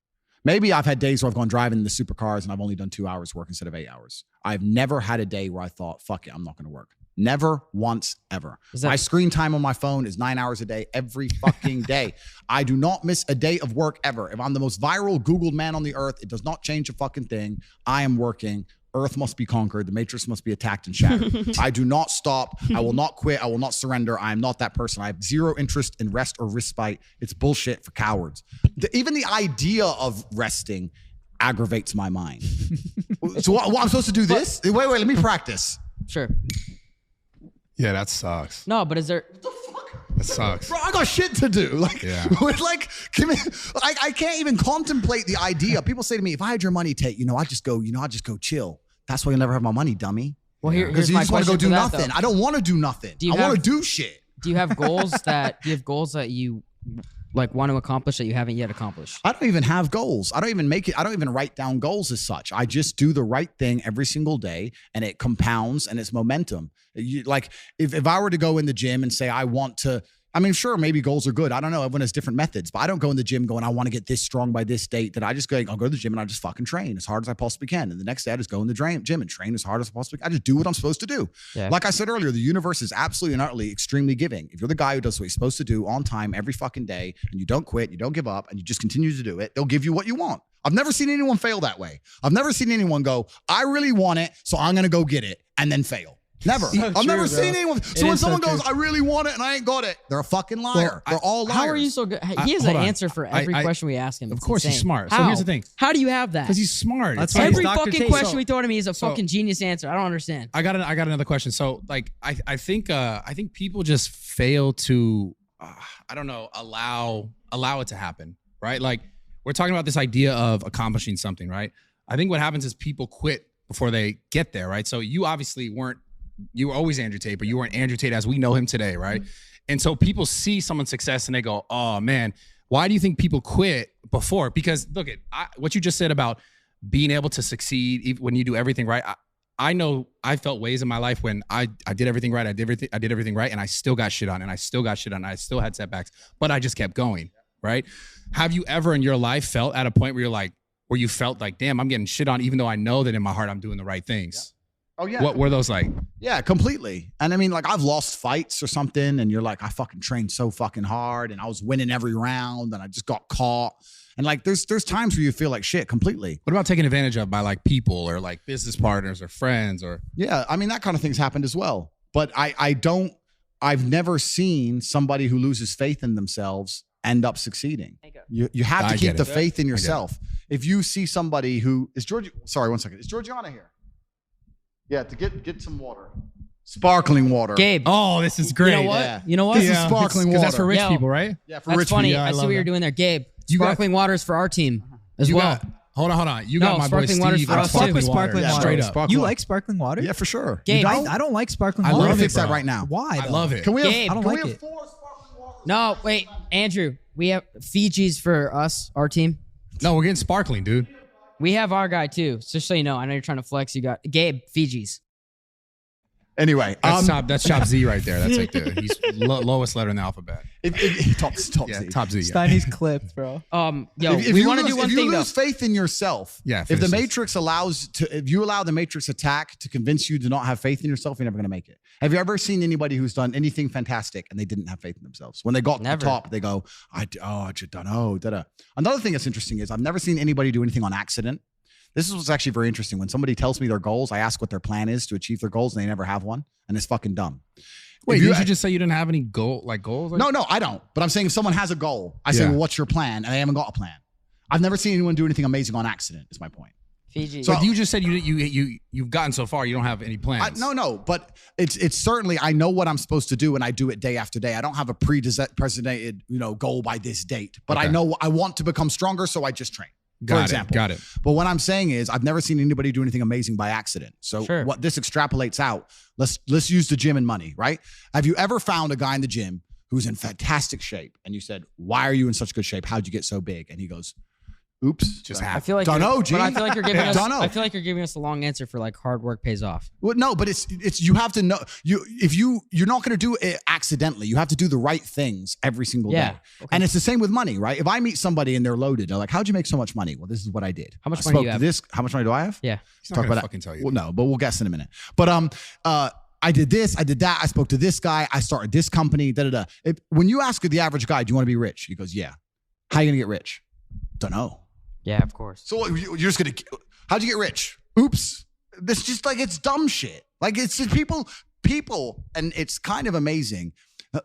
Maybe I've had days where I've gone driving in the supercars and I've only done 2 hours work instead of 8 hours. I've never had a day where I thought, fuck it, I'm not going to work. Never once ever. Is that- My screen time on my phone is 9 hours a day, every fucking day. I do not miss a day of work ever. If I'm the most viral Googled man on the earth, it does not change a fucking thing. I am working. Earth must be conquered. The Matrix must be attacked and shattered. I do not stop. I will not quit. I will not surrender. I am not that person. I have zero interest in rest or respite. It's bullshit for cowards. Even the idea of resting aggravates my mind. So what I'm supposed to do this? Wait, let me practice. Sure. Yeah, that sucks. No, but is there? That sucks. Bro, I got shit to do. Like, Yeah. Give me, I can't even contemplate the idea. People say to me, if I had your money, Tate, I'd just go chill. That's why you'll never have my money, dummy. Well, Because here's you my just want to question go do to that, nothing. though. I don't want to do nothing. Do you I want have- to do shit. Do you have goals that you like want to accomplish that you haven't yet accomplished? I don't even have goals. I don't even make it. I don't even write down goals as such. I just do the right thing every single day, and it compounds and it's momentum. Like if I were to go in the gym and say I want to, I mean, sure, maybe goals are good. I don't know. Everyone has different methods, but I don't go in the gym going, I want to get this strong by this date. That I just go, I'll go to the gym and I just fucking train as hard as I possibly can. And the next day I just go in the gym and train as hard as I possibly can. I just do what I'm supposed to do. Yeah. Like I said earlier, the universe is absolutely and utterly extremely giving. If you're the guy who does what he's supposed to do on time every fucking day, and you don't quit, you don't give up, and you just continue to do it, they'll give you what you want. I've never seen anyone fail that way. I've never seen anyone go, I really want it, so I'm going to go get it, and then fail. Never. I've never seen anyone. So when someone goes, I really want it and I ain't got it, they're a fucking liar. They're all liars. How are you so good? He has an hold on. answer for every question we ask him. Of It's course he's insane. smart. How? So here's the thing. How do you have that? Because he's smart. That's It's why like- he's Every Dr. fucking Tate. question we throw to me is a fucking genius answer. I don't understand. I got another question. So like I think people just fail to I don't know, allow it to happen, right? Like we're talking about this idea of accomplishing something, right? I think what happens is people quit before they get there, right? So you obviously you were always Andrew Tate, but you weren't Andrew Tate as we know him today, right? And so people see someone's success and they go, oh man, why do you think people quit before? Because look at what you just said about being able to succeed even when you do everything right. I know I felt ways in my life when I did everything right. I did everything right, and I still got shit on, and I still got shit on. And I still had setbacks, but I just kept going, right? Have you ever in your life felt at a point where you felt like, damn, I'm getting shit on, even though I know that in my heart I'm doing the right things? Oh, yeah. What were those like? Yeah, completely. And I mean, like I've lost fights or something, and you're like, I fucking trained so fucking hard, and I was winning every round, and I just got caught. And like, there's times where you feel like shit completely. What about taking advantage of by like people or like business partners or friends or? Yeah, I mean that kind of thing's happened as well. But I've never seen somebody who loses faith in themselves end up succeeding. You have to I keep get the it. faith in I get it. yourself. If you see somebody who is sorry, 1 second. Is Georgiana here? Yeah, to get some water. Sparkling water. Gabe. Oh, this is great. You know what? Yeah. You know what? This is sparkling Because that's for water. rich Yo. people, right? Yeah, for That's rich funny. people. Yeah, I I see love what you're that. doing there, Gabe. You got- Sparkling waters for our team as You well. got- hold on. You No, got my boy sparkling water's Steve. for on us, Fuck too. with sparkling Yeah, water. straight up. You like sparkling water? Yeah, for sure. Gabe. I don't like sparkling I We're water. love gonna it, fix that bro. right now. Why? I though? love it. Can we have, Gabe. I don't can like we have it. 4 sparkling waters? No, wait, Andrew. We have Fiji's for us, our team. No, we're getting sparkling, dude. We have our guy too. Just so you know, I know you're trying to flex. You got Gabe, Fiji's. Anyway, That's top Z right there. That's like he's lowest letter in the alphabet. top Yeah, Z. top Z. Yeah. Steiny's clipped, bro. Yo, If we you want to lose- do one if thing you though. lose faith in yourself, Yeah, if the finish this. Matrix if you allow the Matrix attack to convince you to not have faith in yourself, you're never going to make it. Have you ever seen anybody who's done anything fantastic and they didn't have faith in themselves? When they got to Never. the top, they go, I just don't know. Da-da. Another thing that's interesting is I've never seen anybody do anything on accident. This is what's actually very interesting. When somebody tells me their goals, I ask what their plan is to achieve their goals, and they never have one, and it's fucking dumb. Wait, If didn't you just say you didn't have any goals? No, I don't. But I'm saying if someone has a goal, I say, Yeah. well, what's your plan? And they haven't got a plan. I've never seen anyone do anything amazing on accident, is my point. Fiji. So you just said you've gotten so far. You don't have any plans. No, but it's certainly I know what I'm supposed to do, and I do it day after day. I don't have a predesignated goal by this date, but I Okay. know I want to become stronger, so I just train. For example. Got it. But what I'm saying is I've never seen anybody do anything amazing by accident. So Sure. what this extrapolates out, let's use the gym and money, right? Have you ever found a guy in the gym who's in fantastic shape, and you said, "Why are you in such good shape? How'd you get so big?" And he goes, "Oops, Just I happened." I feel like Don't you're- know, G. But I feel like you're giving us. Don't know. I feel like you're giving us a long answer for like hard work pays off. Well, no, but it's you have to know you're not going to do it accidentally. You have to do the right things every single Yeah. day. Okay. And it's the same with money, right? If I meet somebody and they're loaded, they're like, "How'd you make so much money?" Well, this is what I did. How much I money do spoke you to have? this. How much money do I have? Yeah. He's not Talk gonna about fucking tell you. Well, no, but we'll guess in a minute. But I did this, I did that. I spoke to this guy. I started this company. Da da da. When you ask the average guy, do you want to be rich? He goes, yeah. How are you gonna get rich? Don't know. Yeah, of course. So you're just gonna. How'd you get rich? Oops. This just like it's dumb shit. Like it's just people, and it's kind of amazing.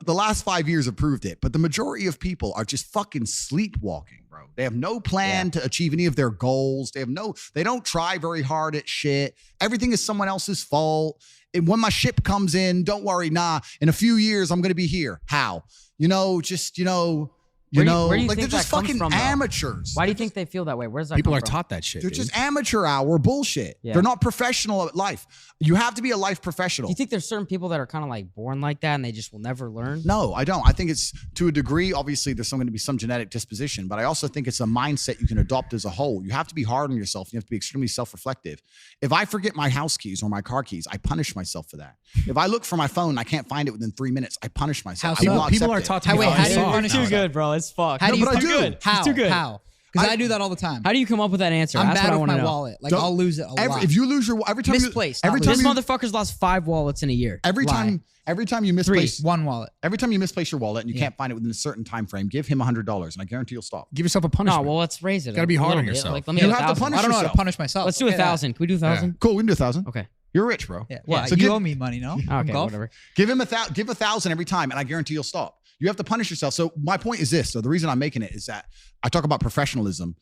The last 5 years have proved it, but the majority of people are just fucking sleepwalking, bro. They have no plan to achieve any of their goals. They don't try very hard at shit. Everything is someone else's fault. And when my ship comes in, don't worry, in a few years, I'm going to be here. How? Where do you like they're think just that comes fucking from, though? amateurs. Why do you think they feel that way? Where's that People come are from? taught that shit. They're dude. just amateur hour bullshit. Yeah. They're not professional at life. You have to be a life professional. Do you think there's certain people that are kind of like born like that and they just will never learn? No, I don't. I think it's to a degree, obviously there's going to be some genetic disposition, but I also think it's a mindset you can adopt as a whole. You have to be hard on yourself. You have to be extremely self-reflective. If I forget my house keys or my car keys, I punish myself for that. If I look for my phone and I can't find it within 3 minutes, I punish myself. I will not People accept are it. taught to be how do you soft punish now. yourself? Too good, bro. It's fucked. How do you? but I do. Good. How? It's too good. How? Because I do that all the time. How do you come up with that answer? I'm That's bad what I with want to my know. wallet. Like Don't- I'll lose it a lot. If you lose your every time Misplaced, every not time This you, motherfucker's lost 5 wallets in a year. every Why? time you misplace one wallet. every time you misplace your wallet and you can't find it within a certain time frame, give him $100 and I guarantee you'll stop. Give yourself a No, punishment. well, let's raise it. Gotta be a hard little on bit. yourself. Like, let me You get have to 1,000. punish I don't know how to yourself. punish myself. Let's do Okay, 1,000. Can we do 1,000? Cool, we can do 1,000. Okay. You're rich, bro. Yeah. Well, So you give- owe me money, no? Okay, Golf? whatever. Give him give 1,000 every time, and I guarantee you'll stop. You have to punish yourself. So my point is this. So the reason I'm making it is that I talk about professionalism.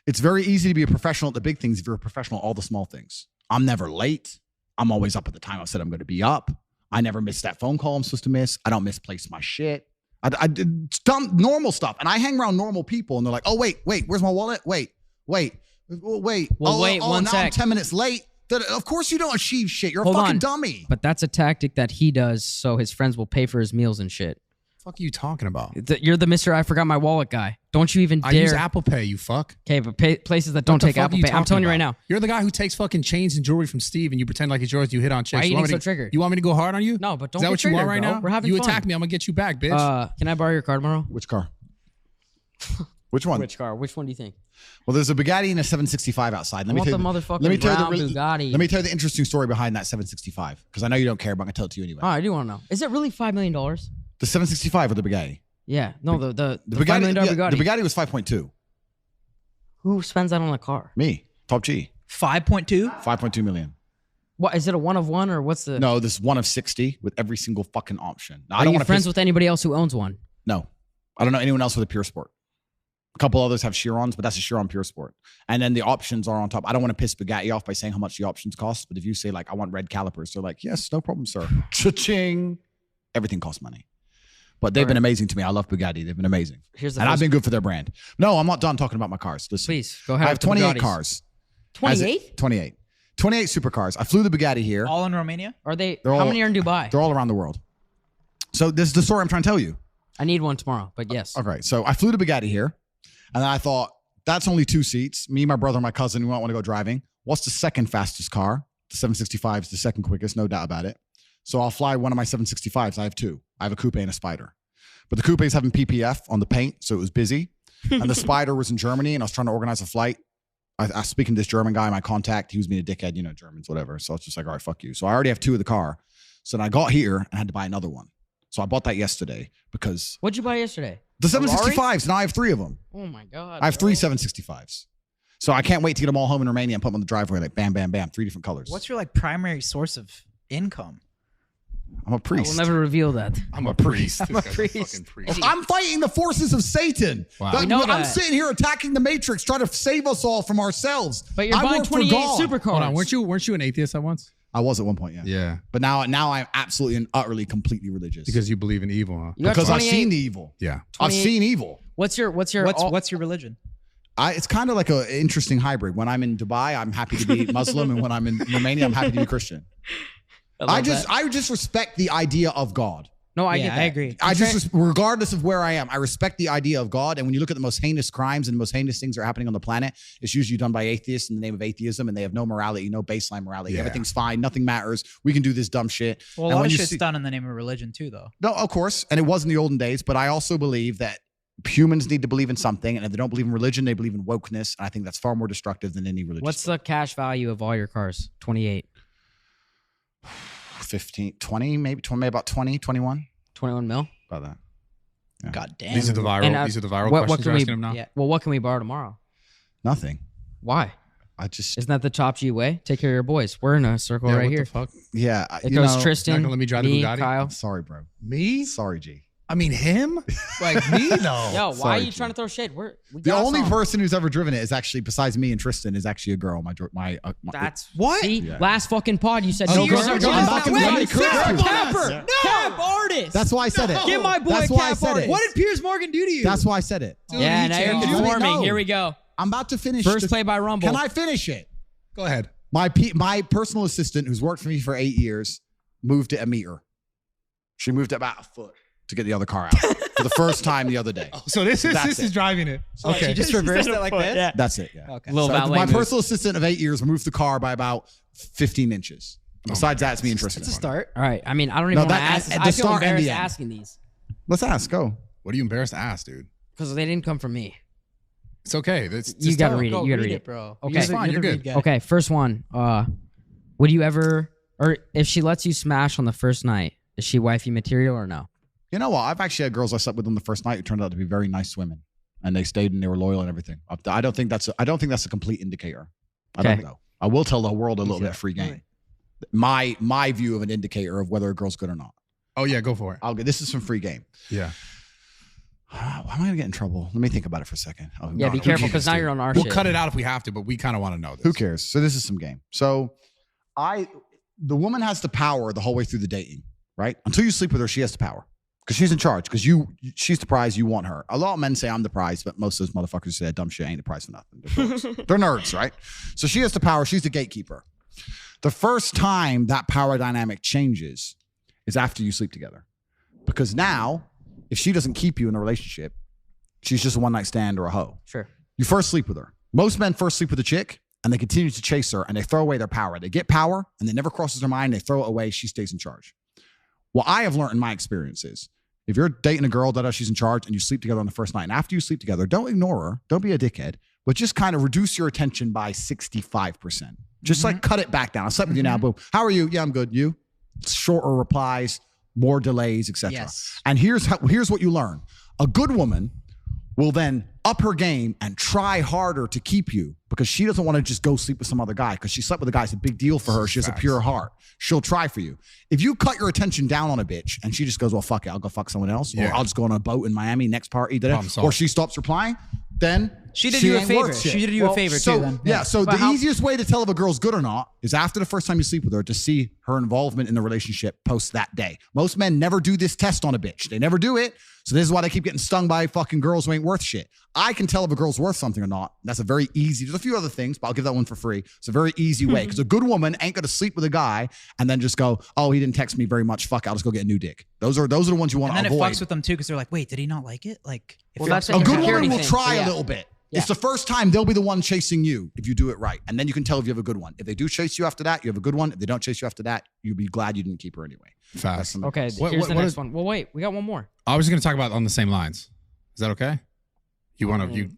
It's very easy to be a professional at the big things if you're a professional at all the small things. I'm never late. I'm always up at the time I said I'm going to be up. I never miss that phone call I'm supposed to miss. I don't misplace my shit. I did dumb normal stuff, and I hang around normal people, and they're like, "Oh wait, where's my wallet? Wait. Well, wait, one now I'm sec. 10 minutes late." Of course you don't achieve shit. You're Hold a fucking on. dummy. But that's a tactic that he does so his friends will pay for his meals and shit. What the fuck are you talking about? You're the Mr. I forgot my wallet guy. Don't you even I use dare. Apple Pay, you fuck. Okay, but places that don't What the take fuck Apple are you Pay. I'm talking telling you right about? now. You're the guy who takes fucking chains and jewelry from Steve and you pretend like it's yours and you hit on chicks. Why are you want getting me so triggered? You want me to go hard on you? No, but don't Is that get what you want triggered, right bro. now? We're having you fun. attack me, I'm gonna get you back, bitch. Can I borrow your card, Morrow? Which car? Which one? Which car? Which one do you think? Well, there's a Bugatti and a 765 outside. I want the motherfucking brown Bugatti. Let me tell you the interesting story behind that 765 because I know you don't care, but I'm gonna tell it to you anyway. Oh, I do want to know. Is it really $5 million? The 765 or the Bugatti? Yeah. No, the $5 Bugatti, million Bugatti. The Bugatti was 5.2. Who spends that on a car? Me, top G, 5.2. 5.2 million. What is it? A one of one or what's the? No, this one of 60 with every single fucking option. Now, Are I don't you want to friends with anybody else who owns one? No, I don't know anyone else with a Pure Sport. A couple others have Chirons, but that's a Chiron Pure Sport. And then the options are on top. I don't want to piss Bugatti off by saying how much the options cost, but if you say like, I want red calipers, they're like, yes, no problem, sir. Cha-ching. Everything costs money. But they've been amazing to me. I love Bugatti. They've been amazing. Here's the and I've first- been good for their brand. No, I'm not done talking about my cars. Listen, Please go ahead. I have with the 28 Bugattis. cars. 28? 28. 28 supercars. I flew the Bugatti here. All in Romania? Are they? They're How all- many are in Dubai? They're all around the world. So this is the story I'm trying to tell you. I need one tomorrow, but yes. Okay, so I flew to Bugatti here, and then I thought, that's only 2 seats. Me, my brother, and my cousin, we don't want to go driving. What's the second fastest car? The 765 is the second quickest, no doubt about it. So I'll fly one of my 765s. I have 2. I have a coupe and a Spider. But the coupe is having PPF on the paint, so it was busy. And the Spider was in Germany, and I was trying to organize a flight. I was speaking to this German guy, my contact. He was being a dickhead, you know, Germans, whatever. So I was just like, all right, fuck you. So I already have 2 of the car. So then I got here and had to buy another one. So I bought that yesterday because What'd you buy yesterday? the Ferrari? 765s, now I have 3 of them. Oh my god. I have bro. 3 765s. So I can't wait to get them all home in Romania and put them on the driveway, like bam, bam, bam, 3 different colors. What's your like primary source of income? I'm a I priest. will never reveal that. I'm a priest. I'm a priest. I'm fighting the forces of Satan. Wow. That- We know I'm that. sitting here attacking the Matrix, trying to save us all from ourselves. But you're I buying work for 28 God. supercars. Hold on, weren't you an atheist at once? I was at one point, yeah. Yeah. But now I'm absolutely and utterly, completely religious. Because you believe in evil, huh? You got Because I've 28 seen the evil. Yeah. I've 28 seen evil. What's your What's your religion? It's kind of like an interesting hybrid. When I'm in Dubai, I'm happy to be Muslim, and when I'm in Romania, I'm happy to be Christian. I just respect the idea of God. No, I Yeah, get that. I agree. I just, regardless of where I am, I respect the idea of God. And when you look at the most heinous crimes and the most heinous things that are happening on the planet, it's usually done by atheists in the name of atheism, and they have no morality, no baseline morality. Yeah. Everything's fine, nothing matters. We can do this dumb shit. Well, a And lot when of you shit's see- done in the name of religion too, though. No, of course, and it was in the olden days. But I also believe that humans need to believe in something, and if they don't believe in religion, they believe in wokeness. And I think that's far more destructive than any religion. What's the cash value of all your cars? 28. 15, 20, maybe about 20, 21. 21 mil. About that. Yeah. God damn. These are the viral. And, these are the viral what questions can you're we? asking him now. Yeah. Well, what can we borrow tomorrow? Nothing. Why? I just Isn't that the Top G way? Take care of your boys. We're in a circle Yeah, right what here. the fuck? yeah. It you goes know, Tristan, Not gonna let me drive the me, Bugatti? Kyle. Sorry, bro. Me? Sorry, G. I mean him? Like me? No. Yo, why Sorry, are you G. trying to throw shade? We The got only some. person who's ever driven it is actually, besides me and Tristan, is actually a girl. My That's What? See, Yeah. last fucking pod you said Oh, no you're girls so are jealous. going I'm not that gonna way. let you correct you. Capper, cap artist. That's why I said it. Give my boy That's a why I cap said artist. it. What did Piers Morgan do to you? That's why I said it. Yeah, now you're changed. conforming. No. Here we go. I'm about to finish. First play by Rumble. Can I finish it? Go ahead. My personal assistant, who's worked for me for 8 years, moved it a meter. She moved it about a foot to get the other car out for the first time the other day. So this That's is it. driving it. Okay. She just reversed it like this? Yeah. That's it. Yeah. Okay. Little So valet my move. personal assistant of 8 years moved the car by about 15 inches. Besides that, it's me and Tristan. It's a start. All right. I mean, I don't even No, want to that- ask. at I the feel start and embarrassed the end. asking these Let's ask. Go. What are you embarrassed to ask, dude? because they didn't come from me. It's okay. That's You gotta read it. Go You gotta read read it, bro. Okay. You're the- Fine, you're you're the good. read guy. Okay, first one. Would you ever, or if she lets you smash on the first night, is she wifey material or no? You know what? I've actually had girls I slept with on the first night who turned out to be very nice women, and they stayed and they were loyal and everything. I don't think that's a complete indicator. I don't Okay. know. I will tell the world a little bit free game. My view of an indicator of whether a girl's good or not. Oh yeah, go for it. This is some free game. Yeah. Why am I gonna get in trouble? Let me think about it for a second. Oh, Yeah, no, be no, careful who because cares, now dude? you're on our We'll shit. cut it out if we have to, but we kind of want to know this. Who cares? So this is some game. So the woman has the power the whole way through the dating, right? Until you sleep with her, she has the power because she's in charge. Because she's the prize. You want her. A lot of men say I'm the prize, but most of those motherfuckers say that dumb shit ain't the prize for nothing. They're dorks. They're nerds, right? So she has the power. She's the gatekeeper. The first time that power dynamic changes is after you sleep together, because now if she doesn't keep you in a relationship, she's just a one night stand or a hoe. Sure. You first sleep with her. Most men first sleep with a chick and they continue to chase her and they throw away their power. They get power and it never crosses their mind. They throw it away. She stays in charge. What I have learned in my experience is if you're dating a girl that she's in charge and you sleep together on the first night, and after you sleep together, don't ignore her. Don't be a dickhead, but just kind of reduce your attention by 65%. Just like cut it back down. I slept with you now. Boom. How are you? Yeah, I'm good. You? Shorter replies, more delays, etc. Yes. And here's what you learn. A good woman will then up her game and try harder to keep you because she doesn't want to just go sleep with some other guy because she slept with a guy. It's a big deal for her. She has a pure heart. She'll try for you. If you cut your attention down on a bitch and she just goes, well, fuck it, I'll go fuck someone else, or Yeah. I'll just go on a boat in Miami next party, Problem solved. or she stops replying, then She did you a ain't favor. worth shit. She did you a favor so, too then. Yeah, so But the how- easiest way to tell if a girl's good or not is after the first time you sleep with her to see her involvement in the relationship post that day. Most men never do this test on a bitch. They never do it. So this is why they keep getting stung by fucking girls who ain't worth shit. I can tell if a girl's worth something or not. That's a very easy, there's a few other things, but I'll give that one for free. It's a very easy way because a good woman ain't going to sleep with a guy and then just go, oh, he didn't text me very much. Fuck, I'll just go get a new dick. Those are the ones you want And to then it avoid. fucks with them too because they're like, wait, did he not like it? Like, if Well, you're- that's A good insecurity woman will thing. try Yeah. a little bit. Yeah. It's the first time they'll be the one chasing you if you do it right. And then you can tell if you have a good one. If they do chase you after that, you have a good one. If they don't chase you after that, you'll be glad you didn't keep her anyway. Fast. Okay, What- here's what- the what next is- one. Well, wait, we got one more. I was going to talk about on the same lines. Is that okay? You want to? You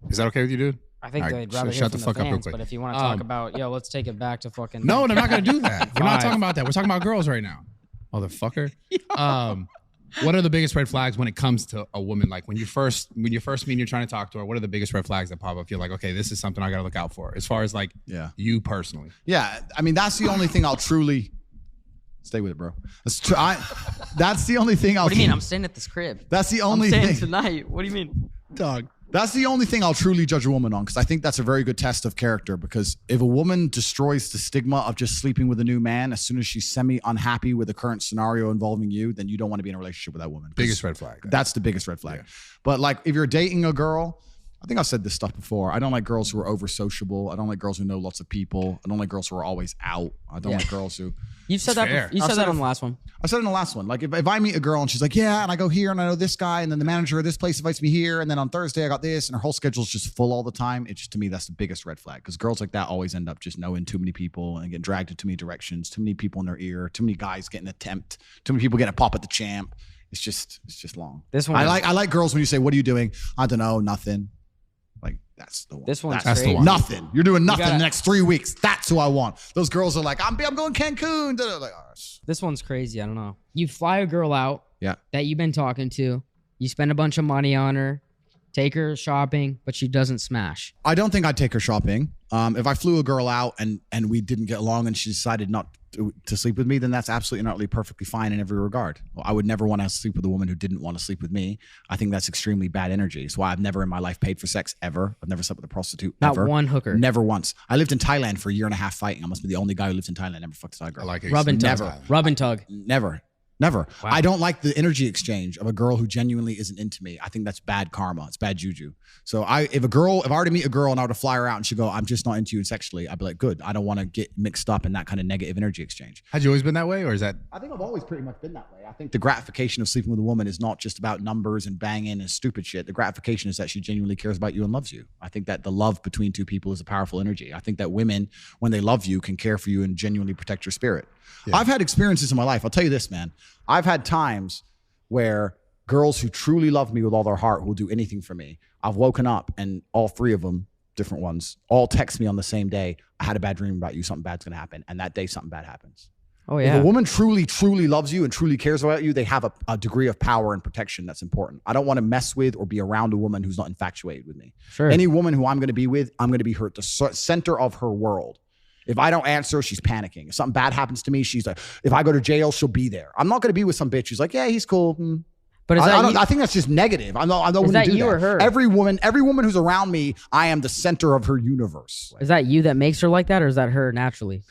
is that okay with you, dude? I think All right, they'd rather shut hear the from fuck the up real fans, quick. but if you want to talk about, let's take it back to fucking. No, I'm not going to do that. We're not Five. talking about that. We're talking about girls right now, motherfucker. What are the biggest red flags when it comes to a woman? Like when you first meet, and you're trying to talk to her. What are the biggest red flags that pop up? You're like, okay, this is something I got to look out for. As far as like, Yeah. you personally. Yeah. I mean, that's the only thing I'll truly stay with it, bro. That's the only thing I'll What do you mean? I'm staying at this crib. That's the I'm only staying thing. tonight. What do you mean? Dog. That's the only thing I'll truly judge a woman on because I think that's a very good test of character. Because if a woman destroys the stigma of just sleeping with a new man as soon as she's semi-unhappy with the current scenario involving you, then you don't want to be in a relationship with that woman. 'Cause Biggest red flag. That's the biggest red flag. Yeah. But like if you're dating a girl, I think I've said this stuff before. I don't like girls who are over sociable. I don't like girls who know lots of people. I don't like girls who are always out. I don't Yeah. like girls who You've said that. fair. You I've said said that it- on the last one. I said in the last one, like if I meet a girl and she's like, yeah, and I go here and I know this guy, and then the manager of this place invites me here, and then on Thursday I got this, and her whole schedule's just full all the time. It's just, to me, that's the biggest red flag because girls like that always end up just knowing too many people and getting dragged in too many directions, too many people in their ear, too many guys getting a tempt, too many people getting a pop at the champ. It's just long. This one. I like girls when you say, what are you doing? I don't know, nothing. Like, that's the one. This one's That's the crazy. one. Nothing. You're doing nothing gotta- the next 3 weeks. That's who I want. Those girls are like, I'm going Cancun. Like, oh, This one's crazy. I don't know. You fly a girl out yeah. that you've been talking to. You spend a bunch of money on her, take her shopping, but she doesn't smash. I don't think I'd take her shopping. If I flew a girl out and we didn't get along and she decided not to sleep with me, then that's absolutely and utterly perfectly fine in every regard. Well, I would never want to sleep with a woman who didn't want to sleep with me. I think that's extremely bad energy. It's why I've never in my life paid for sex ever. I've never slept with a prostitute. Not ever. one hooker. Never once. I lived in Thailand for a year and a half fighting. I must be the only guy who lived in Thailand never fucked a Thai girl. I like it. Rub and tug. Never. Rub and tug. Never. Wow. I don't like the energy exchange of a girl who genuinely isn't into me. I think that's bad karma. It's bad juju. So if I were to meet a girl and I were to fly her out and she'd go, I'm just not into you sexually, I'd be like, good. I don't want to get mixed up in that kind of negative energy exchange. Had you always been that way, or is that? I think I've always pretty much been that way. I think the gratification of sleeping with a woman is not just about numbers and banging and stupid shit. The gratification is that she genuinely cares about you and loves you. I think that the love between two people is a powerful energy. I think that women, when they love you, can care for you and genuinely protect your spirit. Yeah. I've had experiences in my life. I'll tell you this, man. I've had times where girls who truly love me with all their heart will do anything for me. I've woken up and all three of them, different ones, all text me on the same day. I had a bad dream about you. Something bad's going to happen. And that day, something bad happens. Oh, If yeah. a woman truly, truly loves you and truly cares about you, they have a degree of power and protection that's important. I don't want to mess with or be around a woman who's not infatuated with me. Sure. Any woman who I'm going to be with, I'm going to be her at the center of her world. If I don't answer, she's panicking. If something bad happens to me, she's like, if I go to jail, she'll be there. I'm not going to be with some bitch who's like, yeah, he's cool. But is that you? I think that's just negative. I don't Is that do you that. or her? Every woman who's around me, I am the center of her universe. Is that you that makes her like that, or is that her naturally?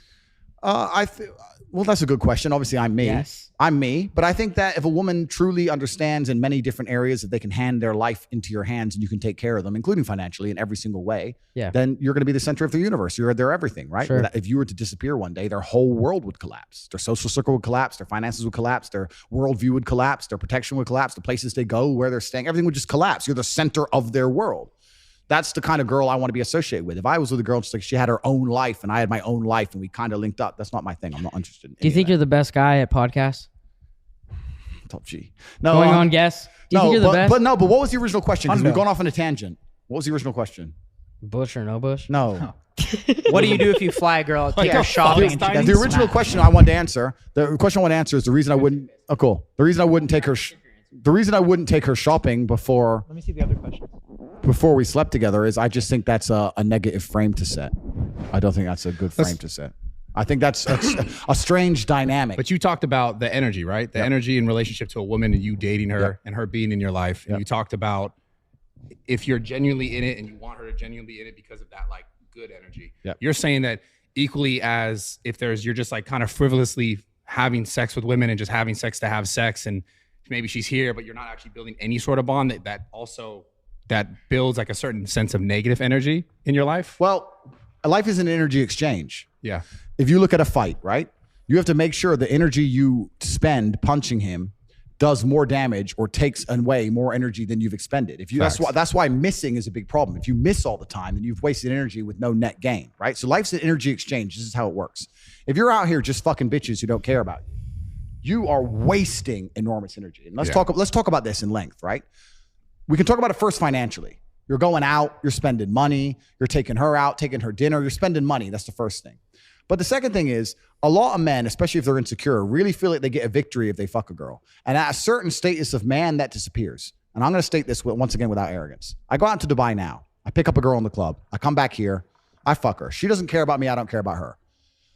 Well, that's a good question. Obviously, I'm me. Yes. I'm me. But I think that if a woman truly understands in many different areas that they can hand their life into your hands and you can take care of them, including financially in every single way, Yeah. then you're going to be the center of their universe. You're their everything, right? Sure. If you were to disappear one day, their whole world would collapse. Their social circle would collapse. Their finances would collapse. Their worldview would collapse. Their protection would collapse. The places they go, where they're staying, everything would just collapse. You're the center of their world. That's the kind of girl I want to be associated with. If I was with a girl, just like she had her own life and I had my own life and we kind of linked up, that's not my thing. I'm not interested in Do you think you're the best guy at podcasts? top G? No, Going on guess? Do you think you're the best? But what was the original question? Because Hundo. we've gone off on a tangent. What was the original question? Bush or no bush? No. What do you do if you fly a girl, take her shopping, and she doesn't The original smash? question I wanted to answer, the question I want to answer is the reason I wouldn't, oh cool. The reason I wouldn't take her, the reason I wouldn't take her shopping before Let me see the other question. we slept together is I just think that's a negative frame to set. I don't think that's a good frame to set. I think that's a strange dynamic. But you talked about the energy, right? The energy in relationship to a woman and you dating her and her being in your life. And you talked about if you're genuinely in it and you want her to genuinely be in it because of that like good energy. You're saying that equally as if you're just like kind of frivolously having sex with women and just having sex to have sex, and maybe she's here, but you're not actually building any sort of bond that builds like a certain sense of negative energy in your life. Well, life is an energy exchange. Yeah. If you look at a fight, right? You have to make sure the energy you spend punching him does more damage or takes away more energy than you've expended. That's why missing is a big problem. If you miss all the time, then you've wasted energy with no net gain, right? So life's an energy exchange. This is how it works. If you're out here just fucking bitches who don't care about you, you are wasting enormous energy. And let's talk about this in length, right? We can talk about it first financially. You're going out, you're spending money, you're taking her out, taking her dinner, you're spending money. That's the first thing. But the second thing is a lot of men, especially if they're insecure, really feel like they get a victory if they fuck a girl. And at a certain status of man, that disappears. And I'm going to state this once again without arrogance. I go out to Dubai now. I pick up a girl in the club. I come back here. I fuck her. She doesn't care about me. I don't care about her.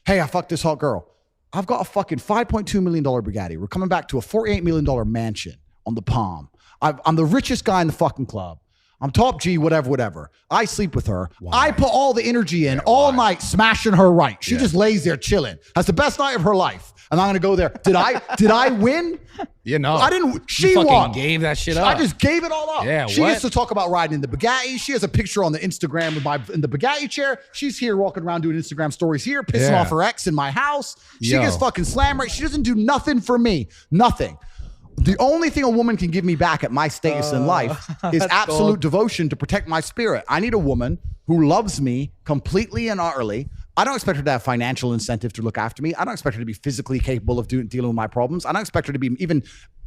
Hey, I fucked this hot girl. I've got a fucking $5.2 million Bugatti. We're coming back to a $48 million mansion on the Palm. I'm the richest guy in the fucking club. I'm top G, whatever. I sleep with her. Why? I put all the energy in all night smashing her right. She just lays there chilling. That's the best night of her life. And I'm going to go there. Did I win? You know. I didn't. She you fucking won. Gave that shit up. I just gave it all up. Yeah, she what? used to talk about riding in the Bugatti. She has a picture on the Instagram in the Bugatti chair. She's here walking around doing Instagram stories here, pissing off her ex in my house. She gets fucking slammed right. She doesn't do nothing for me. Nothing. The only thing a woman can give me back at my status in life is absolute devotion to protect my spirit. I need a woman who loves me completely and utterly. I don't expect her to have financial incentive to look after me. I don't expect her to be physically capable of dealing with my problems. I don't expect her to be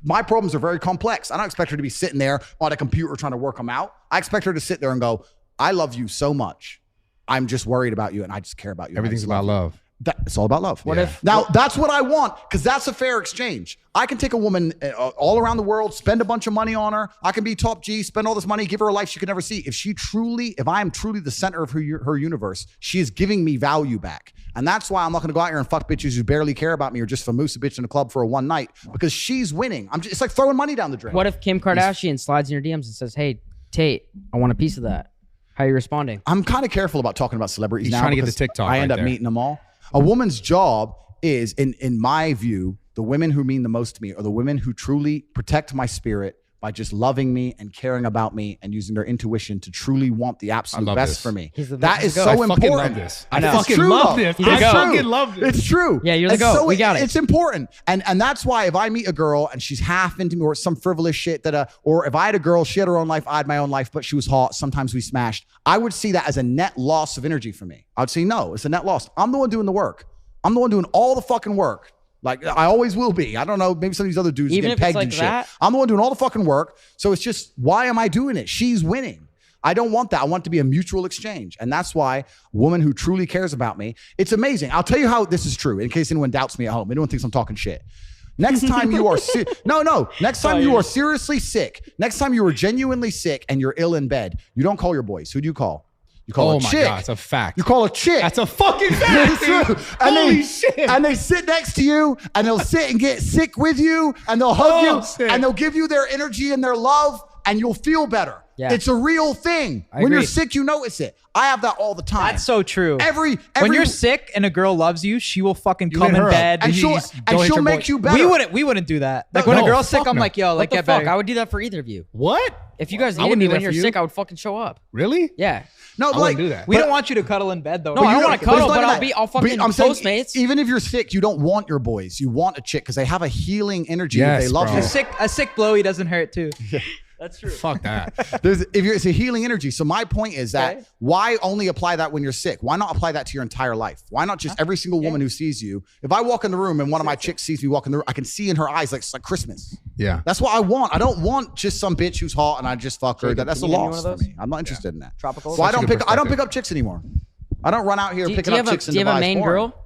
my problems are very complex. I don't expect her to be sitting there on a computer trying to work them out. I expect her to sit there and go, I love you so much. I'm just worried about you and I just care about you. Everything's about love. It's all about love. What if Now, that's what I want because that's a fair exchange. I can take a woman all around the world, spend a bunch of money on her. I can be top G, spend all this money, give her a life she could never see. If I am truly the center of her universe, she is giving me value back. And that's why I'm not going to go out here and fuck bitches who barely care about me or just famoosa bitch in a club for a one night because she's winning. It's like throwing money down the drain. What if Kim Kardashian slides in your DMs and says, "Hey, Tate, I want a piece of that"? How are you responding? I'm kind of careful about talking about celebrities He's now trying to get the because TikTok I end right up there. meeting them all. A woman's job is, in my view, the women who mean the most to me are the women who truly protect my spirit by just loving me and caring about me and using their intuition to truly want the absolute love best this. for me. He's the That best is to so go. I fucking important. love this. I know. I fucking It's true, love though. this. He's the I goat. fucking love this. It's true. Yeah, you're the And goat. so We got it. It's important. And that's why if I meet a girl and she's half into me or some frivolous shit or if I had a girl, she had her own life, I had my own life, but she was hot, sometimes we smashed, I would see that as a net loss of energy for me. I would say, no, it's a net loss. I'm the one doing the work. I'm the one doing all the fucking work. Like I always will be. I don't know. Maybe some of these other dudes Even get if it's pegged like and shit. that? I'm the one doing all the fucking work. So it's just, why am I doing it? She's winning. I don't want that. I want it to be a mutual exchange. And that's why a woman who truly cares about me, it's amazing. I'll tell you how this is true in case anyone doubts me at home. Anyone thinks I'm talking shit. Next time you are next time you are seriously sick, next time you are genuinely sick and you're ill in bed, you don't call your boys. Who do you call? You call Oh a my chick. God, it's a fact. You call a chick. That's a fucking fact, It's true. dude. And Holy they, shit. And they sit next to you and they'll sit and get sick with you and they'll hug you shit. and they'll give you their energy and their love and you'll feel better. Yeah. It's a real thing. I When you're agree. sick, you notice it. I have that all the time. That's so true. Every when you're sick and a girl loves you, she will fucking come hit in her up. bed. and she'll make you better. We wouldn't do that. Like when No, a girl's sick, fuck I'm no. like, yo, What like the get fuck? better. I would do that for either of you. What? If you guys I needed wouldn't me do that when you're for you. sick, I would fucking show up. Really? Yeah. No, I but wouldn't like do that. We don't want you to cuddle in bed though. No, I don't want to cuddle, it's not but even that. I'll fucking I'm saying, Postmates. even if you're sick, you don't want your boys. You want a chick because they have a healing energy. Yes, They love bro. you. A sick blowy doesn't hurt too. That's true. Fuck that. It's a healing energy. So my point is that Okay. why only apply that when you're sick? Why not apply that to your entire life? Why not just every single woman who sees you? If I walk in the room and one of my chicks sees me walk in the room, I can see in her eyes like it's like Christmas. Yeah. That's what I want. I don't want just some bitch who's hot and I just fuck her. Jacob, That's a can you give me loss one of for those? me. I'm not interested in that. Tropical? So I Such a don't good pick perspective. up chicks anymore. I don't run out here Do picking you up chicks in have a Dubai. It's main boring. girl?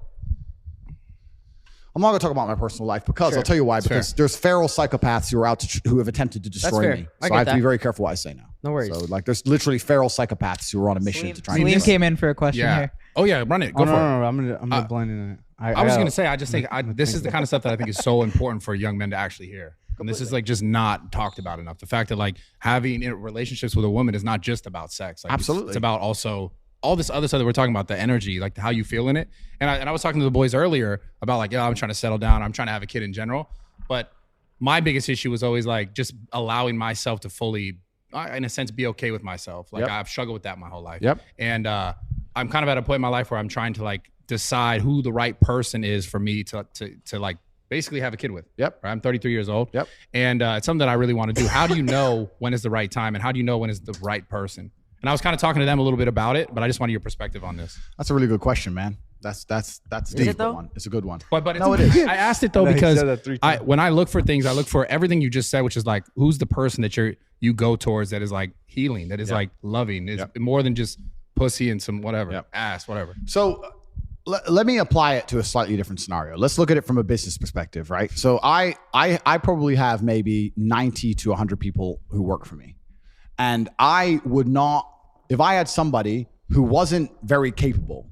I'm not going to talk about my personal life because I'll tell you why. It's Because fair. there's feral psychopaths who are out who have attempted to destroy fair. me. I So get I have to be that. very careful what I say now. No worries. So like, there's literally feral psychopaths who are on a mission to try and. Liam came in for a question Yeah. here. Oh yeah, run it. Go Oh, for no, it. no, no, I'm not blending it. I was gonna say, I just think this is the kind of stuff that I think is so important for young men to actually hear. And this is like just not talked about enough. The fact that like having relationships with a woman is not just about sex. Like, Absolutely. it's about also all this other stuff that we're talking about, the energy, like how you feel in it. And I was talking to the boys earlier about like, I'm trying to settle down. I'm trying to have a kid in general. But my biggest issue was always like just allowing myself to fully, in a sense, be okay with myself. Like Yep. I've struggled with that my whole life. Yep. And I'm kind of at a point in my life where I'm trying to like decide who the right person is for me to like basically have a kid with. Yep. Right? I'm 33 years old. Yep. And it's something that I really want to do. How do you know when is the right time, and how do you know when is the right person? And I was kind of talking to them a little bit about it, but I just wanted your perspective on this. That's a really good question, man. That's deep. it though? One. It's a good one. But it's, No, it is. I asked it though No, he because said that 3 I times. when I look for things, I look for everything you just said, which is like who's the person that you go towards that is like healing, that is like loving, is more than just pussy and some whatever, ass, whatever. So let me apply it to a slightly different scenario. Let's look at it from a business perspective, right? So I probably have maybe 90 to 100 people who work for me. And I would not, if I had somebody who wasn't very capable,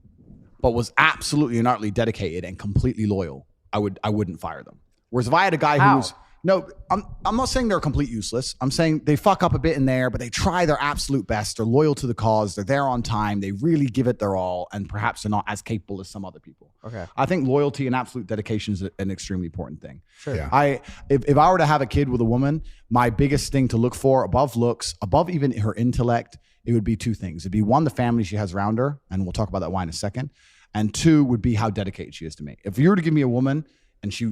but was absolutely and utterly dedicated and completely loyal, I wouldn't fire them. Whereas if I had a guy who's, no, I'm not saying they're complete useless. I'm saying they fuck up a bit in there, but they try their absolute best. They're loyal to the cause. They're there on time. They really give it their all, and perhaps they're not as capable as some other people. Okay. I think loyalty and absolute dedication is an extremely important thing. Sure. Yeah. If I were to have a kid with a woman, my biggest thing to look for above looks, above even her intellect, it would be two things. It'd be one, the family she has around her, and we'll talk about that why in a second. And two would be how dedicated she is to me. If you were to give me a woman and she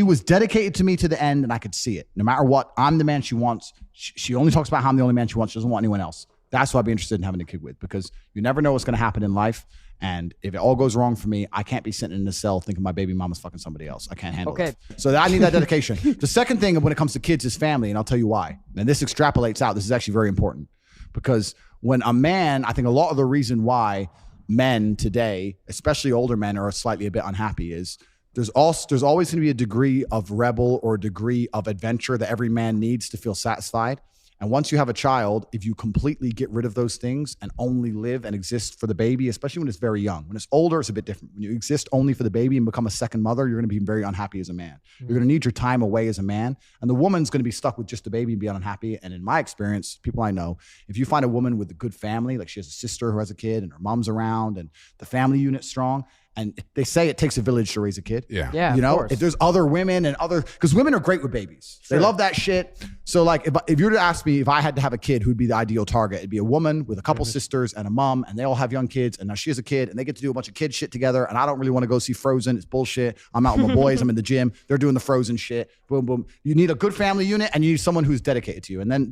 was dedicated to me to the end, and I could see it. No matter what, I'm the man she wants. She only talks about how I'm the only man she wants. She doesn't want anyone else. That's what I'd be interested in having a kid with, because you never know what's going to happen in life. And if it all goes wrong for me, I can't be sitting in a cell thinking my baby mama's fucking somebody else. I can't handle it. So I need that dedication. The second thing when it comes to kids is family, and I'll tell you why. And this extrapolates out. This is actually very important, because When a man, I think a lot of the reason why men today, especially older men, are slightly a bit unhappy is there's always going to be a degree of rebel or a degree of adventure that every man needs to feel satisfied. And once you have a child, if you completely get rid of those things and only live and exist for the baby, especially when it's very young, when it's older, it's a bit different. When you exist only for the baby and become a second mother, you're going to be very unhappy as a man. You're going to need your time away as a man. And the woman's going to be stuck with just the baby and be unhappy. And in my experience, people I know, if you find a woman with a good family, like she has a sister who has a kid and her mom's around and the family unit's strong, and they say it takes a village to raise a kid. Yeah, you know, of course. if there's other women and because women are great with babies. They love that shit. So like, if you were to ask me if I had to have a kid, who'd be the ideal target? It'd be a woman with a couple sisters and a mom, and they all have young kids. And now she has a kid, and they get to do a bunch of kid shit together. And I don't really want to go see Frozen. It's bullshit. I'm out with my boys. I'm in the gym. They're doing the Frozen shit. Boom, boom. You need a good family unit, and you need someone who's dedicated to you. And then,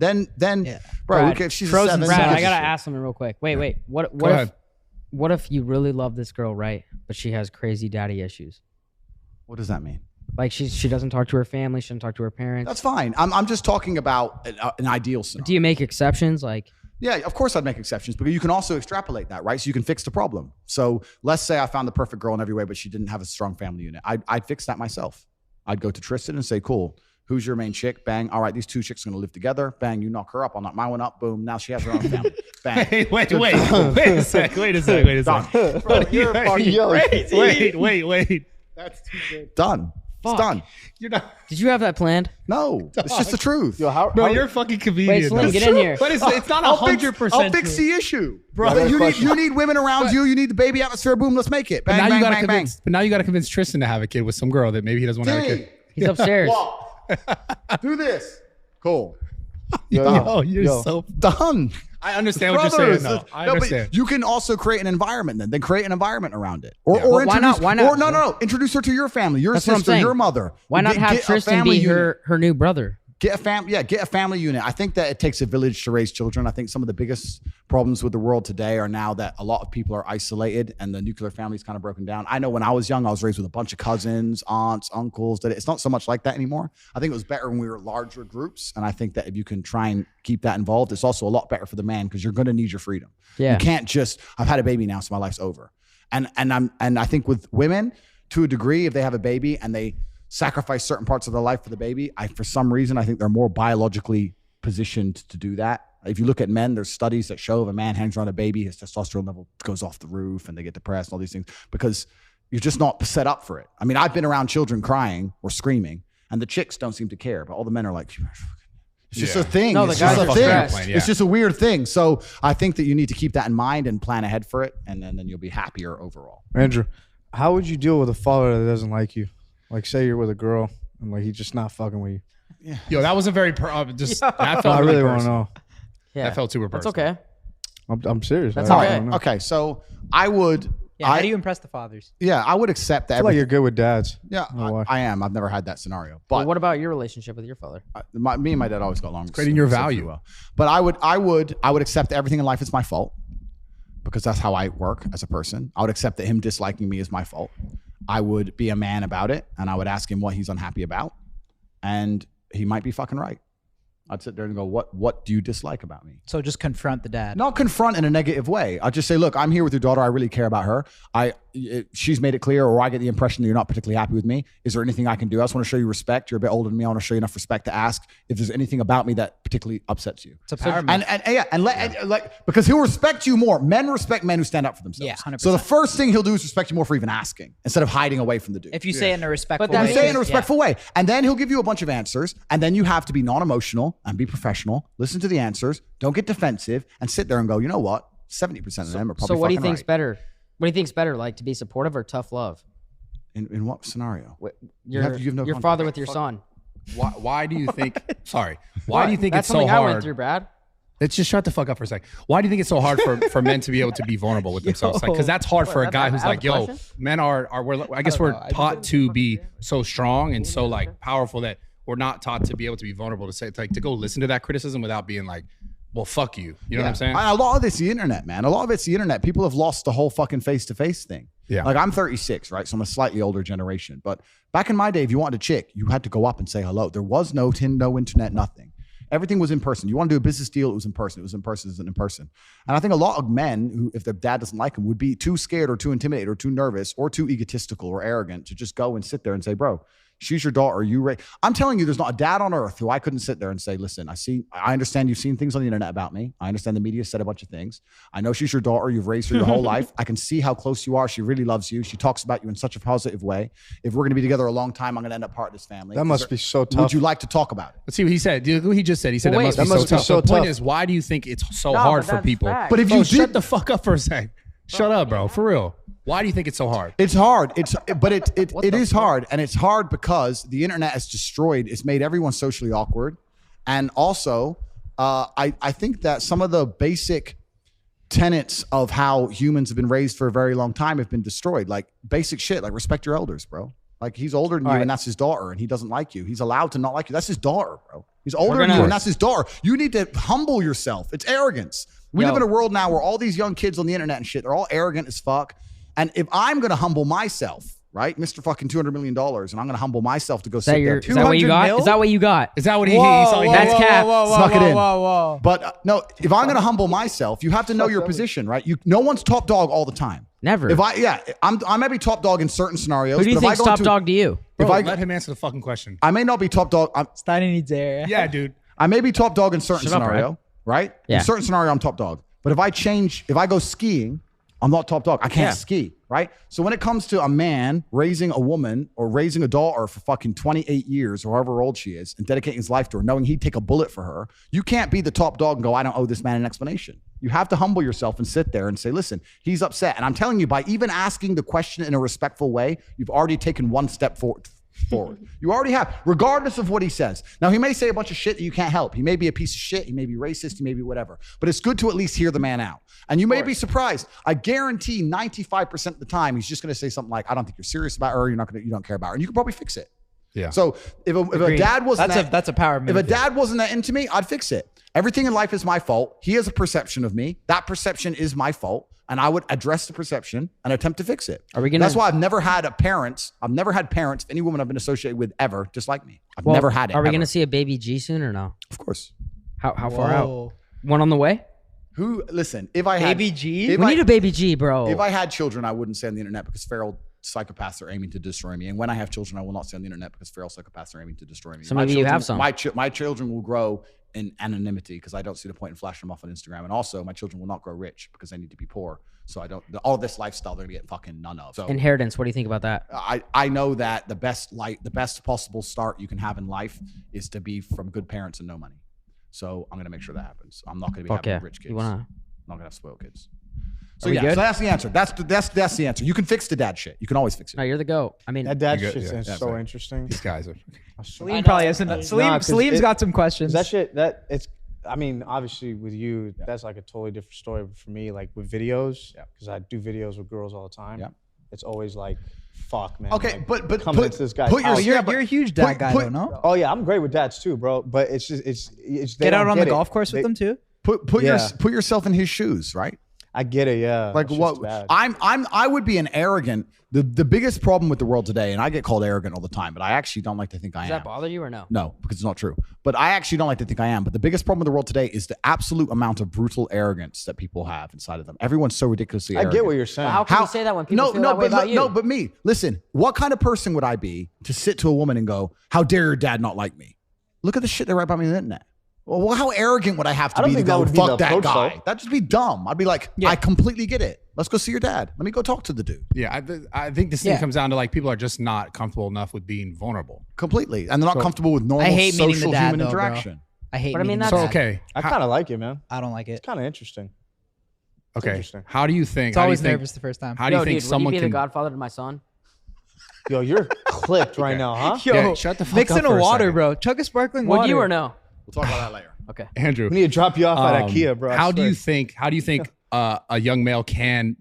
bro, Brad, if she's Frozen's a 7, Brad, I shit. gotta ask something real quick. Wait. What if you really love this girl, right? But she has crazy daddy issues. What does that mean? Like she doesn't talk to her family. She doesn't talk to her parents. That's fine. I'm just talking about an ideal scenario. Do you make exceptions? Like, Yeah, of course I'd make exceptions, but you can also extrapolate that, right? So you can fix the problem. So let's say I found the perfect girl in every way, but she didn't have a strong family unit. I'd fix that myself. I'd go to Tristan and say, cool, who's your main chick? Bang. All right, these 2 chicks are going to live together. Bang, you knock her up. I'll knock my one up. Boom. Now she has her own family. Bang. Wait a sec. Bro, you're fucking crazy. Wait. That's too good. Done. It's done. You're not. did you have that planned? No, it's just the truth. Bro, you're a fucking comedian. Wait, Slim, That's get true. in here. But it's not 100%. I'll fix the issue, Bro. But you need women around you. You need the baby atmosphere. Boom, let's make it. But Bang, now you bang, gotta bang, convince. But now you gotta convince Tristan to have a kid with some girl that maybe he doesn't want to have a bang. kid. He's upstairs. Walk. Do this. Cool. Yo, you're so. Done. I understand what you're saying. No, Brothers. I No, but understand. you can also create an environment then create an environment around it. Or Well, why not? introduce- Why not? Or no. Introduce her to your family, your That's what I'm sister, saying. your mother. Why not have Get a Tristan family be unit. her new brother? Get a family unit. I think that it takes a village to raise children. I think some of the biggest problems with the world today are now that a lot of people are isolated and the nuclear family's kind of broken down. I know when I was young, I was raised with a bunch of cousins, aunts, uncles. That it's not so much like that anymore. I think it was better when we were larger groups. And I think that if you can try and keep that involved, it's also a lot better for the man because you're going to need your freedom. Yeah. You can't just, I've had a baby now, so my life's over. And I think with women, to a degree, if they have a baby and they sacrifice certain parts of their life for the baby, for some reason, I think they're more biologically positioned to do that. If you look at men, there's studies that show if a man hangs around a baby, his testosterone level goes off the roof and they get depressed and all these things because you're just not set up for it. I mean, I've been around children crying or screaming and the chicks don't seem to care, but all the men are like, it's just a thing. No, the It's guys just a are thing. stressed. It's just a weird thing. So I think that you need to keep that in mind and plan ahead for it. And then you'll be happier overall. Andrew, how would you deal with a father that doesn't like you? Like, say you're with a girl and like he's just not fucking with you. Yo, that wasn't very. That felt I really really want to personal. know. Yeah, That felt super that's personal. okay. I'm serious. That's I okay. don't know. Okay. So I would. Yeah, how do you impress the fathers? Yeah, I would accept that. I feel like you're good with dads. Yeah, Oh, why? I am. I've never had that scenario. But But what about your relationship with your father? me and my dad always got along. creating your so value. well. But I would accept everything in life is my fault because that's how I work as a person. I would accept that him disliking me is my fault. I would be a man about it, and I would ask him what he's unhappy about, and he might be fucking right. I'd sit there and go, what do you dislike about me? So just confront the dad. Not confront in a negative way. I'll just say, look, I'm here with your daughter. I really care about her. She's made it clear, or I get the impression that you're not particularly happy with me. Is there anything I can do? I just want to show you respect. You're a bit older than me. I want to show you enough respect to ask if there's anything about me that particularly upsets you. It's a power move. And because he'll respect you more. Men respect men who stand up for themselves. Yeah, 100%. So the first thing he'll do is respect you more for even asking instead of hiding away from the dude. If you say it in a respectful that way. You say it in a yeah. respectful way. And then he'll give you a bunch of answers. And then you have to be non-emotional and be professional. Listen to the answers. Don't get defensive and sit there and go, you know what? 70% of them are probably So what do you fucking think's right. better? What do you think's better, like to be supportive or tough love? In what scenario? Your have no your context. father with your son. Why do you think? Sorry. Why do you think That's it's so something I went hard? through, Brad. Let's just shut the fuck up for a sec. Why do you think it's so hard for men to be able to be vulnerable with themselves? Like, because that's hard for a guy who's like, yo, men are I guess we're taught to be so strong and so like powerful that we're not taught to be able to be vulnerable to say like to go listen to that criticism without being like, well, fuck you. You know what I'm saying? A lot of it's the internet, man. A lot of it's the internet. People have lost the whole fucking face-to-face thing. Yeah. Like I'm 36, right? So I'm a slightly older generation. But back in my day, if you wanted a chick, you had to go up and say hello. There was no internet, nothing. Everything was in person. You want to do a business deal, it was in person. It was in person, it was in person. And I think a lot of men who, if their dad doesn't like them, would be too scared or too intimidated or too nervous or too egotistical or arrogant to just go and sit there and say, bro, she's your daughter. I'm telling you, there's not a dad on earth who I couldn't sit there and say, listen, I understand you've seen things on the internet about me. I understand the media said a bunch of things. I know she's your daughter. You've raised her your whole life. I can see how close you are. She really loves you. She talks about you in such a positive way. If we're going to be together a long time, I'm going to end up part of this family. That must be so tough. Would you like to talk about it? Let's see what he said. What he just said. He said Well, that must be so tough. The point is, why do you think it's so hard for people? But if Bro, you shut did, the fuck up for a sec. Shut up, bro. For real. Why do you think it's so hard? it's hard. It is hard, and it's hard because the internet has destroyed. It's made everyone socially awkward, and also, I think that some of the basic tenets of how humans have been raised for a very long time have been destroyed. Like basic shit, like respect your elders, bro. Like he's older than you, and that's his daughter, and he doesn't like you. He's allowed to not like you. That's his daughter, bro. He's older than you, and that's his daughter. You need to humble yourself. It's arrogance. We live in a world now where all these young kids on the internet and shit, they're all arrogant as fuck. And if I'm going to humble myself, right, Mr. fucking $200 million, and I'm going to humble myself to go sit there. Is that what you got? Is that what you got? Is that what he saw? That's cap. Snuck it in. But no, if I'm going to humble myself, you have to know your position, right? No one's top dog all the time. Never. I may be top dog in certain scenarios. Who do you think's top dog to you? Bro, let him answer the fucking question. I may not be top dog. Steiny needs air. Yeah, dude. I may be top dog in certain Shut up, scenario, right? Yeah. In certain scenario, I'm top dog. But if I go skiing, I'm not top dog. I can't ski, right? So when it comes to a man raising a woman or raising a daughter for fucking 28 years or however old she is and dedicating his life to her, knowing he'd take a bullet for her, you can't be the top dog and go, I don't owe this man an explanation. You have to humble yourself and sit there and say, listen, he's upset. And I'm telling you, by even asking the question in a respectful way, you've already taken one step forward. You already have, regardless of what he says. Now, he may say a bunch of shit that you can't help. He may be a piece of shit. He may be racist. He may be whatever. But it's good to at least hear the man out. And you may be surprised. I guarantee 95% of the time, he's just going to say something like, I don't think you're serious about her. You don't care about her. And you can probably fix it. Yeah. So if a dad wasn't that's a power move. If a dad wasn't that into me, I'd fix it. Everything in life is my fault. He has a perception of me. That perception is my fault. And I would address the perception and attempt to fix it. That's why I've never had parents, any woman I've been associated with ever, just like me. I've never had it. Are we going to see a baby G soon or no? Of course. How far out? One on the way? Listen, if I had... Baby G? We need a baby G, bro. If I had children, I wouldn't say on the internet because feral psychopaths are aiming to destroy me. And when I have children, I will not say on the internet because feral psychopaths are aiming to destroy me. So maybe you have some. My children will grow in anonymity because I don't see the point in flashing them off on Instagram. And also, my children will not grow rich because they need to be poor. So I don't. All this lifestyle they're gonna get fucking none of. So inheritance. What do you think about that? I know that the best possible start you can have in life is to be from good parents and no money. So I'm gonna make sure that happens. I'm not gonna be having rich kids. I'm not gonna have spoiled kids. So so that's the answer. That's the answer. You can fix the dad shit. You can always fix it. No, you're the GOAT. I mean, that dad shit's so interesting. These guys are. Salim probably hasn't. Salim's got some questions. That shit. I mean, obviously with you, that's like a totally different story. But for me, like with videos, because I do videos with girls all the time. Yeah. It's always like, fuck, man. Okay, like, but coming into this guy's house. You're a huge dad guy, though, no? Oh yeah, I'm great with dads too, bro. But it's just it's get out on the golf course with them too. Put yourself in his shoes, right? I get it, yeah. Like what I would be an arrogant. The biggest problem with the world today, and I get called arrogant all the time, but I actually don't like to think I am. Does that bother you or no? No, because it's not true. But I actually don't like to think I am. But the biggest problem with the world today is the absolute amount of brutal arrogance that people have inside of them. Everyone's so ridiculously arrogant. I get what you're saying. Well, how can you say that when people feel that way about you? No, but me. Listen, what kind of person would I be to sit to a woman and go, how dare your dad not like me? Look at the shit they write about me on the internet. Well, how arrogant would I have to be to go, fuck that guy? That'd just be dumb. I'd be like, I completely get it. Let's go see your dad. Let me go talk to the dude. Yeah, I think this thing comes down to like people are just not comfortable enough with being vulnerable. Completely. And they're not comfortable with normal social human interaction. I hate meeting the dad. So, okay. I kind of like it, man. I don't like it. It's kind of interesting. Okay. How do you think? It's always nervous the first time. How do you think someone would you be can... the godfather to my son? Yo, you're clipped right now, huh? Yo, shut the fuck mix up in for a water, second. bro. Chug a sparkling water. Would you or no? We'll talk about that later. Okay. Andrew. We need to drop you off at IKEA, bro. How do you think a young male can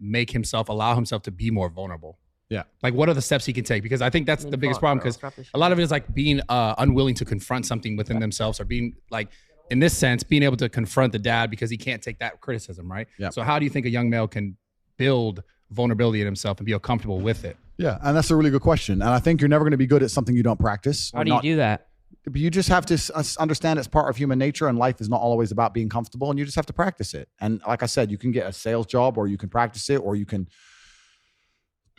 allow himself to be more vulnerable? Yeah. Like, what are the steps he can take? Because I think that's the biggest problem, because a lot of it is like being unwilling to confront something within themselves, or being like, in this sense, being able to confront the dad because he can't take that criticism, right? Yeah. So how do you think a young male can build vulnerability in himself and be comfortable with it? Yeah, and that's a really good question. And I think you're never going to be good at something you don't practice. How do you do that? you just have to understand it's part of human nature, and life is not always about being comfortable, and you just have to practice it. And like I said, you can get a sales job, or you can practice it, or you can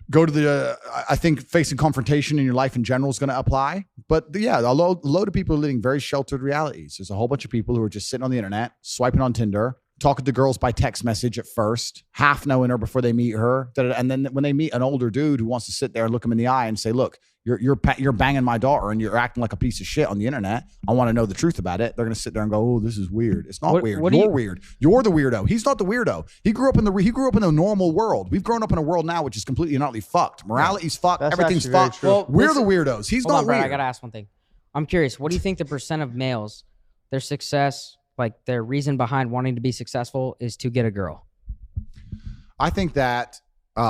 go to the, I think facing confrontation in your life in general is going to apply. But yeah, a load of people are living very sheltered realities. There's a whole bunch of people who are just sitting on the internet, swiping on Tinder, talking to girls by text message at first, half knowing her before they meet her. And then when they meet an older dude who wants to sit there and look them in the eye and say, look, you're banging my daughter and you're acting like a piece of shit on the internet. I want to know the truth about it. They're going to sit there and go, oh, this is weird. It's not weird. You're weird. You're the weirdo. He's not the weirdo. He grew up in the normal world. We've grown up in a world now which is completely and utterly fucked. Morality's fucked. That's Everything's actually very fucked. true. Well, We're the weirdos. He's not weird. I gotta ask one thing. I'm curious. What do you think the percent of males, their success, like their reason behind wanting to be successful, is to get a girl? I think that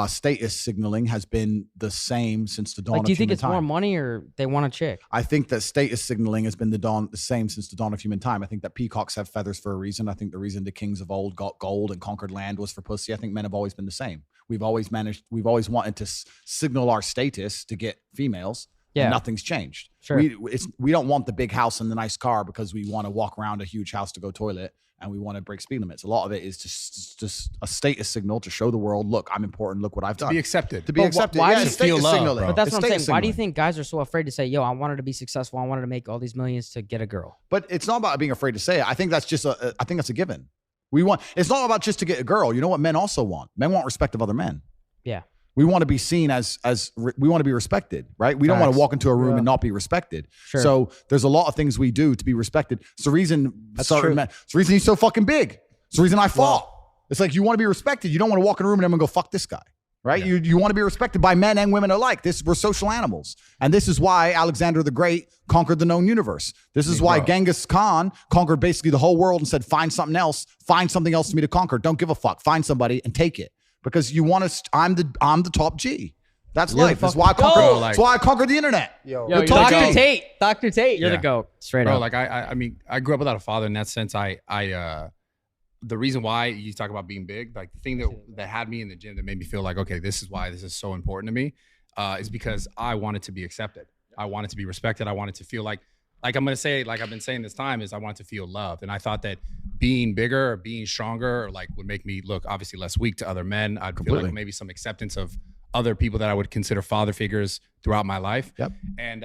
status signaling has been the same since the dawn of human time. Do you think it's more money or they want a chick? I think that status signaling has been the same since the dawn of human time. I think that peacocks have feathers for a reason. I think the reason the kings of old got gold and conquered land was for pussy. I think men have always been the same. We've always wanted to signal our status to get females. Yeah. And nothing's changed. Sure. We don't want the big house and the nice car because we want to walk around a huge house to go toilet, and we want to break speed limits. A lot of it is just a status signal to show the world, look, I'm important. Look what I've done. To be accepted. To be accepted. Why Yeah, do you it's status feel love, signaling. bro? But that's It's what I'm saying. status Why do you signaling. think guys are so afraid to say, yo, I wanted to be successful. I wanted to make all these millions to get a girl? But it's not about being afraid to say it. I think that's just I think that's a given. It's not about just to get a girl. You know what men also want? Men want respect of other men. Yeah. We want to be seen as we want to be respected, right? We don't want to walk into a room and not be respected. Sure. So there's a lot of things we do to be respected. It's the reason it's the reason he's so fucking big. It's the reason I fought. It's like you want to be respected. You don't want to walk in a room and everyone go, fuck this guy. Right? Yeah. You want to be respected by men and women alike. We're social animals. And this is why Alexander the Great conquered the known universe. This is why Genghis Khan conquered basically the whole world and said, find something else for me to conquer. Don't give a fuck. Find somebody and take it. Because you want to, I'm the top G. That's life. That's why I conquered the internet. Yo, Dr. Tate. Dr. Tate. You're the GOAT. Straight up. Like I mean, I grew up without a father in that sense. The reason why you talk about being big, like the thing that had me in the gym that made me feel like, okay, this is why this is so important to me, is because I wanted to be accepted. I wanted to be respected. I wanted to feel like I'm going to say, like I've been saying this time, is I wanted to feel loved. And I thought that being bigger or being stronger would make me look obviously less weak to other men. I'd feel like maybe some acceptance of other people that I would consider father figures throughout my life. Yep. And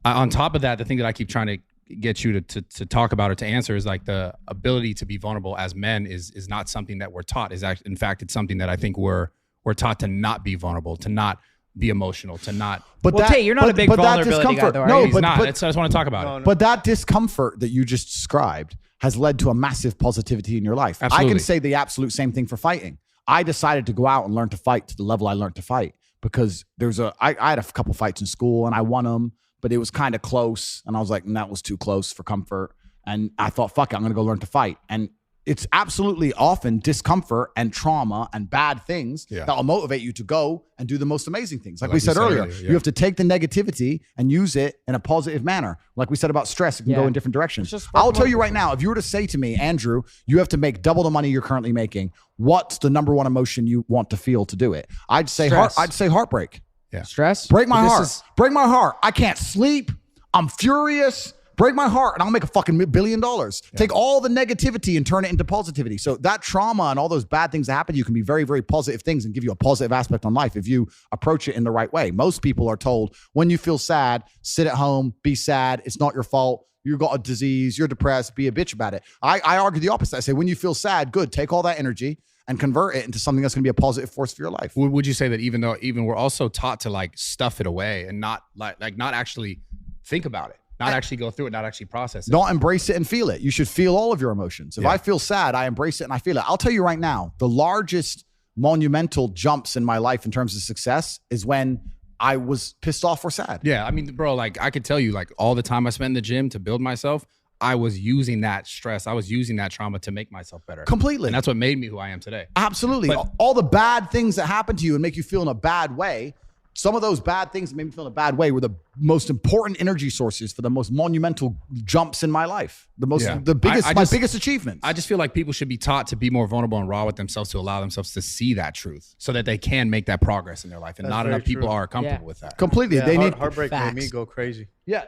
on top of that, the thing that I keep trying to get you to talk about or to answer is like the ability to be vulnerable as men is not something that we're taught. In fact, it's something that I think we're taught to not be vulnerable, to not be emotional, to not. Tate, you're not a big vulnerability guy, though, right? No, he's not. I just want to talk about it. But that discomfort that you just described has led to a massive positivity in your life. Absolutely. I can say the absolute same thing for fighting. I decided to go out and learn to fight to the level I learned to fight because I had a couple fights in school and I won them, but it was kind of close. And I was like, that was too close for comfort. And I thought, fuck it, I'm going to go learn to fight. And it's absolutely often discomfort and trauma and bad things that will motivate you to go and do the most amazing things. Like we said earlier, you have to take the negativity and use it in a positive manner. Like we said about stress, it can go in different directions. I'll tell you right now, if you were to say to me, Andrew, you have to make double the money you're currently making, what's the number one emotion you want to feel to do it? I'd say heartbreak. Yeah. Stress? Break my heart. Break my heart. I can't sleep. I'm furious. Break my heart and I'll make a fucking $1 billion. Yeah. Take all the negativity and turn it into positivity. So that trauma and all those bad things that happen to you can be very, very positive things and give you a positive aspect on life if you approach it in the right way. Most people are told when you feel sad, sit at home, be sad. It's not your fault. You got a disease. You're depressed. Be a bitch about it. I argue the opposite. I say when you feel sad, good. Take all that energy and convert it into something that's going to be a positive force for your life. Would you say that even we're also taught to like stuff it away and not not actually think about it? Not actually go through it, not actually process it. Not embrace it and feel it. You should feel all of your emotions. If I feel sad, I embrace it and I feel it. I'll tell you right now, the largest monumental jumps in my life in terms of success is when I was pissed off or sad. Yeah, I mean, bro, like I could tell you like all the time I spent in the gym to build myself, I was using that stress. I was using that trauma to make myself better. Completely. And that's what made me who I am today. Absolutely. But, all the bad things that happen to you and make you feel in a bad way, some of those bad things that made me feel in a bad way were the most important energy sources for the most monumental jumps in my life. The biggest achievements. I just feel like people should be taught to be more vulnerable and raw with themselves, to allow themselves to see that truth so that they can make that progress in their life. And not enough people are comfortable with that. Completely. Yeah, They need heartbreak made me go crazy. Yeah.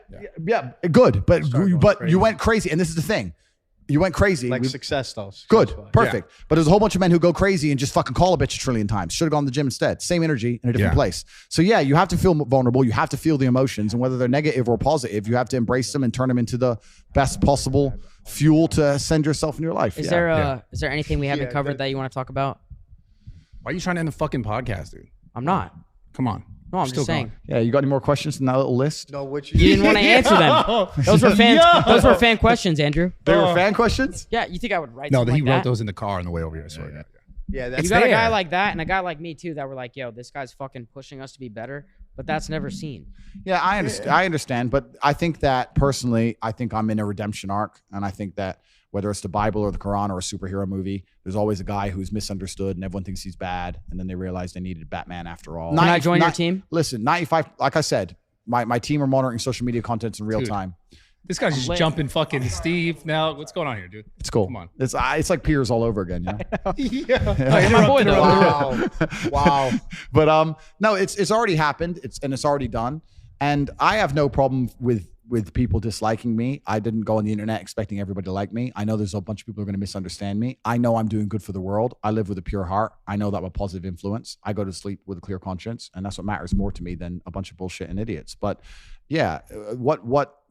Good. But you went crazy. And this is the thing. You went crazy. Like success though. Good. Perfect. But there's a whole bunch of men who go crazy and just fucking call a bitch a trillion times. Should have gone to the gym instead. Same energy in a different place. So yeah, you have to feel vulnerable. You have to feel the emotions, and whether they're negative or positive, you have to embrace them and turn them into the best possible fuel to send yourself in your life. Is there anything we haven't covered that you want to talk about? Why are you trying to end the fucking podcast, dude? I'm not. Come on. No, I'm just saying. Yeah, you got any more questions in that little list? No, what You didn't want to answer them. Those were fans. Those were fan questions, Andrew. They were fan questions? Yeah, you think I would write? No, something he like wrote that? those in the car on the way over here. I swear. Yeah, that's You got a guy like that and a guy like me too that were like, "Yo, this guy's fucking pushing us to be better," but that's never seen. Yeah, I understand. I understand, but I think that personally, I think I'm in a redemption arc, and I think that whether it's the Bible or the Quran or a superhero movie, there's always a guy who's misunderstood and everyone thinks he's bad, and then they realize they needed Batman after all. Can I join your team? Listen, 95. Like I said, my team are monitoring social media contents in real time. This guy's just jumping fucking Steve. Now, what's going on here, dude? It's cool. Come on. It's like peers all over again. You know? Yeah. My boy, though. Wow. But no, it's already happened. It's already done. And I have no problem with people disliking me. I didn't go on the internet expecting everybody to like me. I know there's a bunch of people who are going to misunderstand me. I know I'm doing good for the world. I live with a pure heart. I know that I'm a positive influence. I go to sleep with a clear conscience, and that's what matters more to me than a bunch of bullshit and idiots. But yeah, what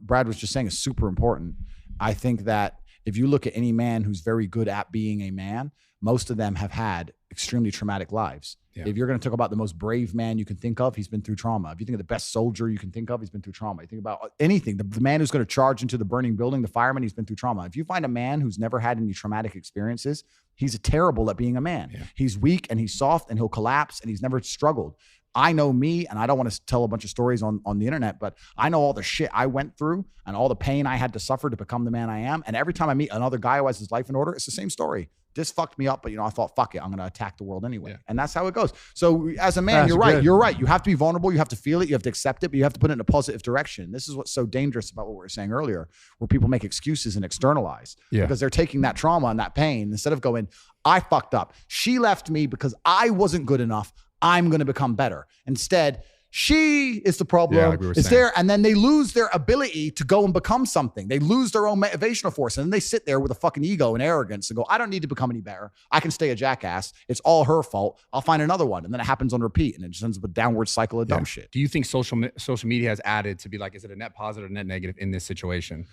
Brad was just saying is super important. I think that if you look at any man who's very good at being a man, most of them have had extremely traumatic lives. Yeah. If you're going to talk about the most brave man you can think of, he's been through trauma. If you think of the best soldier you can think of, he's been through trauma. You think about anything, the man who's going to charge into the burning building, the fireman, he's been through trauma. If you find a man who's never had any traumatic experiences, he's terrible at being a man. Yeah. He's weak and he's soft and he'll collapse and he's never struggled. I know me, and I don't want to tell a bunch of stories on the internet, but I know all the shit I went through and all the pain I had to suffer to become the man I am. And every time I meet another guy who has his life in order, it's the same story. This fucked me up, but I thought, fuck it, I'm going to attack the world anyway. Yeah. And that's how it goes. So as a man, you're right. You're right. You have to be vulnerable. You have to feel it. You have to accept it, but you have to put it in a positive direction. This is what's so dangerous about what we were saying earlier, where people make excuses and externalize because they're taking that trauma and that pain instead of going, I fucked up. She left me because I wasn't good enough. I'm going to become better. Instead, she is the problem. Yeah, like we were it's saying. there, and then they lose their ability to go and become something. They lose their own motivational force, and then they sit there with a fucking ego and arrogance and go, I don't need to become any better. I can stay a jackass. It's all her fault. I'll find another one. And then it happens on repeat, and it just ends up a downward cycle of dumb shit. Do you think social media has added to be like, is it a net positive or net negative in this situation?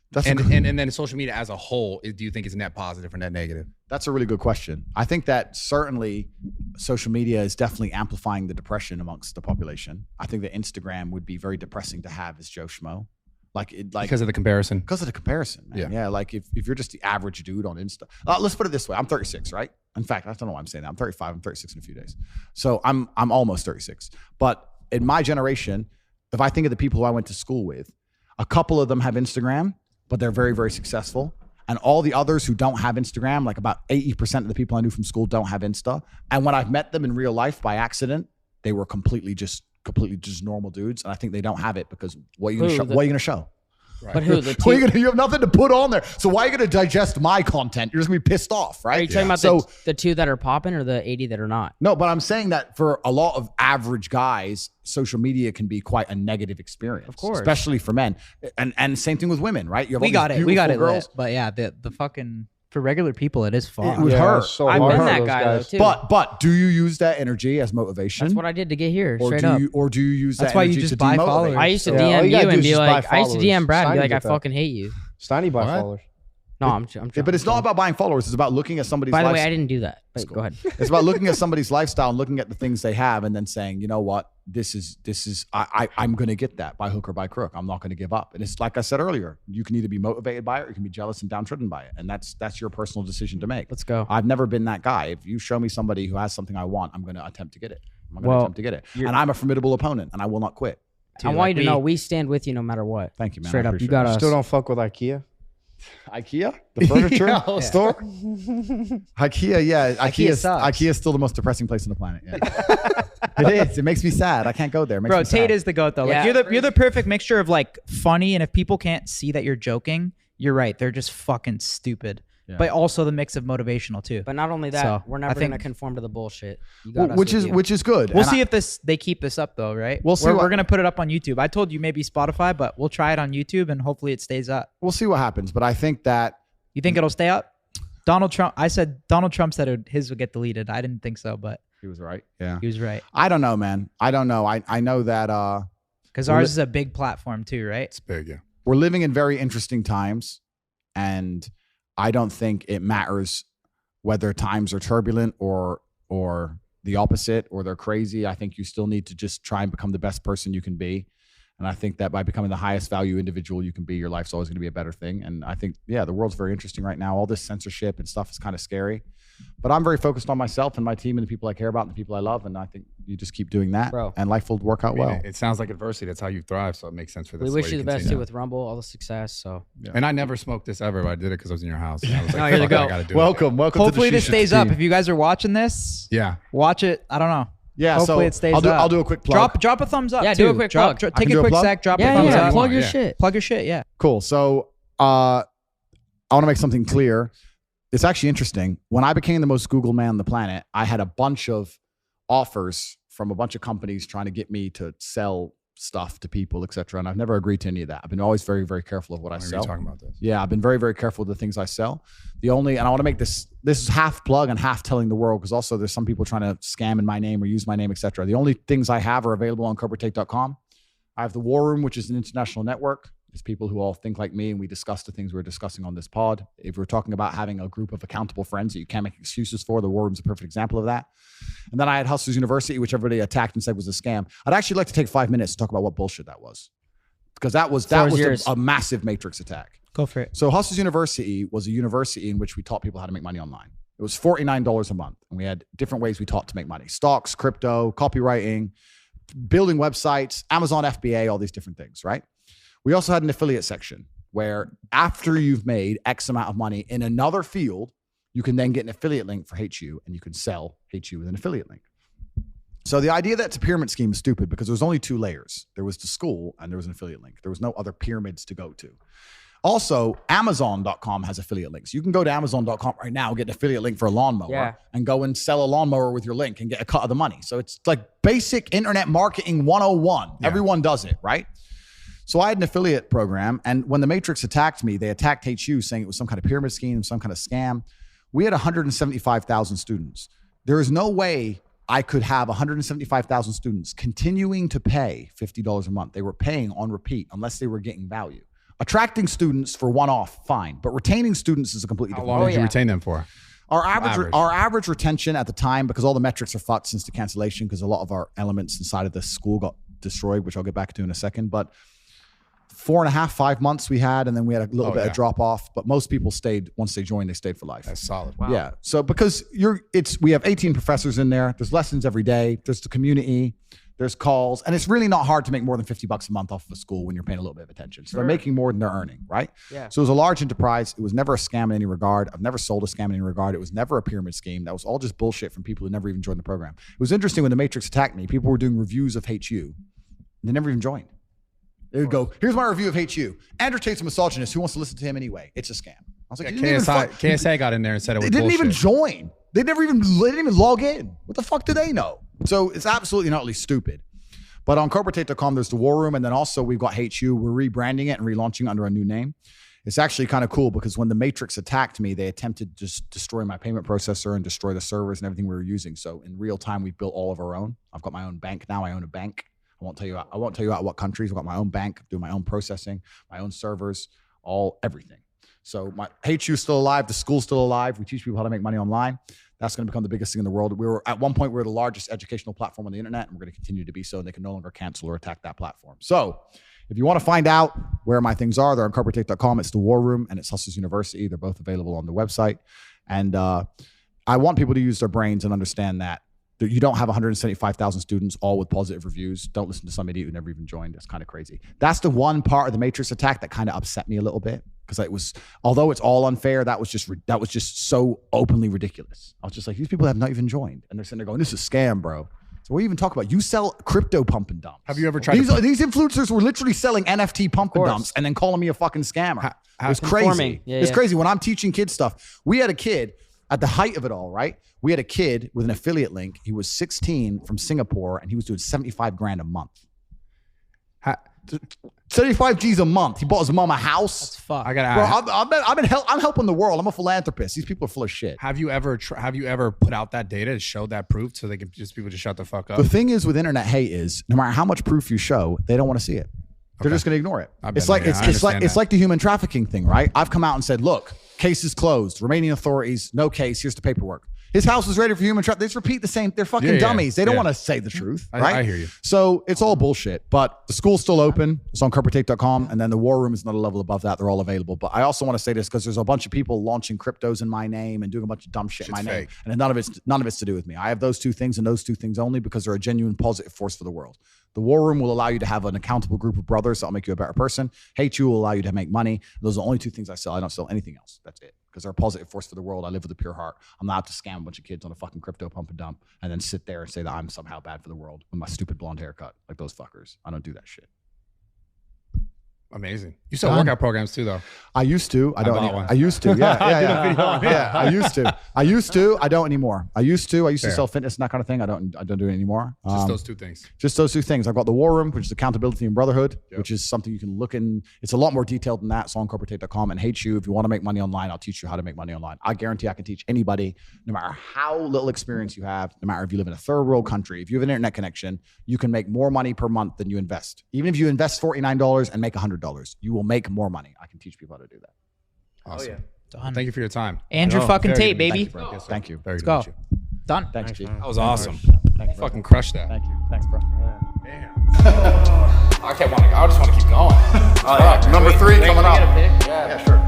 That's and then social media as a whole, do you think is net positive or net negative? That's a really good question. I think that certainly social media is definitely amplifying the depression amongst the population. I think that Instagram would be very depressing to have as Joe Schmo. Because of the comparison. Because of the comparison, man. Yeah, like if you're just the average dude on Insta. Let's put it this way. I'm 36, right? In fact, I don't know why I'm saying that. I'm 35. I'm 36 in a few days. So I'm almost 36. But in my generation, if I think of the people who I went to school with, a couple of them have Instagram, but they're very, very successful. And all the others who don't have Instagram, like about 80% of the people I knew from school don't have Insta. And when I've met them in real life by accident, they were completely just normal dudes. And I think they don't have it because what are you going to show? Right. But who? You have nothing to put on there. So why are you going to digest my content? You're just going to be pissed off, right? Are you talking about the two that are popping or the 80 that are not? No, but I'm saying that for a lot of average guys, social media can be quite a negative experience. Of course. Especially for men. And same thing with women, right? You have We got it girls. lit. But yeah, the fucking, for regular people, it is fun. It would hurt. So I've hard been for that those guy guys. though too. But do you use that energy as motivation? That's what I did to get here, or straight do up. do you use That's that why you energy just to buy demotivate? followers. I used to Yeah, all DM you gotta you do and is be just buy like, I used to DM Brad and be followers. like, I Sign to get fucking hate you. Steiny by What? followers. No, I'm But it's not about buying followers. It's about looking at somebody's By the way, lifestyle. I didn't do that. But go ahead. It's about looking at somebody's lifestyle and looking at the things they have and then saying, you know what, this is I'm going to get that by hook or by crook. I'm not going to give up. And it's like I said earlier, you can either be motivated by it or you can be jealous and downtrodden by it. And that's your personal decision to make. Let's go. I've never been that guy. If you show me somebody who has something I want, I'm going to attempt to get it. And I'm a formidable opponent and I will not quit. I want you to know we stand with you no matter what. Thank you, man. Straight I up. You appreciate got it. us. Still don't fuck with IKEA. IKEA? The furniture store? IKEA, yeah. IKEA sucks. IKEA is still the most depressing place on the planet. Yeah. It is. It makes me sad. I can't go there. It makes Bro, me sad. Tate is the goat though. Yeah, Like you're the perfect mixture of like funny, and if people can't see that you're joking, you're right. They're just fucking stupid. Yeah. But also the mix of motivational too. But not only that, So, we're I never think- gonna conform to the bullshit. You Well, got us which with is you. which is good. We'll And see if they keep this up though, right? We'll see We're, what- we're gonna put it up on YouTube. I told you maybe Spotify, but we'll try it on YouTube and hopefully it stays up. we'll see what happens. But I think that You think it'll stay up? Donald Trump. I said Donald Trump said his would get deleted. I didn't think so, but he was right. Yeah. he was right. I don't know, man. I don't know. I know that Because Well, ours is a big platform too, right? It's big, yeah. we're living in very interesting times, and I don't think it matters whether times are turbulent or the opposite, or they're crazy. I think you still need to just try and become the best person you can be. And I think that by becoming the highest value individual you can be, your life's always going to be a better thing. And I think, yeah, the world's very interesting right now. All this censorship and stuff is kind of scary. But I'm very focused on myself and my team and the people I care about and the people I love. And I think you just keep doing that, Bro. and life will work out I mean, well. it sounds like adversity. That's how you thrive. So it makes sense for this. We way wish to you the best continue. too with Rumble, all the success. So And I never smoked this ever, but I did it because I was in your house. And I was like, No, you're the fuck it, I goat. gotta do it. Welcome Hopefully to the this Shisha stays team. up. If you guys are watching this, Yeah. watch it. I don't know. Yeah, Hopefully so it stays I'll do, up. I'll do a quick plug. Drop a thumbs up. Yeah, too. do a quick plug. Take can a do a quick plug? sec. Drop a yeah, thumbs yeah, up. plug your Yeah. shit. Plug your shit. Yeah. Cool. So I want to make something clear. It's actually interesting. When I became the most Google man on the planet, I had a bunch of offers from a bunch of companies trying to get me to sell stuff to people, etc. And I've never agreed to any of that. I've been always very, very careful of what I I remember sell. you talking about this. Yeah, I've been very, very careful of the things I sell. And I want to make this is half plug and half telling the world, because also there's some people trying to scam in my name or use my name, etc. The only things I have are available on CobraTake.com. I have the War Room, which is an international network. It's people who all think like me, and we discuss the things we're discussing on this pod. If we're talking about having a group of accountable friends that you can't make excuses for, the War Room's a perfect example of that. And then I had Hustlers University, which everybody attacked and said was a scam. I'd actually like to take 5 minutes to talk about what bullshit that was, because that was yours. a massive matrix attack. Go for it. So Hustlers University was a university in which we taught people how to make money online. It was $49 a month, and we had different ways we taught to make money: stocks, crypto, copywriting, building websites, Amazon FBA, all these different things, right? We also had an affiliate section where after you've made X amount of money in another field, you can then get an affiliate link for HU, and you can sell HU with an affiliate link. So the idea that it's a pyramid scheme is stupid, because there was only 2 layers. There was the school and there was an affiliate link. There was no other pyramids to go to. Also, Amazon.com has affiliate links. You can go to Amazon.com right now, get an affiliate link for a lawnmower, and go and sell a lawnmower with your link and get a cut of the money. So it's like basic internet marketing 101. Yeah. Everyone does it, right? So I had an affiliate program, and when the Matrix attacked me, they attacked HU saying it was some kind of pyramid scheme, some kind of scam. We had 175,000 students. There is no way I could have 175,000 students continuing to pay $50 a month. They were paying on repeat unless they were getting value. Attracting students for one-off, fine, but retaining students is a completely How different. long did you retain them for? Our average retention at the time, because all the metrics are fucked since the cancellation, because a lot of our elements inside of the school got destroyed, which I'll get back to in a second. But 4.5, 5 months we had, and then we had a little bit of drop off. But most people stayed. Once they joined, they stayed for life. That's solid. Yeah. So because we have 18 professors in there. There's lessons every day. There's the community. There's calls, and it's really not hard to make more than $50 a month off of a school when you're paying a little bit of attention. So they're making more than they're earning, right? Yeah. So it was a large enterprise. It was never a scam in any regard. I've never sold a scam in any regard. It was never a pyramid scheme. That was all just bullshit from people who never even joined the program. It was interesting when the Matrix attacked me. People were doing reviews of HU. They never even joined. They would go, "Here's my review of HU. Andrew Tate's a misogynist. Who wants to listen to him anyway? It's a scam." I was like, KSI got in there and said it was they didn't even bullshit. join. They didn't even log in. What the fuck do they know? So it's absolutely not really stupid. But on CobraTake.com, there's the War Room, and then also we've got HU. We're rebranding it and relaunching under a new name. It's actually kind of cool because when the Matrix attacked me, they attempted to just destroy my payment processor and destroy the servers and everything we were using. So in real time, we've built all of our own. I've got my own bank now. I own a bank. I won't tell you out what countries. I've got my own bank, doing my own processing, my own servers, everything. So my HU is still alive. The school's still alive. We teach people how to make money online. That's going to become the biggest thing in the world. At one point, we were the largest educational platform on the internet, and we're going to continue to be so, and they can no longer cancel or attack that platform. So if you want to find out where my things are, they're on CobraTake.com. It's the War Room, and it's Hustlers University. They're both available on the website. And I want people to use their brains and understand that you don't have 175,000 students all with positive reviews. Don't listen to some idiot who never even joined. That's kind of crazy. That's the one part of the Matrix attack that kind of upset me a little bit, because it was, although it's all unfair, that was just so openly ridiculous. I was just like, these people have not even joined, and they're sitting there going, "This is a scam, bro." So what do you even talk about? You sell crypto pump and dumps. Have you ever tried these influencers were literally selling NFT pump and dumps and then calling me a fucking scammer. It was crazy. It's crazy. When I'm teaching kids stuff, we had a kid at the height of it all, right? We had a kid with an affiliate link. He was 16 from Singapore and he was doing 75 grand a month. 75 G's a month. He bought his mom a house. That's fuck. I gotta. I'm helping the world. I'm a philanthropist. These people are full of shit. Have you ever put out that data to show that proof so they can people just shut the fuck up? The thing is with internet hate is no matter how much proof you show, they don't want to see it. They're just going to ignore it. It's like the human trafficking thing, right? I've come out and said, look, case is closed. Romanian authorities, no case. Here's the paperwork. His house is ready for human trafficking. They just repeat the same. They're fucking dummies. They don't want to say the truth, right? I hear you. So it's all bullshit. But the school's still open. It's on corporatate.com. And then the war room is another level above that. They're all available. But I also want to say this because there's a bunch of people launching cryptos in my name and doing a bunch of dumb shit in my name. And none of it's to do with me. I have those two things and those two things only because they're a genuine positive force for the world. The war room will allow you to have an accountable group of brothers that'll make you a better person. Hate you will allow you to make money. Those are the only two things I sell. I don't sell anything else. That's it. Because they're a positive force for the world. I live with a pure heart. I'm not out to scam a bunch of kids on a fucking crypto pump and dump and then sit there and say that I'm somehow bad for the world with my stupid blonde haircut like those fuckers. I don't do that shit. Amazing. You sell workout programs too, though. I used to. I don't anymore. I used to. Yeah. I used to. I don't anymore. I used to sell fitness and that kind of thing. I don't do it anymore. Just those two things. Just those two things. I've got the war room, which is accountability and brotherhood, which is something you can look in. It's a lot more detailed than that. It's on corporatate.com. And hate you. If you want to make money online, I'll teach you how to make money online. I guarantee I can teach anybody, no matter how little experience you have, no matter if you live in a third world country, if you have an internet connection, you can make more money per month than you invest. Even if you invest $49 and make $100, you will make more money. I can teach people how to do that. Awesome. Done. Thank you for your time. Andrew fucking Tate, baby. Thank you, bro. Thank you. Very Let's good. go. Done. Thanks, G. That was awesome. Thank you, Fucking crushed that. Thank you. Thanks, bro. Damn. I just want to keep going. Number 3 coming up. Yeah, sure.